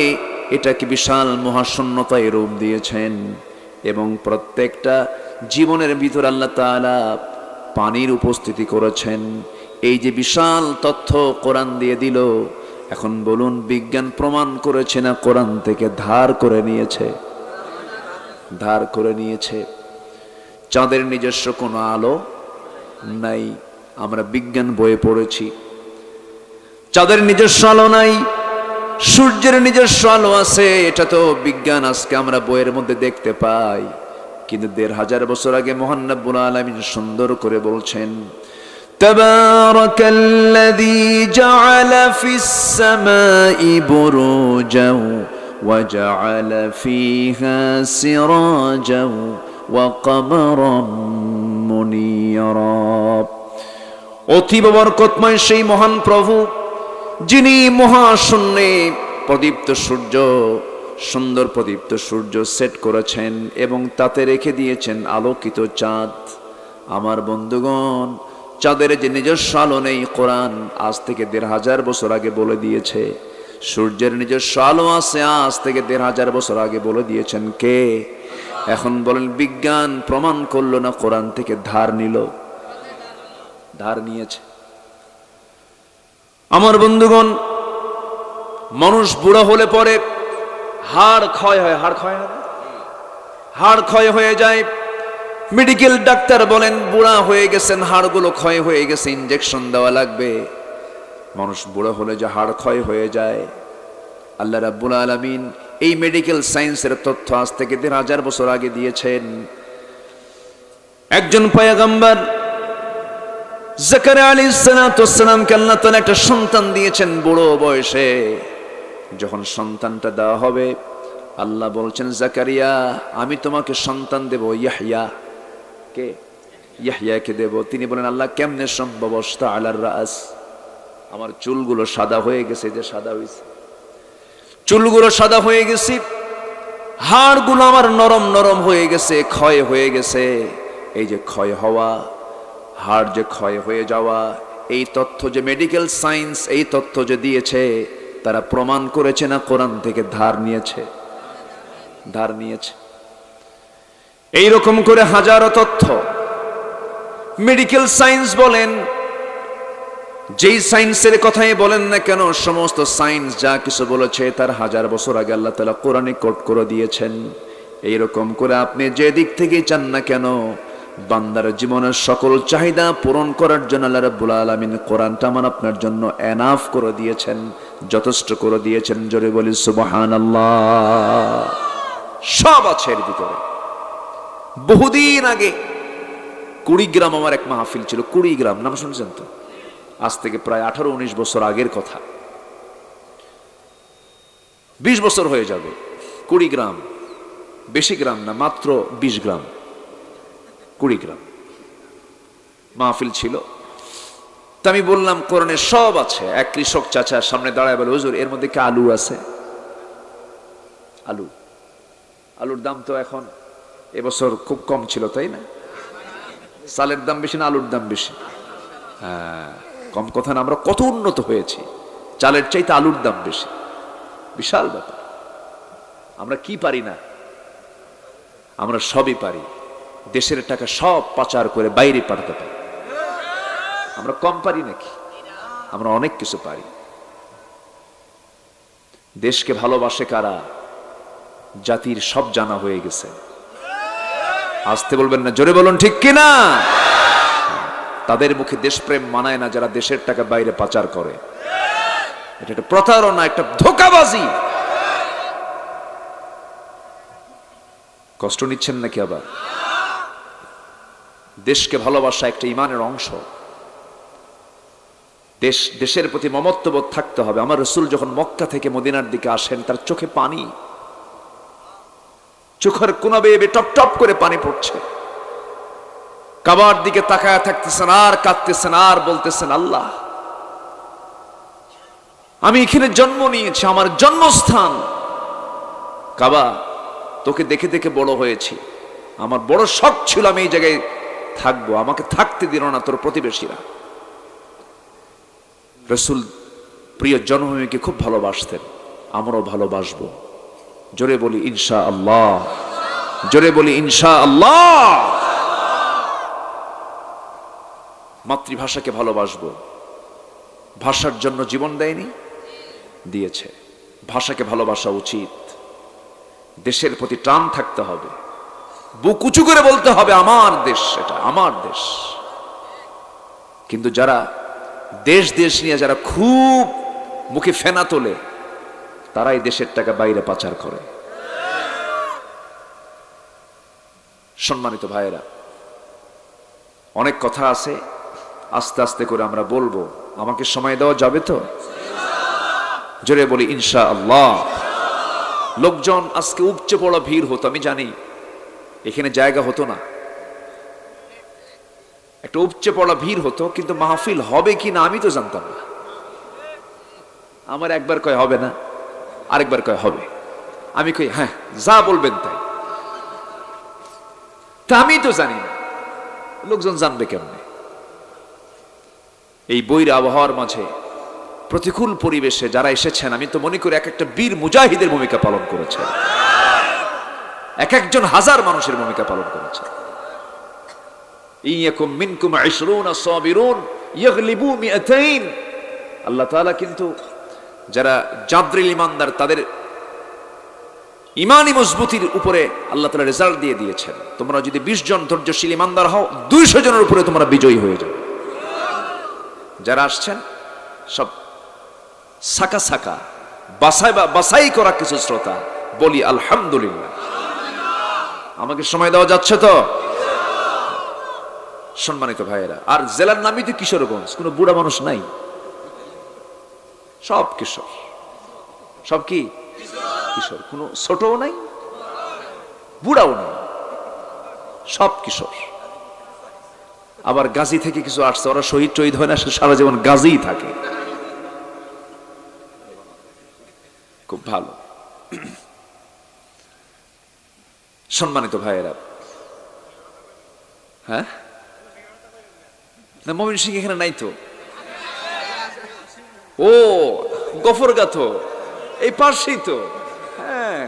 এটাকে বিশাল মহাশূন্যতায় রূপ দিয়েছেন, এবং প্রত্যেকটা জীবনের ভিতর আল্লাহ তাআলা পানির উপস্থিতি করেছেন। এই যে বিশাল তথ্য কোরআন দিয়ে দিল, এখন বলুন বিজ্ঞান প্রমাণ করেছে না কোরআন থেকে ধার করে নিয়েছে? ধার করে নিয়েছে। চাঁদের নিজস্ব কোনো আলো নাই, আমরা বিজ্ঞান বইয়ে পড়েছি। চাঁদের নিজস্ব আলো নাই, সূর্যের নিজস্ব আলো আছে, এটা তো বিজ্ঞান আজকে আমরা বইয়ের মধ্যে দেখতে পাই। কিন্তু 1500 বছর আগে মহান রব্বুল আলামিন সুন্দর করে বলছেন, তাবারাকাল্লাযী জাআলা ফিস সামাই বুরুজাও ওয়া জাআলা ফীহা সিরাজাও ওয়া কমারাম মুনীরা। অতীব বরকতময় সেই মহান প্রভু যিনি মহাশূন্যে প্রদীপ্ত সূর্য, সুন্দর প্রদীপ্ত সূর্য সেট করেছেন এবং তাতে রেখে দিয়েছেন আলোকিত চাঁদ। আমার বন্ধুগণ, চাঁদের যে নিজস্ব আলো নেই, কোরআন আজ থেকে 1500 বছর আগে বলে দিয়েছে। সূর্যের নিজস্ব আলো আছে, আজ থেকে 1500 বছর আগে বলে দিয়েছেন কে? এখন বলেন বিজ্ঞান প্রমাণ করলো না কোরআন থেকে ধার নিল? ধার নিয়েছে। আমার বন্ধুগণ, মানুষ বুড়ো হলে পরে হাড় ক্ষয় হয়। হাড় ক্ষয় হয়, হাড় ক্ষয় হয়ে যায়। মেডিকেল ডাক্তার বলেন বুড়া হয়ে গেছেন, হাড়গুলো ক্ষয় হয়ে গেছে, ইনজেকশন দেওয়া লাগবে। মানুষ বুড়ো হলে যে হাড় ক্ষয় হয়ে যায়, আল্লাহ রাব্বুল আলামিন এই মেডিকেল সায়েন্সের তথ্য আজ থেকে 1500 বছর আগে দিয়েছেন। একজন পয়গম্বর জাকারিয়া আলাইহিস সালামকে আল্লাহ তাআলা একটা সন্তান দিয়েছেন বুড়ো বয়সে। যখন সন্তানটা দেওয়া হবে, আল্লাহ বলছেন, জাকারিয়া আমি তোমাকে সন্তান দেব, ইয়াহইয়া। কে? ইয়াহইয়াকে দেব। তিনি বলেন, আল্লাহ কেমনে সম্ভব? অস্তা আলার রাস, আমার চুলগুলো সাদা হয়ে গেছে। যে সাদা হয়েছে, চুলগুলো সাদা হয়ে গেছে। হাড়গুলো আমার নরম নরম হয়ে গেছে, ক্ষয় হয়ে গেছে। এই যে ক্ষয় হওয়া, হাড় যে ক্ষয় হয়ে যাওয়া, এই তথ্য যে মেডিকেল সায়েন্স এই তথ্য যে দিয়েছে, তারা প্রমাণ করেছে না কোরআন থেকে ধার নিয়েছে? ধার নিয়েছে। এইরকম করে হাজারো তথ্য মেডিকেল সায়েন্স বলেন, যেই সায়েন্সের কথাই বলেন না কেন, সমস্ত সায়েন্স যা কিছু বলেছে তার 1000 বছর আগে আল্লাহ তাআলা কোরআনে কোট করে দিয়েছেন। এইরকম করে আপনি যে দিক থেকে চান না কেন, বান্দার জীবনের সকল চাহিদা পূরণ করার জন্য আল্লাহ রাব্বুল আলামিন কোরআনটা আমার আপনার জন্য এনাফ করে দিয়েছেন, যথেষ্ট করে দিয়েছেন। জোরে বলি সুবহানাল্লাহ। সব আছে এর ভিতরে। বহুদিন আগে কুড়িগ্রাম আমার এক মাহফিল ছিল। কুড়িগ্রাম নাম শুনছেন তো? আজ থেকে প্রায় 18-19 বছর আগের কথা, 20 বছর হয়ে যাবে। কুড়িগ্রাম, বেশি গ্রাম না, মাত্র 20 গ্রাম। কুড়িগ্রাম মাহফিল ছিল। তা আমি বললাম কোরআনে সব আছে। এক কৃষক চাচা সামনে দাঁড়ায় বলে, হুজুর এর মধ্যে কি আলু আছে? আলু, আলুর দাম তো এখন এবছর খুব কম ছিল, তাই না? চালের দাম বেশি না আলুর দাম বেশি? হ্যাঁ, কম কথা না, আমরা কত উন্নত হয়েছি। চালের চাইতে আলুর দাম বেশি, বিশাল ব্যাপার। আমরা কি পারি না? আমরা সবই পারি। দেশের টাকা সব পাচার করে বাইরে পাঠাতে পারি। আমরা কম পারি নাকি? আমরা অনেক কিছু পারি। দেশকে ভালোবাসে কারা? জাতির সব জানা হয়ে গেছে। আসতে বলবেন না, জোরে বলুন ঠিক কিনা? তাদের মুখে দেশপ্রেম মানায় না যারা দেশের টাকা বাইরে পাচার করে। এটা একটা প্রতারণা, একটা ধোঁকাবাজি। কষ্ট নিচ্ছেন নাকি আবার? দেশকে ভালোবাসা একটা ঈমানের অংশ। দেশের প্রতি মমত্ববোধ থাকতে হবে। আমার রাসূল যখন মক্কা থেকে মদিনার দিকে আসেন, তার চোখে পানি, চোখের কোনা বেয়ে টপ টপ করে পানি পড়ছে। কাবার দিকে তাকায় থাকতেছেন, আর কাঁদতেছেন, আর বলতেছেন, আল্লাহ আমি এখানে জন্ম নিয়েছি, আমার জন্মস্থান কাবা, তোকে দেখে দেখে বড় হয়েছি, আমার বড় শখ ছিল আমি এই জায়গায় থাকবো, আমাকে থাকতে দিল না তোর প্রতিবেশীরা। রাসূল প্রিয় জন্মভূমিকে খুব ভালোবাসতেন, আমরাও ভালোবাসবো। জোরে বলি ইনশাআল্লাহ, জোরে বলি ইনশাআল্লাহ। মাতৃভাষাকে ভালোবাসবো। ভাষার জন্য জীবন দেয়নি? দিয়েছে। ভাষাকে ভালোবাসা উচিত। দেশের প্রতি টান থাকতে হবে। বুক উঁচু করে বলতে হবে আমার দেশ, এটা আমার দেশ। কিন্তু যারা দেশ দেশ নিয়ে যারা খুব মুখে ফেনা তোলে, তারাই দেশের টাকা বাইরে পাচার করে। সম্মানিত ভাইয়েরা, অনেক কথা আছে, আস্তে আস্তে করে আমরা বলবো। আমাকে সময় দেওয়া যাবে তো? জোরে বলি ইনশাআল্লাহ। লোকজন আজকে উপচে পড়া ভিড় হতো, আমি জানি এখানে জায়গা হতো না, একটা উপচে পড়া ভিড় হতো, কিন্তু মাহফিল হবে কি না আমি তো জানতাম না। আমার একবার কয় হবে না, আরেকবার কয় হবে, আমি কই হ্যাঁ যা বলবেন তাই। তা আমি তো জানি না, লোকজন জানবে কেমনে? এই বৈরী আবহাওয়ার মাঝে, প্রতিকূল পরিবেশে যারা এসেছেন, আমি তো মনে করি এক একটা বীর মুজাহিদের ভূমিকা পালন করেছে, এক একজন হাজার মানুষের ভূমিকা পালন করেছে। ইয়াকুম মিনকুম 20 সাবিরুন ইয়াগলিবু 200। আল্লাহ তাআলা কিন্তু যারা জাদরিল ইমানদার, তাদের ইমানি মজবুতির উপরে আল্লাহ তাআলা রেজাল্ট দিয়ে দিয়েছেন। তোমরা যদি 20 জন ধৈর্যশীল ইমানদার হও, 200 জনের উপরে তোমরা বিজয়ী হয়ে যাবে। যারা আসছেন সব সাকা সাকা বাছাই করা কিছু শ্রোতা, বলি আলহামদুলিল্লাহ। আমাকে সময় দেওয়া যাচ্ছে তো? সম্মানিত ভাইয়েরা, আর জেলার নামই তো কিশোরগঞ্জ, কোনো বুড়া মানুষ নাই, সব কিশোর। সব কি কিশোর, কোনো ছোটও নাই বুড়াও নাই, সব কিশোর। আবার গাজী থেকে কিছু আসছে, ওরা শহীদ টহীদ হয় না, সারা জীবন গাজীই থাকে, খুব ভালো। সম্মানিত ভাইয়েরা, হ্যাঁ না মমিন সিং এখানে নাই তো? ও গফরগাঁ তো এই পাশেই তো, হ্যাঁ,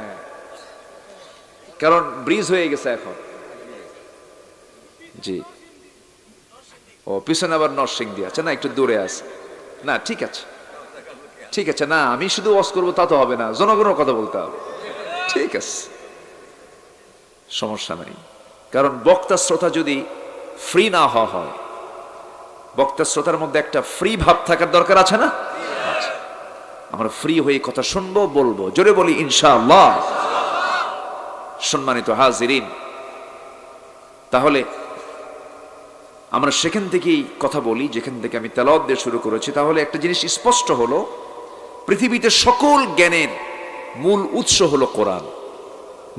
কারণ ব্রিজ হয়ে গেছে এখন। জি, ও পিছনে আবার নরসিংদী আছে না, একটু দূরে আছে না, ঠিক আছে ঠিক আছে, না আমি শুধু ওয়াজ করবো তা তো হবে না, জনগণের কথা বলতে হবে, ঠিক আছে, সমস্যা নাই। কারণ বক্তা শ্রোতা যদি ফ্রি না হওয়া হয়, বক্তা শ্রোতার মধ্যে একটা ফ্রি ভাব থাকার দরকার আছে না? আমরা ফ্রি হয়ে কথা শুনবো, বলবো, জোরে বলি ইনশাআল্লাহ। সম্মানিত হাজিরিন, তাহলে আমরা সেখান থেকেই কথা বলি যেখান থেকে আমি তেলাওয়াত দিয়ে শুরু করেছি। তাহলে একটা জিনিস স্পষ্ট হলো, পৃথিবীতে সকল জ্ঞানের মূল উৎস হলো কোরআন।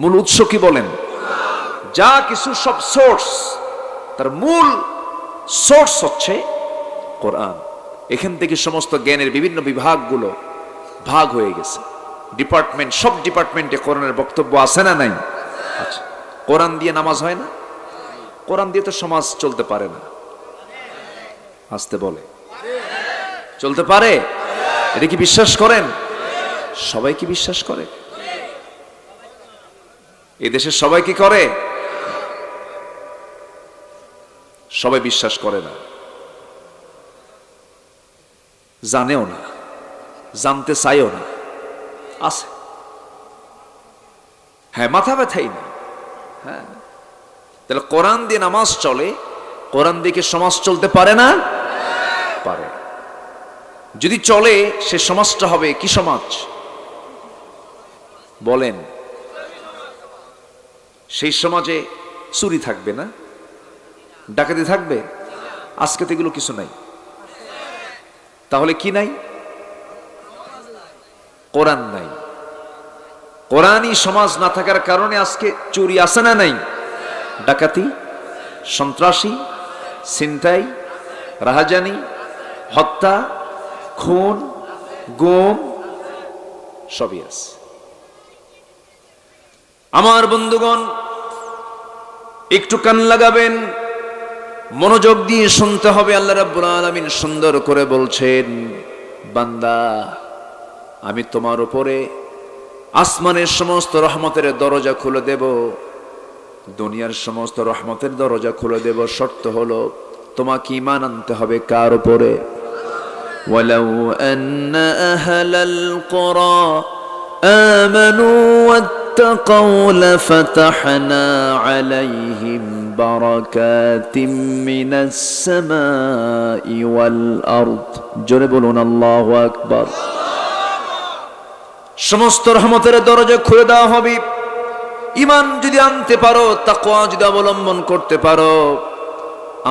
মূল উৎস কি বলেন? যা কিছু সব সোর্স, তার মূল সোর্স হচ্ছে কোরআন। এখান থেকে সমস্ত জ্ঞানের বিভিন্ন বিভাগগুলো ভাগ হয়ে গেছে, ডিপার্টমেন্ট, সব ডিপার্টমেন্টে কোরআনের বক্তব্য আছে না নাই? আচ্ছা, কোরআন দিয়ে নামাজ হয় না? কোরআন দিয়ে তো সমাজ চলতে পারে না। আসতে বলে চলতে পারে? এটা কি বিশ্বাস করেন? সবাই কি বিশ্বাস করে? এই দেশের সবাই কি করে? সবাই বিশ্বাস করে না, জানেও না, জানতে চাইও না, আছে, হ্যাঁ, মাথা ব্যথাই না। হ্যাঁ, তাহলে কোরআন দিয়ে নামাজ চলে, কোরআন দিয়ে কি সমাজ চলতে পারে না? পারে। যদি চলে, সে সমাজটা হবে কি সমাজ বলেন? সেই সমাজে চুরি থাকবে না, ডাকাতি থাকবে, আজকে তো এগুলো কিছু নাই। তাহলে কি নাই? কোরআন নাই। কোরআনই সমাজ না থাকার কারণে আজকে চুরি আছে না নাই? ডাকাতি, সন্ত্রাসী, ছিনতাই, রাহাজানি, হত্যা, খুন, গুম সবই আছে। আমার বন্ধুগণ, একটু কান লাগাবেন, মনোযোগ দিয়ে শুনতে হবে। আল্লাহ রাব্বুল আলামিন সুন্দর করে বলছেন, বান্দা আমি তোমার উপরে আসমানের সমস্ত রহমতের দরজা খুলে দেব, দুনিয়ার সমস্ত রহমতের দরজা খুলে দেব। শর্ত হলো তোমাকে ঈমান আনতে হবে কার উপরে? ওয়ালাউ আন্না আহলাল কুরা আমানু ওয়াত্তাকাউ লাফাতাহনা আলাইহিম বারাকাতিম মিনাস সামাই ওয়াল আরদ। জোরে বলুন আল্লাহু আকবার। সমস্ত রহমতের দরজা খুলে দেওয়া হবে ঈমান যদি আনতে পারো, তাকওয়া যদি অবলম্বন করতে পারো।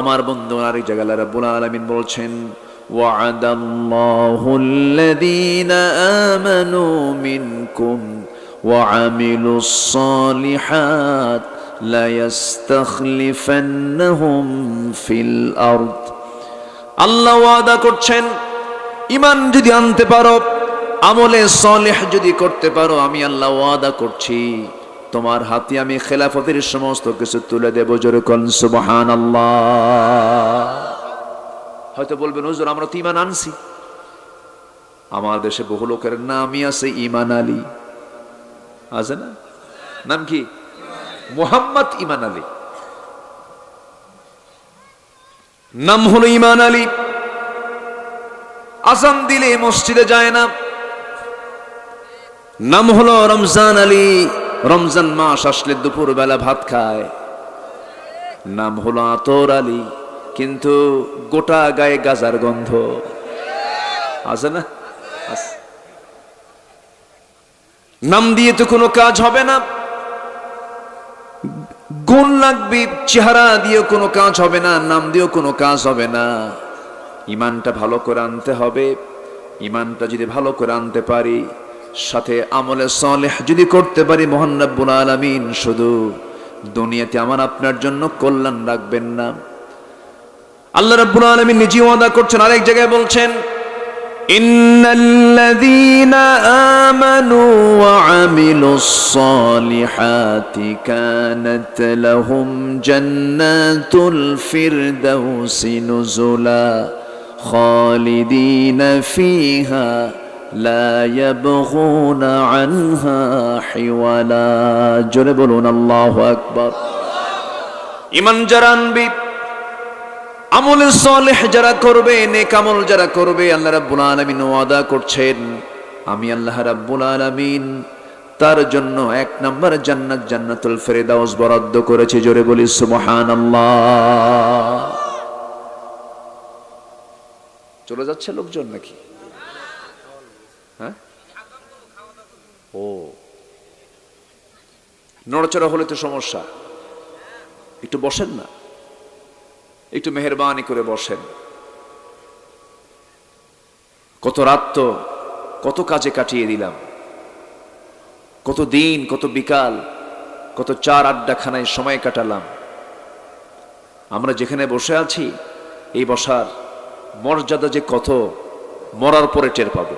আমার বন্ধু, আরেক জায়গায় আল্লাহ রাব্বুল আলামিন বলছেন, ওয়া'আদাল্লাহুল্লাযীনা আমানু মিনকুম ওয়া আমিলুস সালিহাত লা ইস্তাখলিফান্নাহুম ফিল আরদ। আল্লাহ ওয়াদা করছেন, ঈমান যদি আনতে পারো, আমলে সালেহ যদি করতে পারো, আমি আল্লাহ ওয়াদা করছি তোমার হাতে আমি খেলাফতের সমস্ত কিছু তুলে দেব। জোরে কোন সুবহানাল্লাহ। হয়তো বলবেন, হুজুর আমরা তো ঈমান আনছি। আমার দেশে বহু লোকের নামই আছে ঈমান আলী, আছে না? নাম কি? মুহাম্মদ ঈমান আলী, নাম হলো ঈমান আলী। আযান দিলে মসজিদে যায় না, নাম হলো রমজান আলী। রমজান মাস আসলে দুপুর বেলা ভাত খায়, নাম হলো আতর আলী। কিন্তু গোটা গায়ে গাজার গন্ধ, আছে না? নাম দিয়ে তো কোনো কাজ হবে না, গুণ লাগবে। চেহারা দিয়ে কোনো কাজ হবে না, নাম দিয়েও কোনো কাজ হবে না। ঈমানটা ভালো করে আনতে হবে। ঈমানটা যদি ভালো করে আনতে পারি, সাথে আমলে সালেহ যদি করতে পারি, মহান রব্বুল আলামিন শুধু দুনিয়াতে আমার আপনার জন্য কল্যাণ রাখবেন না, আল্লাহ রাব্বুল আলামিন নিজে ওয়াদা করছেন। আরেক জায়গায় বলছেন, ইন্নাল্লাযীনা আমানু ওয়া আমিলুস সালিহাতি কানাত লাহুম জান্নাতুল ফিরদাউসি নুজুলা খালিদিনা ফিহা লা ইয়াবগুনা আনহা হিওয়ালা। জোরে বলুন আল্লাহু আকবার। ঈমান যারা আনবে, আমল সালেহ যারা করবে, নেক আমল যারা করবে, আল্লাহ রাব্বুল আলামিন ওয়াদা করছেন আমি আল্লাহ রাব্বুল আলামিন তার জন্য 1 নম্বর জান্নাত জান্নাতুল ফেরদাউস বরাদ্দ করেছে। জোরে বলি সুবহানাল্লাহ। চলে যাচ্ছে লোকজন নাকি? হ্যাঁ, ও নড়াচড়া হলে তো সমস্যা। একটু বসেন না, একটু মেহেরবানি করে বসেন। কত রাত তো কত কাজে কাটিয়ে দিলাম, কত দিন, কত বিকাল, কত চার আড্ডাখানায় সময় কাটালাম। আমরা যেখানে বসে আছি, এই বসার মর্যাদা যে কত মরার পরে টের পাবো।